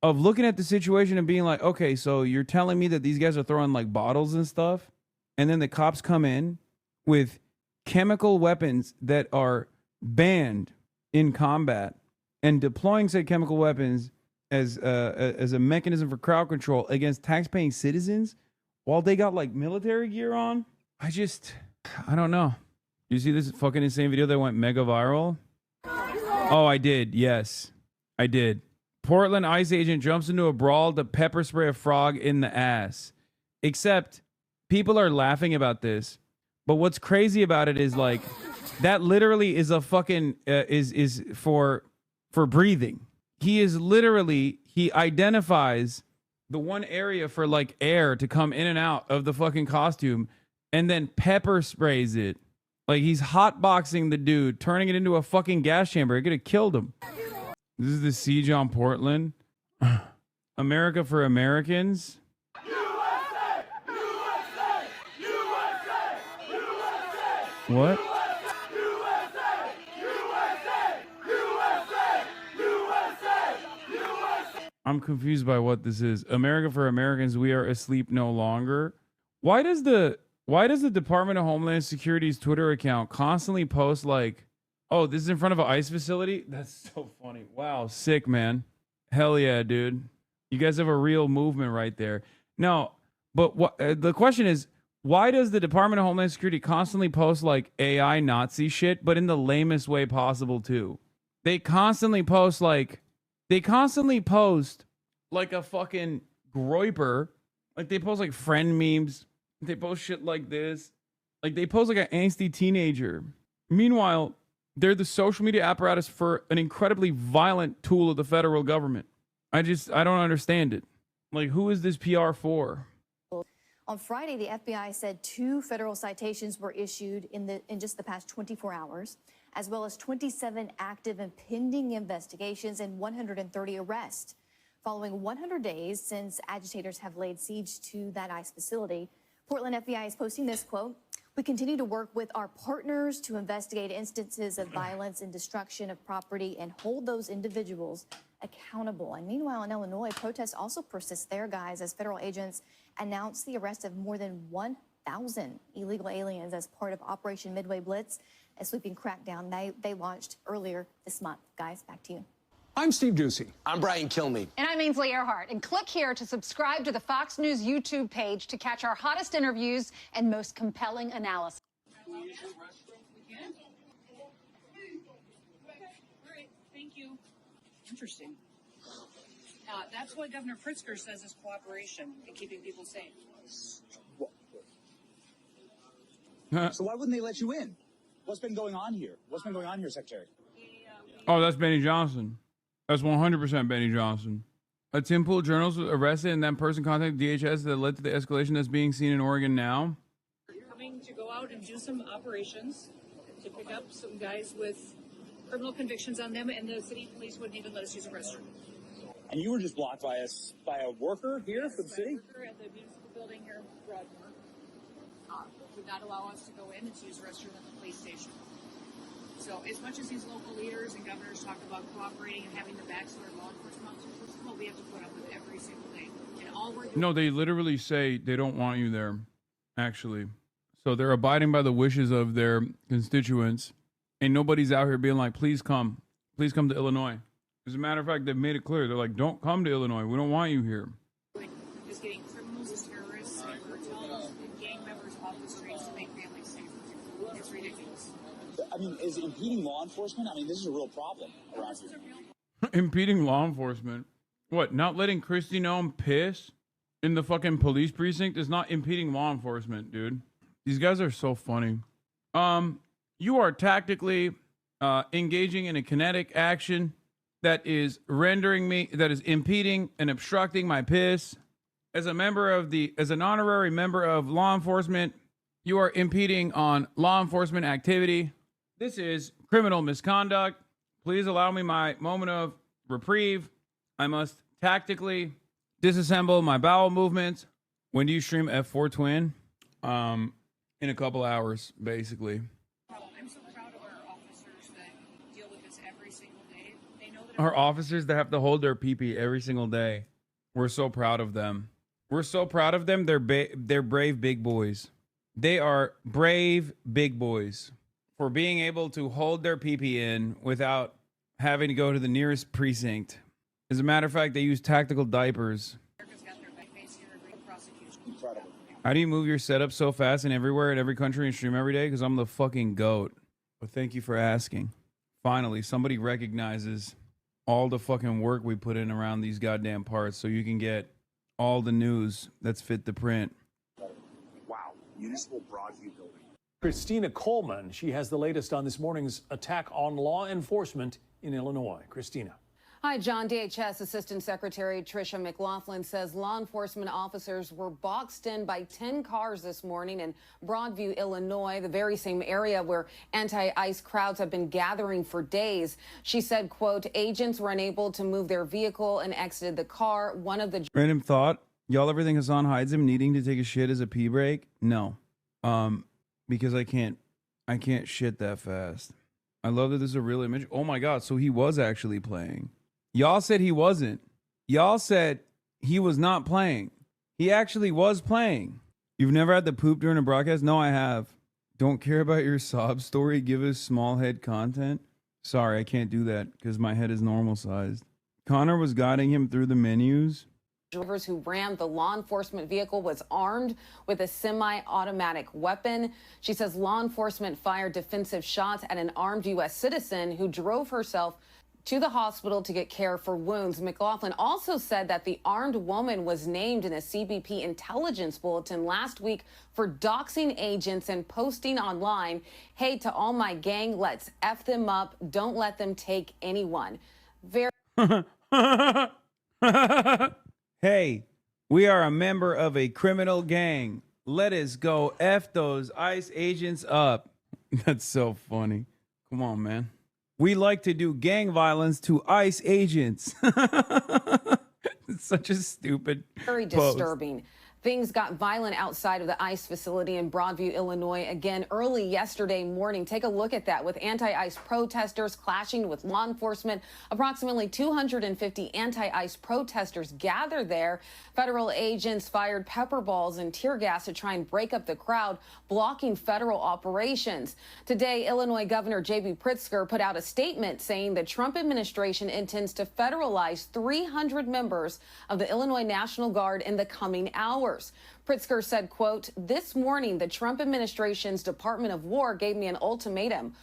looking at the situation and being like, okay, so you're telling me that these guys are throwing like bottles and stuff, and then the cops come in with chemical weapons that are banned in combat and deploying said chemical weapons as a mechanism for crowd control against tax-paying citizens while they got like military gear on? I don't know. You see this fucking insane video that went mega viral? Oh, I did. Yes, I did. Portland ICE agent jumps into a brawl to pepper spray a frog in the ass. Except people are laughing about this. But what's crazy about it is like that literally is a fucking is for breathing. He identifies the one area for like air to come in and out of the fucking costume and then pepper sprays it. Like he's hotboxing the dude, turning it into a fucking gas chamber. It could have killed him. This is the siege on Portland. America for Americans. What? I'm confused by what this is. America for Americans, we are asleep no longer. Why does the Department of Homeland Security's Twitter account constantly post like, oh, this is in front of an ICE facility? That's so funny. Wow, sick, man. Hell yeah, dude. You guys have a real movement right there. No, but what the question is, why does the Department of Homeland Security constantly post like AI Nazi shit, but in the lamest way possible too? They constantly post like a fucking groiper. Like they post like friend memes. They post shit like this. Like they post like an angsty teenager. Meanwhile, they're the social media apparatus for an incredibly violent tool of the federal government. I don't understand it. Like, who is this PR for? On Friday, the FBI said 2 federal citations were issued in just the past 24 hours, as well as 27 active and pending investigations and 130 arrests. Following 100 days since agitators have laid siege to that ICE facility, Portland FBI is posting this quote: "We continue to work with our partners to investigate instances of violence and destruction of property and hold those individuals accountable." And meanwhile, in Illinois, protests also persist there, guys, as federal agents announced the arrest of more than 1,000 illegal aliens as part of Operation Midway Blitz, a sweeping crackdown they launched earlier this month. Guys, back to you. I'm Steve Doocy. I'm Brian Kilmeade. And I'm Ainsley Earhart. And click here to subscribe to the Fox News YouTube page to catch our hottest interviews and most compelling analysis. Thank you. Interesting. That's what Governor Pritzker says is cooperation in keeping people safe. So why wouldn't they let you in? What's been going on here? What's been going on here, Secretary? Oh, that's Benny Johnson. That's 100% Benny Johnson. A Tim Pool journalist was arrested and that person contacted DHS that led to the escalation that's being seen in Oregon now. Coming to go out and do some operations to pick up some guys with criminal convictions on them, and the city police wouldn't even let us use a restroom. And you were just blocked by a worker here for the city? A worker at the municipal building here in Broadmoor would not allow us to go in and to use a restroom at the police station. So as much as these local leaders and governors talk about cooperating and having the backs of our law enforcement officers, this is what we have to put up with every single day. And all we're doing— No, they literally say they don't want you there, actually. So they're abiding by the wishes of their constituents. And nobody's out here being like, please come to Illinois. As a matter of fact, they've made it clear. They're like, don't come to Illinois. We don't want you here. Just getting criminals as terrorists and cartels and gang members off the streets to make families safer. It's ridiculous. I mean, is impeding law enforcement? I mean, this is a real problem around here. Impeding law enforcement? What, not letting Kristi Noem piss in the fucking police precinct is not impeding law enforcement, dude. These guys are so funny. You are tactically engaging in a kinetic action that is impeding and obstructing my piss. As an honorary member of law enforcement, you are impeding on law enforcement activity. This is criminal misconduct. Please allow me my moment of reprieve. I must tactically disassemble my bowel movements. When do you stream F4 Twin? In a couple hours, basically. I'm so proud of our officers that deal with this every single day. They know that Our officers that have to hold their pee-pee every single day. We're so proud of them. We're so proud of them. They're brave big boys. They are brave big boys for being able to hold their pee-pee in without having to go to the nearest precinct. As a matter of fact, they use tactical diapers. How do you move your setup so fast and everywhere in every country and stream every day? Because I'm the fucking GOAT. But thank you for asking. Finally, somebody recognizes all the fucking work we put in around these goddamn parts so you can get all the news that's fit to print. Wow. Municipal Broadview Building. Christina Coleman, she has the latest on this morning's attack on law enforcement in Illinois. Christina. Hi, John. DHS Assistant Secretary Tricia McLaughlin says law enforcement officers were boxed in by 10 cars this morning in Broadview, Illinois, the very same area where anti-ICE crowds have been gathering for days. She said, quote, agents were unable to move their vehicle and exited the car. One of the— Random thought. Y'all ever think Hassan hides him needing to take a shit as a pee break? No. Because I can't I can't shit that fast. I love that this is a real image. Oh my God. So he was actually playing. Y'all said he wasn't. Y'all said he was not playing. He actually was playing. You've never had the poop during a broadcast? No, I have. Don't care about your sob story. Give us small head content. Sorry, I can't do that because my head is normal sized. Connor was guiding him through the menus. Drivers who rammed the law enforcement vehicle was armed with a semi-automatic weapon. She says law enforcement fired defensive shots at an armed U.S. citizen who drove herself to the hospital to get care for wounds. McLaughlin also said that the armed woman was named in a CBP intelligence bulletin last week for doxing agents and posting online, "Hey, to all my gang, let's F them up. Don't let them take anyone." Hey, we are a member of a criminal gang. Let us go F those ICE agents up. That's so funny. Come on, man. We like to do gang violence to ICE agents. It's such a stupid Very post. disturbing. Things got violent outside of the ICE facility in Broadview, Illinois, again early yesterday morning. Take a look at that, with anti-ICE protesters clashing with law enforcement. Approximately 250 anti-ICE protesters gathered there. Federal agents fired pepper balls and tear gas to try and break up the crowd, blocking federal operations. Today, Illinois Governor J.B. Pritzker put out a statement saying the Trump administration intends to federalize 300 members of the Illinois National Guard in the coming hours. Pritzker said, quote, "This morning, the Trump administration's Department of War gave me an ultimatum.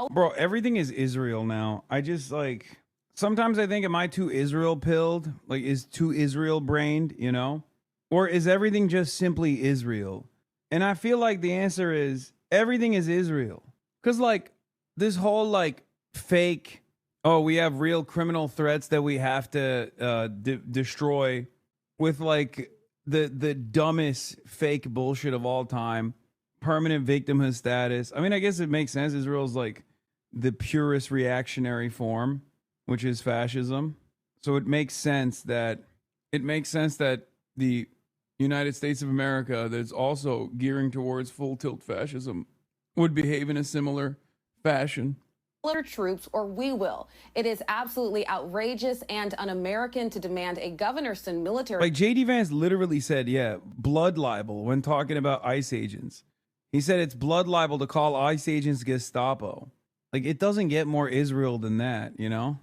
Bro, everything is Israel now. I just like, sometimes I think, am I too Israel pilled? Like, is too Israel brained, you know? Or is everything just simply Israel? And I feel like the answer is everything is Israel. Because like this whole like fake, oh, we have real criminal threats that we have to destroy with like the dumbest fake bullshit of all time, permanent victimhood status. I mean, I guess it makes sense. Israel's like the purest reactionary form, which is fascism. So it makes sense that the United States of America, that's also gearing towards full tilt fascism, would behave in a similar fashion. Troops, or we will. It is absolutely outrageous and un-American to demand a governor send military. Like J.D. Vance literally said, yeah, blood libel when talking about ICE agents. He said it's blood libel to call ICE agents Gestapo. Like, it doesn't get more Israel than that, you know?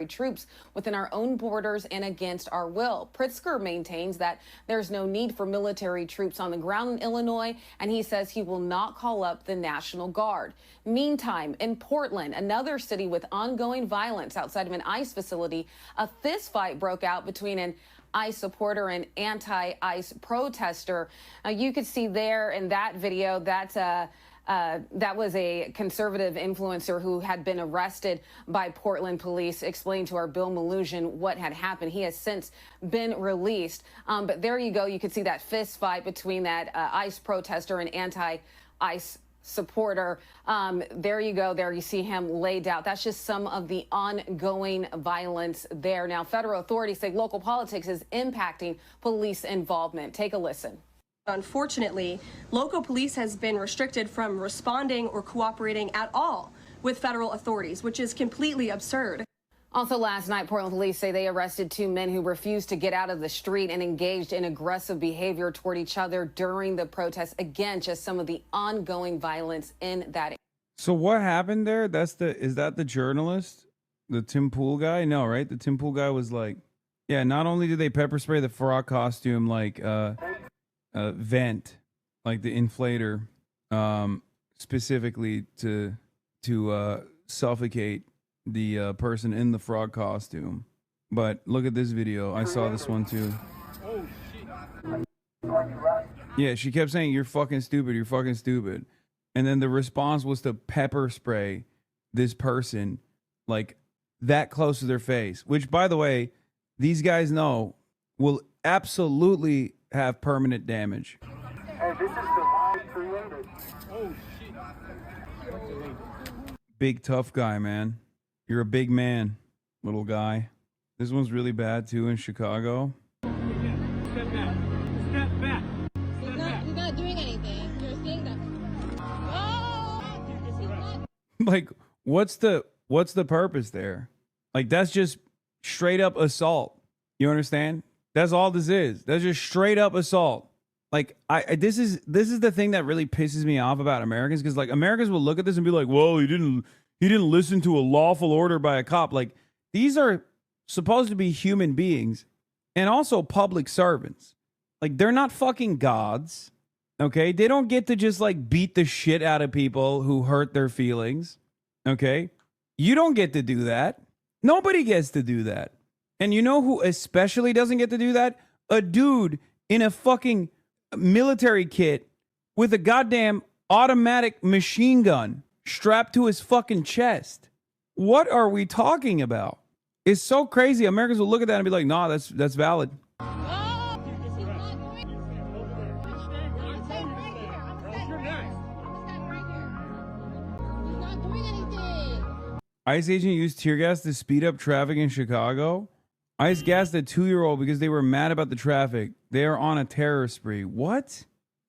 Troops within our own borders and against our will. Pritzker maintains that there's no need for military troops on the ground in Illinois, and he says he will not call up the National Guard. Meantime, in Portland, another city with ongoing violence outside of an ICE facility, a fist fight broke out between an ICE supporter and anti-ICE protester. You could see there in that video that was a conservative influencer who had been arrested by Portland police. Explained to our Bill Malugin what had happened. He has since been released. But there you go. You could see that fist fight between that ICE protester and anti-ICE supporter. There you go. There you see him laid out. That's just some of the ongoing violence there. Now, federal authorities say local politics is impacting police involvement. Take a listen. Unfortunately, local police has been restricted from responding or cooperating at all with federal authorities, which is completely absurd. Also last night, Portland police say they arrested 2 men who refused to get out of the street and engaged in aggressive behavior toward each other during the protests. Again, just some of the ongoing violence in that. So what happened there? Is that the journalist? The Tim Pool guy? No, right? The Tim Pool guy was like, yeah, not only did they pepper spray the frog costume like vent, like the inflator, specifically to suffocate the person in the frog costume. But look at this video. I saw this one too. Yeah, she kept saying, "You're fucking stupid. You're fucking stupid." And then the response was to pepper spray this person like that close to their face, which, by the way, these guys know will absolutely have permanent damage. Hey, this is the live created. Oh shit. Big tough guy, man. You're a big man, little guy. This one's really bad too in Chicago. Step back. Step back. He's not doing anything. You're seeing that. Oh! Like, what's the purpose there? Like, that's just straight up assault. You understand? That's all this is. That's just straight up assault. Like, this is the thing that really pisses me off about Americans, because like Americans will look at this and be like, well, he didn't listen to a lawful order by a cop. Like, these are supposed to be human beings and also public servants. Like, they're not fucking gods. Okay? They don't get to just like beat the shit out of people who hurt their feelings. Okay? You don't get to do that. Nobody gets to do that. And you know who especially doesn't get to do that? A dude in a fucking military kit with a goddamn automatic machine gun strapped to his fucking chest. What are we talking about? It's so crazy. Americans will look at that and be like, nah, that's valid. ICE agent used tear gas to speed up traffic in Chicago. ICE gassed a 2-year-old because they were mad about the traffic. They are on a terror spree. What?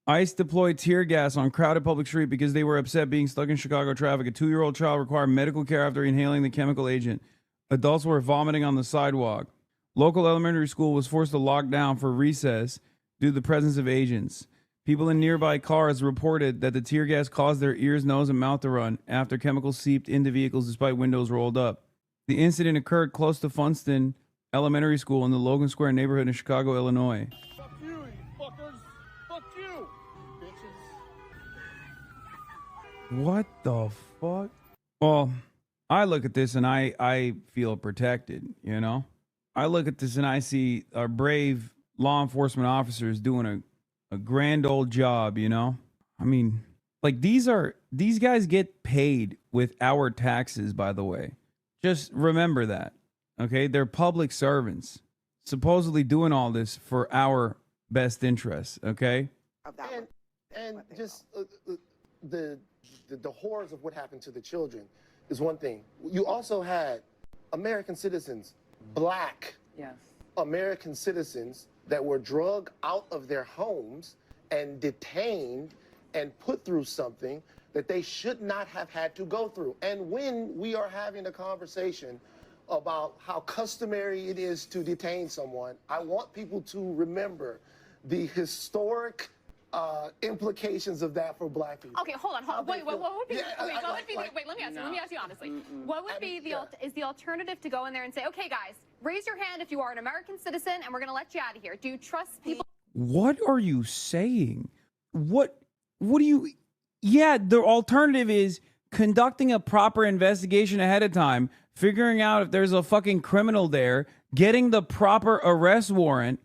ICE deployed tear gas on crowded public street because they were upset being stuck in Chicago traffic. A 2-year-old child required medical care after inhaling the chemical agent. Adults were vomiting on the sidewalk. Local elementary school was forced to lock down for recess due to the presence of agents. People in nearby cars reported that the tear gas caused their ears, nose, and mouth to run after chemicals seeped into vehicles despite windows rolled up. The incident occurred close to Funston Elementary School in the Logan Square neighborhood in Chicago, Illinois. Fuck you, you fuckers. Fuck you, bitches. What the fuck? Well, I look at this and I feel protected, you know? I look at this and I see our brave law enforcement officers doing a grand old job, you know? I mean, like these guys get paid with our taxes, by the way. Just remember that. Okay? They're public servants, supposedly doing all this for our best interests, okay? And just the horrors of what happened to the children is one thing. You also had American citizens, black American citizens that were drugged out of their homes and detained and put through something that they should not have had to go through. And when we are having a conversation about how customary it is to detain someone, I want people to remember the historic implications of that for black people. Okay, hold on. Wait, what would be? Wait, let me ask you honestly. What would be the alternative to go in there and say, okay, guys, raise your hand if you are an American citizen, and we're going to let you out of here. Do you trust people? What are you saying? What do you? Yeah, the alternative is conducting a proper investigation ahead of time, figuring out if there's a fucking criminal there, getting the proper arrest warrant,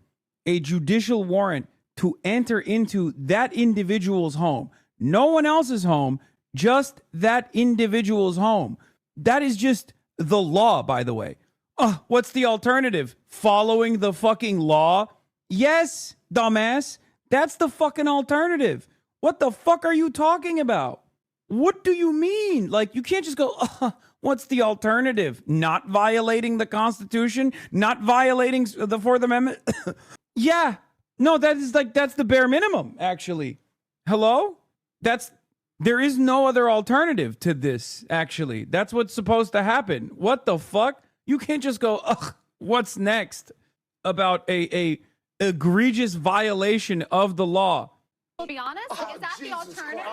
a judicial warrant to enter into that individual's home. No one else's home, just that individual's home. That is just the law, by the way. What's the alternative? Following the fucking law? Yes, dumbass. That's the fucking alternative. What the fuck are you talking about? What do you mean? Like, you can't just go, what's the alternative? Not violating the Constitution? Not violating the Fourth Amendment? Yeah. No, that's the bare minimum, actually. Hello? There is no other alternative to this, actually. That's what's supposed to happen. What the fuck? You can't just go, what's next about a egregious violation of the law? To be honest, is that the alternative?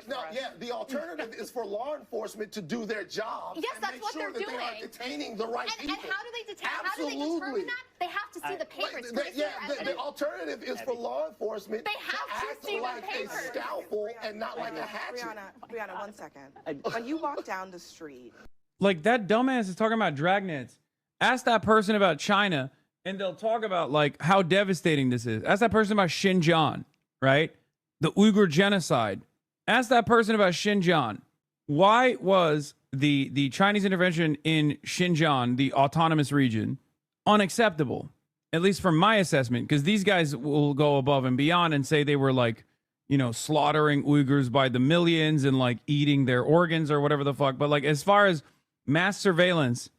No, yeah, the alternative is for law enforcement to do their job. Yes, that's what they're doing. They are detaining the right people. And how do they detain? How do they determine that? They have to see the papers. The alternative is for law enforcement to act like a scalpel and not like a hatchet. Brianna, 1 second. When you walk down the street, like that dumbass is talking about dragnets. Ask that person about China, and they'll talk about like how devastating this is. Ask that person about Xinjiang, right? The Uyghur genocide. Ask that person about Xinjiang. Why was the Chinese intervention in Xinjiang, the autonomous region, unacceptable? At least from my assessment, because these guys will go above and beyond and say they were like, you know, slaughtering Uyghurs by the millions and like eating their organs or whatever the fuck. But like as far as mass surveillance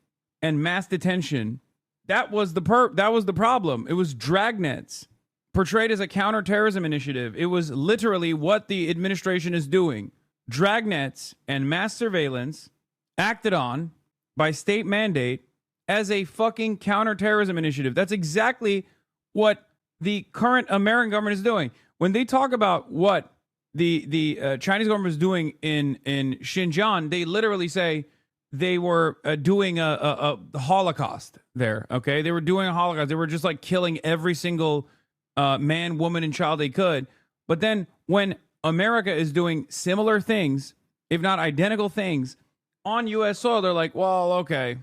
and mass detention, that was the problem. It was dragnets portrayed as a counterterrorism initiative. It was literally what the administration is doing. dragnets and mass surveillance acted on by state mandate as a fucking counterterrorism initiative. That's exactly what the current American government is doing. When they talk about what the Chinese government is doing in Xinjiang, they literally say they were doing a Holocaust there. Okay, they were doing a Holocaust. They were just like killing every single man, woman, and child they could. But then when America is doing similar things, if not identical things, on U.S. soil, they're like, well, okay,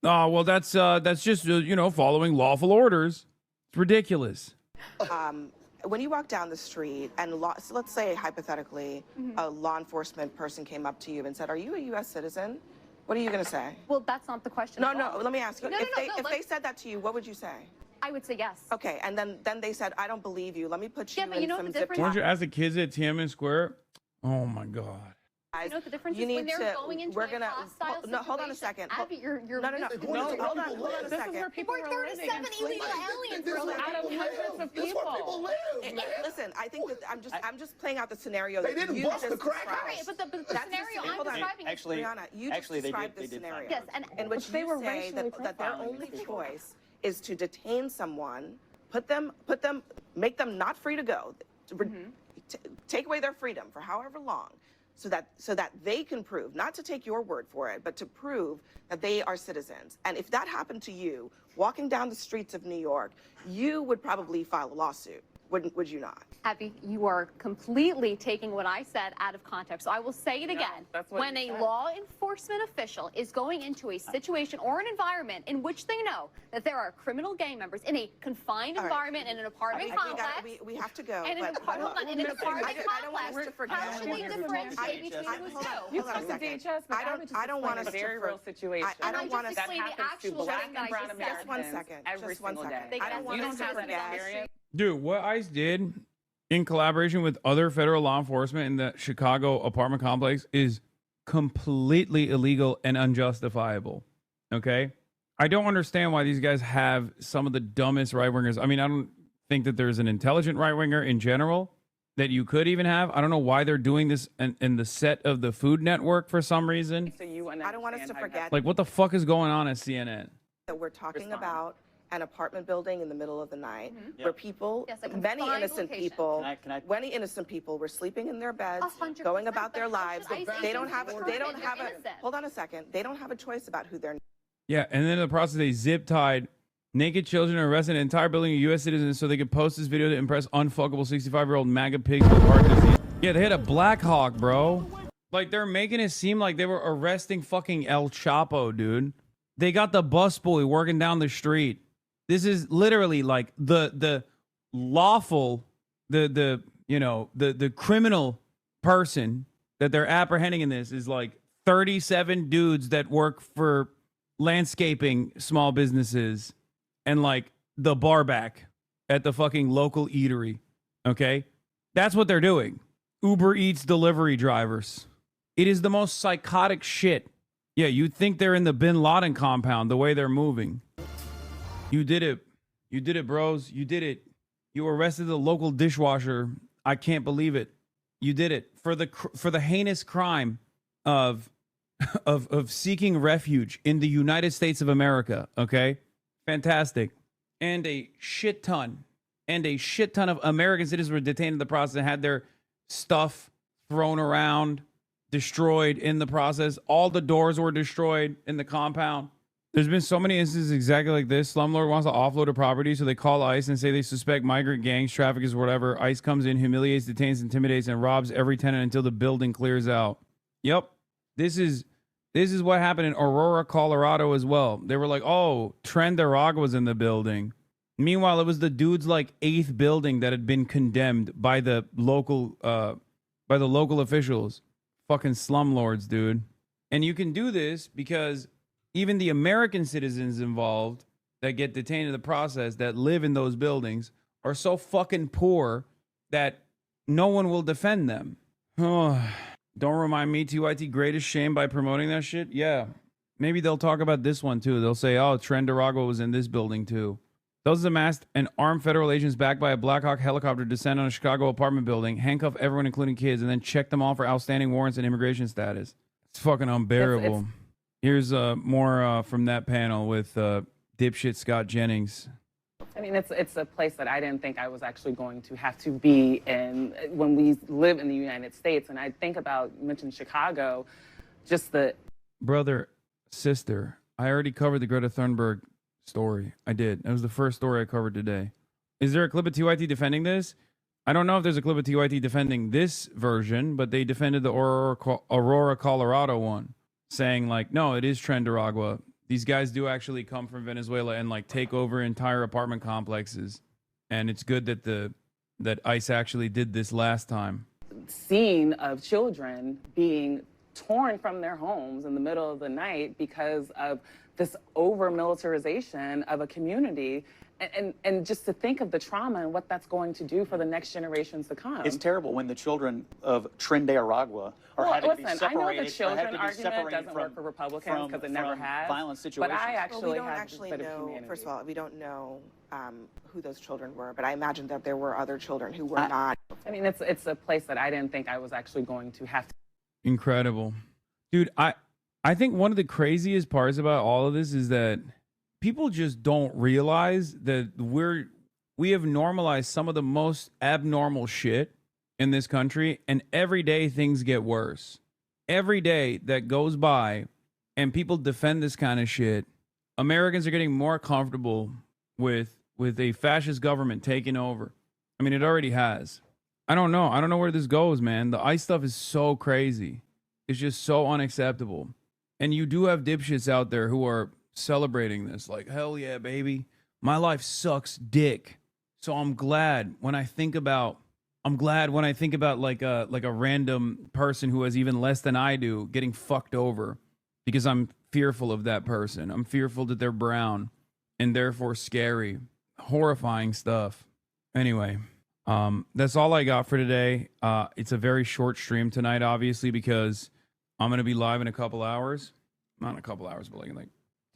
well, that's just following lawful orders. It's ridiculous. When you walk down the street and so let's say hypothetically a law enforcement person came up to you and said, "Are you a U.S. citizen?" What are you going to say? Well, that's not the question. No, let me ask you. If they said that to you, what would you say? I would say yes. Okay, and then they said, "I don't believe you. Let me put you in some zip ties." Weren't you ask the kids at Tiananmen Square? Oh my God. You know what the difference is when they're going into a hostile situation? Hold on a second. Abby, you're hold on a second. This is where people were 37 illegal aliens were living. Out of hundreds of people. Listen, I think that I'm just playing out the scenario. They didn't bust the crack house. Right, but the scenario I'm describing. Actually, Brianna, you just described the scenario. Yes, in which they were say that their only choice is to detain someone, make them not free to go, take away their freedom for however long, so that they can prove, not to take your word for it, but to prove that they are citizens. And if that happened to you, walking down the streets of New York, you would probably file a lawsuit, would you not? Abby, you are completely taking what I said out of context. So I will say it again. When a law enforcement official is going into a situation or an environment in which they know that there are criminal gang members in a confined environment in an apartment complex. We have to go. In an apartment complex. I don't want us to forget. How should we differentiate between the two? You come to DHS, I don't want us to very real situation. I don't want us to explain the actual thing that I just said. Just one second. Every single day. I don't want us to forget. Dude, what ICE did in collaboration with other federal law enforcement in the Chicago apartment complex is completely illegal and unjustifiable. Okay? I don't understand why these guys have some of the dumbest right-wingers. I mean, I don't think that there's an intelligent right-winger in general that you could even have. I don't know why they're doing this in the set of the Food Network for some reason. I don't want us to forget. Like, what the fuck is going on at CNN? That we're talking about an apartment building in the middle of the night where people, many innocent people were sleeping in their beds, going about their lives. They don't have hold on a second. They don't have a choice about who they're. Yeah, and then in the process, they zip-tied naked children and arrested an entire building of U.S. citizens so they could post this video to impress unfuckable 65-year-old MAGA pigs with heart disease. Yeah, they had a Black Hawk, bro. Like, they're making it seem like they were arresting fucking El Chapo, dude. They got the busboy working down the street. This is literally like the lawful, the criminal person that they're apprehending in this is like 37 dudes that work for landscaping small businesses and like the bar back at the fucking local eatery. Okay? That's what they're doing. Uber Eats delivery drivers. It is the most psychotic shit. Yeah, you'd think they're in the Bin Laden compound the way they're moving. You did it. You did it, bros. You did it. You arrested the local dishwasher. I can't believe it. You did it for the heinous crime of seeking refuge in the United States of America. Okay, fantastic. And a shit ton of American citizens were detained in the process and had their stuff thrown around, destroyed in the process. All the doors were destroyed in the compound. There's been so many instances exactly like this. Slumlord wants to offload a property, so they call ICE and say they suspect migrant gangs, traffickers, whatever. ICE comes in, humiliates, detains, intimidates, and robs every tenant until the building clears out. Yep. This is what happened in Aurora, Colorado as well. They were like, oh, Tren Darag was in the building. Meanwhile, it was the dude's like 8th building that had been condemned by the local officials. Fucking slumlords, dude. And you can do this because even the American citizens involved that get detained in the process that live in those buildings are so fucking poor that no one will defend them. Oh, don't remind me, TYT, greatest shame by promoting that shit? Yeah. Maybe they'll talk about this one too. They'll say, oh, Tren Darag was in this building too. Dozens of masked and armed federal agents backed by a Black Hawk helicopter descend on a Chicago apartment building, handcuff everyone, including kids, and then check them all for outstanding warrants and immigration status. It's fucking unbearable. Here's more from that panel with dipshit Scott Jennings. I mean, it's a place that I didn't think I was actually going to have to be in when we live in the United States. And I think about, you mentioned Chicago, just the... Brother, sister, I already covered the Greta Thunberg story. I did. It was the first story I covered today. Is there a clip of TYT defending this? I don't know if there's a clip of TYT defending this version, but they defended the Aurora, Colorado one, saying like, no, it is Tren-Daragua. These guys do actually come from Venezuela and like take over entire apartment complexes. And it's good that ICE actually did this last time. Scene of children being torn from their homes in the middle of the night because of this over-militarization of a community, and just to think of the trauma and what that's going to do for the next generations to come. It's terrible when the children of Tren-Daragua are having to be separated. I know the children argument doesn't work for Republicans because it never has. Violent situations. But I actually we don't actually know. First of all, we don't know who those children were, but I imagine that there were other children who were not. I mean, it's a place that I didn't think I was actually going to have to. Incredible, dude. I think one of the craziest parts about all of this is that people just don't realize that we have normalized some of the most abnormal shit in this country, and every day things get worse. Every day that goes by and people defend this kind of shit, Americans are getting more comfortable with a fascist government taking over. I mean, it already has. I don't know where this goes, man. The ICE stuff is so crazy. It's just so unacceptable. And you do have dipshits out there who are celebrating this, like, hell yeah, baby, my life sucks dick. So I'm glad when I think about like a random person who has even less than I do getting fucked over, because I'm fearful of that person. I'm fearful that they're brown and therefore scary, horrifying stuff. Anyway, that's all I got for today. It's a very short stream tonight, obviously, because I'm going to be live in a couple hours. Not in a couple hours, but like in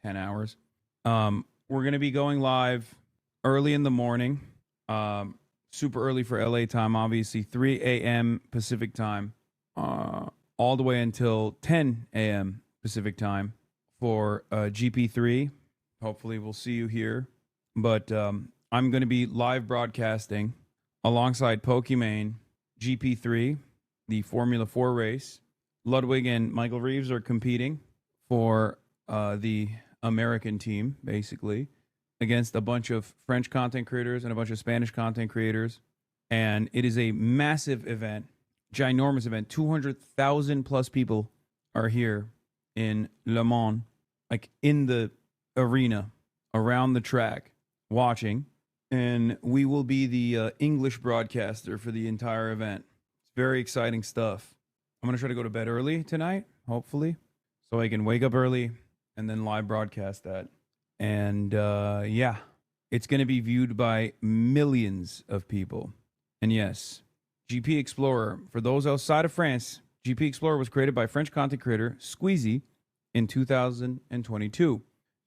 10 hours. We're going to be going live early in the morning. Super early for LA time, obviously. 3 a.m. Pacific time. All the way until 10 a.m. Pacific time for GP3. Hopefully we'll see you here. But I'm going to be live broadcasting alongside Pokimane, GP3, the Formula 4 race. Ludwig and Michael Reeves are competing for the American team, basically, against a bunch of French content creators and a bunch of Spanish content creators. And it is a massive event, ginormous event. 200,000 plus people are here in Le Mans, like in the arena, around the track, watching. And we will be the English broadcaster for the entire event. It's very exciting stuff. I'm going to try to go to bed early tonight, hopefully, so I can wake up early and then live broadcast that. And yeah, it's going to be viewed by millions of people. And yes, GP Explorer, for those outside of France, GP Explorer was created by French content creator Squeezie in 2022.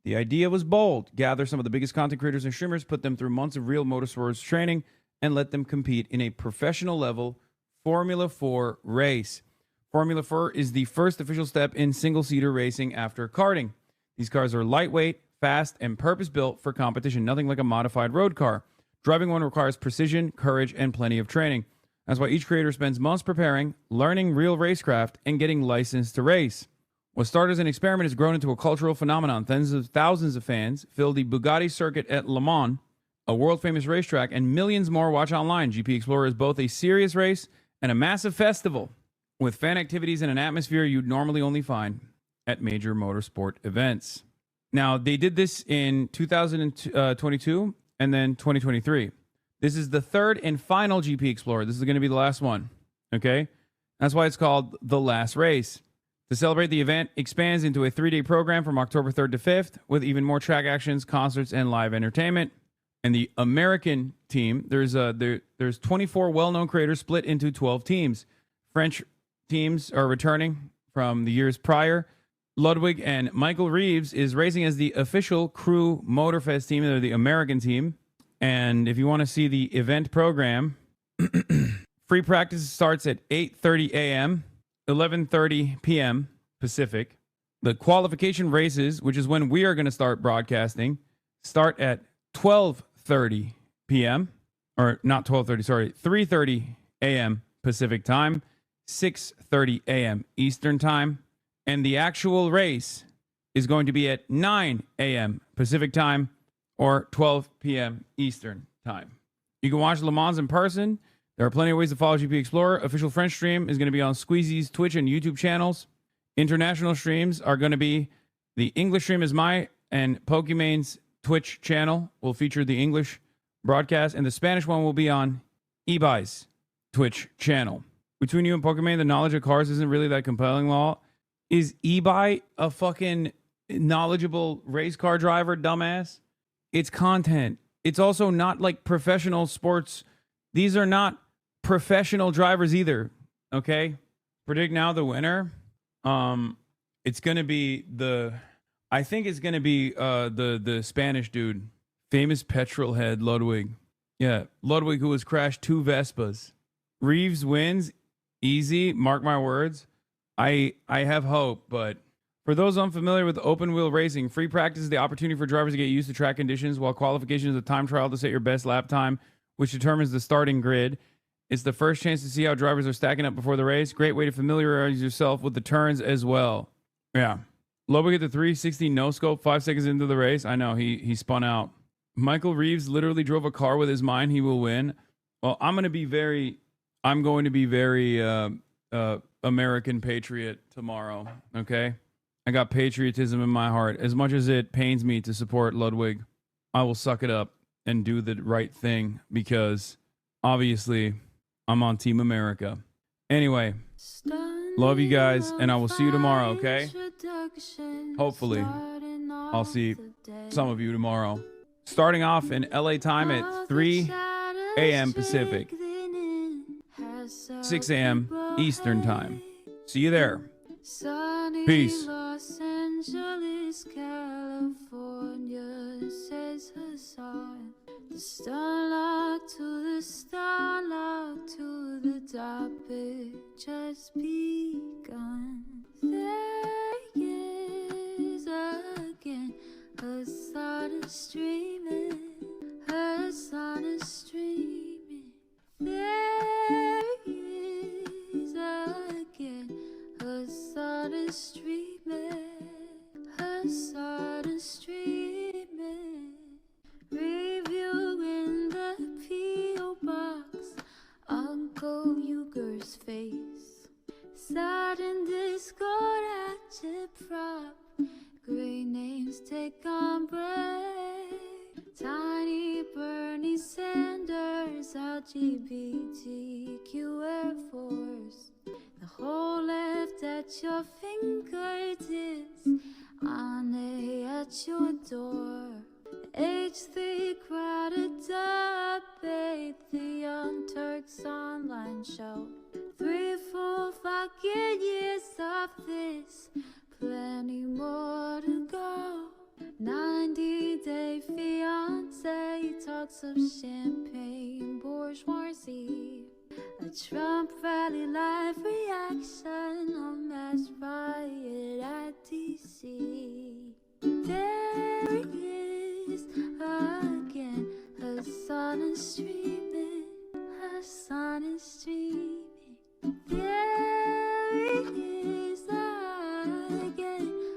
The idea was bold: gather some of the biggest content creators and streamers, put them through months of real motorsports training, and let them compete in a professional level Formula 4 race. Formula 4 is the first official step in single-seater racing after karting. These cars are lightweight, fast, and purpose-built for competition, nothing like a modified road car. Driving one requires precision, courage, and plenty of training. That's why each creator spends months preparing, learning real racecraft, and getting licensed to race. What started as an experiment has grown into a cultural phenomenon. Thousands of fans fill the Bugatti circuit at Le Mans, a world-famous racetrack, and millions more watch online. GP Explorer is both a serious race and a massive festival, with fan activities and an atmosphere you'd normally only find at major motorsport events. Now, they did this in 2022 and then 2023. This is the third and final GP Explorer. This is going to be the last one, okay? That's why it's called The Last Race. To celebrate, the event expands into a 3-day program from October 3rd to 5th with even more track actions, concerts, and live entertainment. And the American team, there's 24 well-known creators split into 12 teams. French teams are returning from the years prior. Ludwig and Michael Reeves is racing as the official Crew Motorfest team. They're the American team. And if you want to see the event program, free practice starts at 8:30 a.m., 11:30 p.m. Pacific. The qualification races, which is when we are going to start broadcasting, start at 12:30 p.m. Or not 12:30, sorry, 3:30 a.m. Pacific time, 6:30 a.m. Eastern time. And the actual race is going to be at 9 a.m. Pacific time or 12 p.m. Eastern time. You can watch Le Mans in person. There are plenty of ways to follow GP Explorer. Official French stream is going to be on Squeezy's Twitch and YouTube channels. International streams are going to be the English stream is and Pokemon's Twitch channel will feature the English broadcast, and the Spanish one will be on Ebai's Twitch channel. Between you and Pokemon, the knowledge of cars isn't really that compelling. Law. Is Ebai a fucking knowledgeable race car driver, dumbass? It's content. It's also not like professional sports. These are not professional drivers either. Okay? Predict now the winner. It's gonna be I think it's gonna be the Spanish dude. Famous petrol head Ludwig. Yeah, Ludwig, who has crashed 2 Vespas. Reeves wins. Easy. Mark my words. I have hope, but for those unfamiliar with open wheel racing, free practice is the opportunity for drivers to get used to track conditions, while qualification is a time trial to set your best lap time, which determines the starting grid. It's the first chance to see how drivers are stacking up before the race. Great way to familiarize yourself with the turns as well. Yeah. Ludwig at the 360 no scope 5 seconds into the race. I know he spun out. Michael Reeves literally drove a car with his mind. He will win. Well, I'm going to be very American patriot tomorrow. Okay. I got patriotism in my heart. As much as it pains me to support Ludwig, I will suck it up and do the right thing because obviously I'm on Team America. Anyway, love you guys, and I will see you tomorrow, okay? Hopefully, I'll see some of you tomorrow. Starting off in LA time at 3 a.m. Pacific, 6 a.m. Eastern time. See you there. Peace. Los Angeles, California, says Hassan. The starlight to the starlight to the topic just begun. There is again, Hassan is streaming, Hassan is streaming. There is again, Hassan is streaming, Hassan is streaming. Review in the P.O. box, Uncle Uger's face. Sat in Discord at Chip Prop, great names take on break. Tiny Bernie Sanders, LGBTQ Air Force. The whole left at your fingertips, Ane at your door. H3 crowded debate, the Young Turks online show. 3 full fucking years of this, plenty more to go. 90-day fiance, talks of champagne bourgeoisie. A Trump rally live reaction, a mass riot at DC.